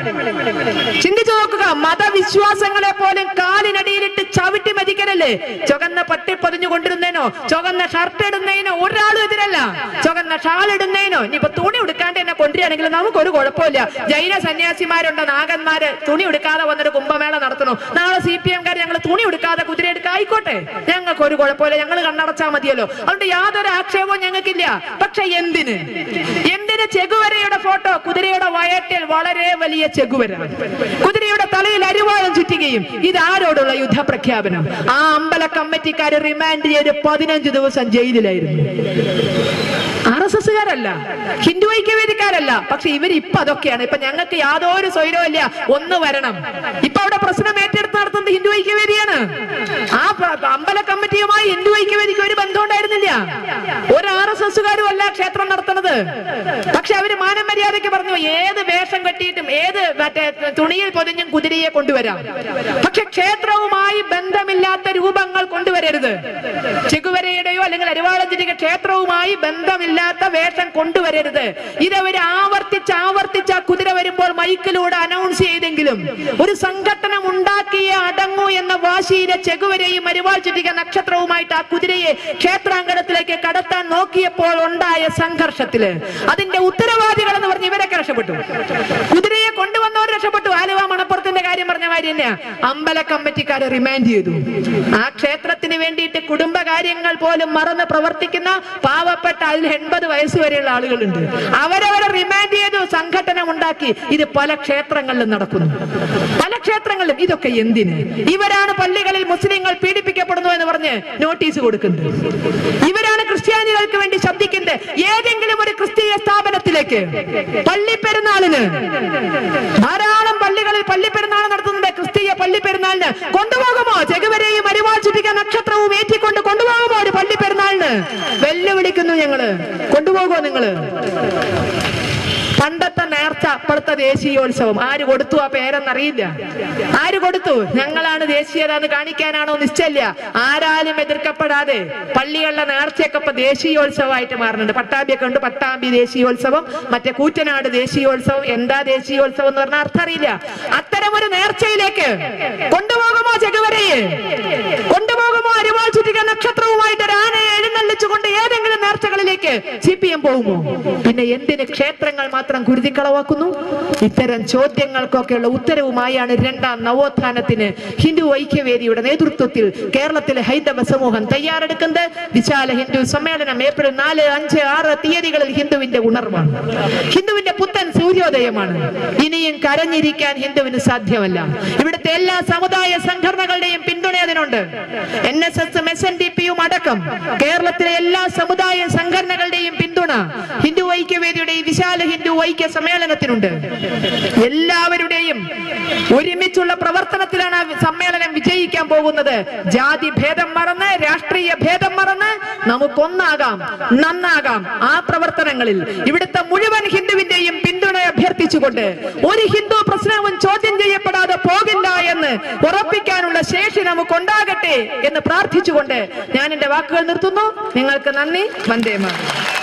ചിന്തിച്ചു നോക്കുക. മതവിശ്വാസങ്ങളെ പോലും കാലിനടിയിലിട്ട് ചവിട്ടി മതിക്കലല്ലേ. ചുവന്ന പട്ടി പൊതിഞ്ഞു കൊണ്ടിരുന്നതിനോ ചുവന്ന ഷർട്ട് ഇടുന്നതിനോ ഒരാളും എതിരല്ല. ചുവന്ന ഷാൾ ഇടുന്നതിനോ ഇനിയിപ്പോ തുണി ഉടുക്കാണ്ട് എന്നെ കൊണ്ടുവരികയാണെങ്കിൽ നമുക്കൊരു കുഴപ്പമില്ല. ജൈന സന്യാസിമാരുണ്ടോ, നാഗന്മാര് തുണി ഉടുക്കാതെ വന്നൊരു കുംഭമേള നടത്തണോ? നാളെ CPM-കാർ ഞങ്ങൾ തുണി ഉടുക്കാതെ കുതിര എടുക്കുക, ആയിക്കോട്ടെ, ഞങ്ങൾക്ക് ഒരു കുഴപ്പമില്ല, ഞങ്ങൾ കണ്ണടച്ചാൽ മതിയല്ലോ. അതുകൊണ്ട് യാതൊരു ആക്ഷേപവും ഞങ്ങൾക്കില്ല. പക്ഷെ എന്തിന് ചെഗുവരയുടെ ഫോട്ടോ? കുതിരയുടെ വയറ്റിൽ വളരെ വലിയ ചെഗുവര, കുതിരയുടെ തലയിൽ അരിവാളും ചുറ്റികയും. ഇതാരോടുള്ള യുദ്ധപ്രഖ്യാപനം? ആ അമ്പല കമ്മിറ്റിക്കാര് റിമാൻഡ് ചെയ്ത് 15 ദിവസം ജയിലിലായിരുന്നു. RSS-കാരല്ല, ഹിന്ദു ഐക്യവേദിക്കാരല്ല. പക്ഷെ ഇവർ ഇപ്പൊ അതൊക്കെയാണ്. ഇപ്പൊ ഞങ്ങൾക്ക് യാതൊരു സ്വൈരവും ഇല്ല, ഒന്ന് വരണം. ഇപ്പൊ അവിടെ പ്രശ്നം ഏറ്റെടുത്ത് നടത്തുന്നത് ഹിന്ദു ഐക്യവേദിയാണ്. ആ അമ്പല കമ്മിറ്റിയുമായി ഹിന്ദു ഐക്യവേദിക്ക് ഒരു ബന്ധം ഉണ്ടായിരുന്നില്ല. ഒരു RSS-കാരും അല്ല ക്ഷേത്രം നടത്തുന്നത്. പക്ഷെ അവര് മാനം മര്യാദയ്ക്ക് പറഞ്ഞു, ഏത് വേഷം കെട്ടിയിട്ടും ഏത് മറ്റേ തുണിയിൽ പൊതിഞ്ഞും കുതിരയെ കൊണ്ടുവരാം, പക്ഷെ ക്ഷേത്രവുമായി ബന്ധമില്ലാത്ത രൂപങ്ങൾ കൊണ്ടുവരരുത്. ചെഗുവരയുടെയോ അല്ലെങ്കിൽ അരിവാളഞ്ചിരിക ക്ഷേത്രവുമായി ബന്ധമില്ലാത്ത വേഷം കൊണ്ടുവരരുത്. ഇതവര് ആവർത്തിച്ച് കുതിര വരുമ്പോൾ മൈക്കിലൂടെ അനൗൺസ് ചെയ്തെങ്കിലും ഒരു സംഘടനം ഉണ്ടാക്കിയ അടങ്ങൂ എന്ന വാശിയിലെ ചെഗുവരയും അരിവാൾ ചുറ്റിക നക്ഷത്രവുമായിട്ട് ആ കുതിരയെ ക്ഷേത്രാങ്കണത്തിലേക്ക് കടത്താൻ നോക്കിയപ്പോൾ ഉണ്ടായ സംഘർഷത്തില് അതിന്റെ ഉത്തരവാദികൾ എന്ന് പറഞ്ഞ് ഇവരൊക്കെ രക്ഷപ്പെട്ടു. കുതിരയെ കൊണ്ടുവന്നവർ രക്ഷപ്പെട്ടു. ആലുവ മണപ്പുറത്തിന്റെ കാര്യം പറഞ്ഞ മാതിരി തന്നെ അമ്പല കമ്മിറ്റിക്കാരെ റിമാൻഡ് ചെയ്തു. ആ ക്ഷേത്രത്തിന് വേണ്ടിയിട്ട് കുടുംബകാര്യങ്ങൾ പോലും മറന്ന് പ്രവർത്തിക്കുന്ന പാവപ്പെട്ട അതിൽ 80 വയസ്സ് വരെയുള്ള ആളുകളുണ്ട്. അവരവരെ റിമാൻഡ് ചെയ്തു, സംഘടന ഉണ്ടാക്കി. ഇത് പല ക്ഷേത്രങ്ങളിലും നടക്കുന്നു, പല ക്ഷേത്രങ്ങളിലും. ഇതൊക്കെ എന്തിന്? ഇവരാണ് പള്ളികളിൽ മുസ്ലിങ്ങൾ പീഡിപ്പിക്കപ്പെടുന്നു എന്ന് പറഞ്ഞ് നോട്ടീസ് കൊടുക്കുന്നത്. ഇവരാണ് ക്രിസ്ത്യാനികൾക്ക് വേണ്ടി ശബ്ദിക്കുന്നത്. ഏതെങ്കിലും ഒരു ക്രിസ്തീയ സ്ഥാപനത്തിലേക്ക് പള്ളിപ്പെരുന്നാളിന്, ധാരാളം പള്ളികളിൽ പള്ളിപ്പെരുന്നാൾ നടത്തുന്നുണ്ട്, ക്രിസ്തീയ പള്ളിപ്പെരുന്നാളിന് കൊണ്ടുപോകുമോ? ചെഗുവരയും അരിവാൾ ചുറ്റിക നക്ഷത്രവും ഏറ്റിക്കൊണ്ട് കൊണ്ടുപോകുമോ ഒരു പള്ളിപ്പെരുന്നാളിന്? വെല്ലുവിളിക്കുന്നു ഞങ്ങള്. കൊണ്ടുപോകുമോ നിങ്ങള്? പണ്ടത്തെ നേർച്ച, ഇപ്പോഴത്തെ ദേശീയോത്സവം ആര് കൊടുത്തു? ആ പേരെന്നറിയില്ല. ആര് കൊടുത്തു? ഞങ്ങളാണ് ദേശീയത എന്ന് കാണിക്കാനാണോ? നിശ്ചയില്ല. ആരാലും എതിർക്കപ്പെടാതെ പള്ളികളിലെ നേർച്ചയൊക്കെ ഇപ്പൊ ദേശീയോത്സവമായിട്ട് മാറുന്നുണ്ട്. പട്ടാമ്പിയൊക്കെ ഉണ്ട്, പട്ടാമ്പി ദേശീയോത്സവം, മറ്റേ കൂറ്റനാട് ദേശീയോത്സവം. എന്താ ദേശീയോത്സവം എന്ന് പറഞ്ഞാൽ അർത്ഥം അറിയില്ല. അത്തരം ഒരു നേർച്ചയിലേക്ക് കൊണ്ടുപോകുമോ ചെഗുവരയെ? കൊണ്ടുപോകുമോ അരിവാൾ ചുറ്റിക നക്ഷത്രവുമായിട്ട് ഒരു ആനയെ എഴുന്നള്ളിച്ചുകൊണ്ട് ഏതെങ്കിലും നേർച്ചകളിലേക്ക് CPM പോകുമോ? പിന്നെ എന്തിന് ക്ഷേത്രങ്ങൾ മാത്രം കുരുതിക്കളവാക്കുന്നു? ഇത്തരം ചോദ്യങ്ങൾക്കൊക്കെയുള്ള ഉത്തരവുമായാണ് 2ാം നവോത്ഥാനത്തിന് ഹിന്ദു ഐക്യവേദിയുടെ നേതൃത്വത്തിൽ കേരളത്തിലെ ഹൈന്ദവ സമൂഹം തയ്യാറെടുക്കുന്നത്. വിശാല ഹിന്ദു സമ്മേളനം ഏപ്രിൽ 4, 5, 6 തീയതികളിൽ ഹിന്ദുവിന്റെ ഉണർവാണ്, ഹിന്ദുവിന്റെ പുത്തൻ സൂര്യോദയമാണ്. ഇനിയും കരഞ്ഞിരിക്കാൻ ഹിന്ദുവിന് സാധ്യമല്ല. ഇവിടുത്തെ എല്ലാ സമുദായ സംഘടനകളുടെയും പിന്തുണ അതിനുണ്ട്. NSS-ഉം SNDP-യും അടക്കം കേരളത്തിലെ എല്ലാ സമുദായ സംഘടനകളുടെയും പിന്തുണ ഹിന്ദു ഐക്യവേദിയുടെ ഈ വിശാല ഹിന്ദു ഐക്യ സമ്മേളനത്തിനുണ്ട്. എല്ലാവരുടെയും ഒരുമിച്ചുള്ള പ്രവർത്തനത്തിലാണ് സമ്മേളനം വിജയിക്കാൻ പോകുന്നത്. ജാതി ഭേദം മറന്ന്, രാഷ്ട്രീയ ഭേദം മറന്ന് നമുക്കൊന്നാകാം, നന്നാകാം. ആ പ്രവർത്തനങ്ങളിൽ ഇവിടുത്തെ മുഴുവൻ ഹിന്ദുവിന്റെയും പിന്തുണ അഭ്യർത്ഥിച്ചുകൊണ്ട് ഒരു ഹിന്ദു പ്രശ്നവും ചോദ്യം ചെയ്യപ്പെടാതെ പോകില്ല എന്ന് ഉറപ്പിക്കാനുള്ള ശേഷി നമുക്കുണ്ടാകട്ടെ എന്ന് പ്രാർത്ഥിച്ചുകൊണ്ട് ഞാൻ എന്റെ വാക്കുകൾ നിർത്തുന്നു. നിങ്ങൾക്ക് നന്ദി. വന്ദേ മാതരം.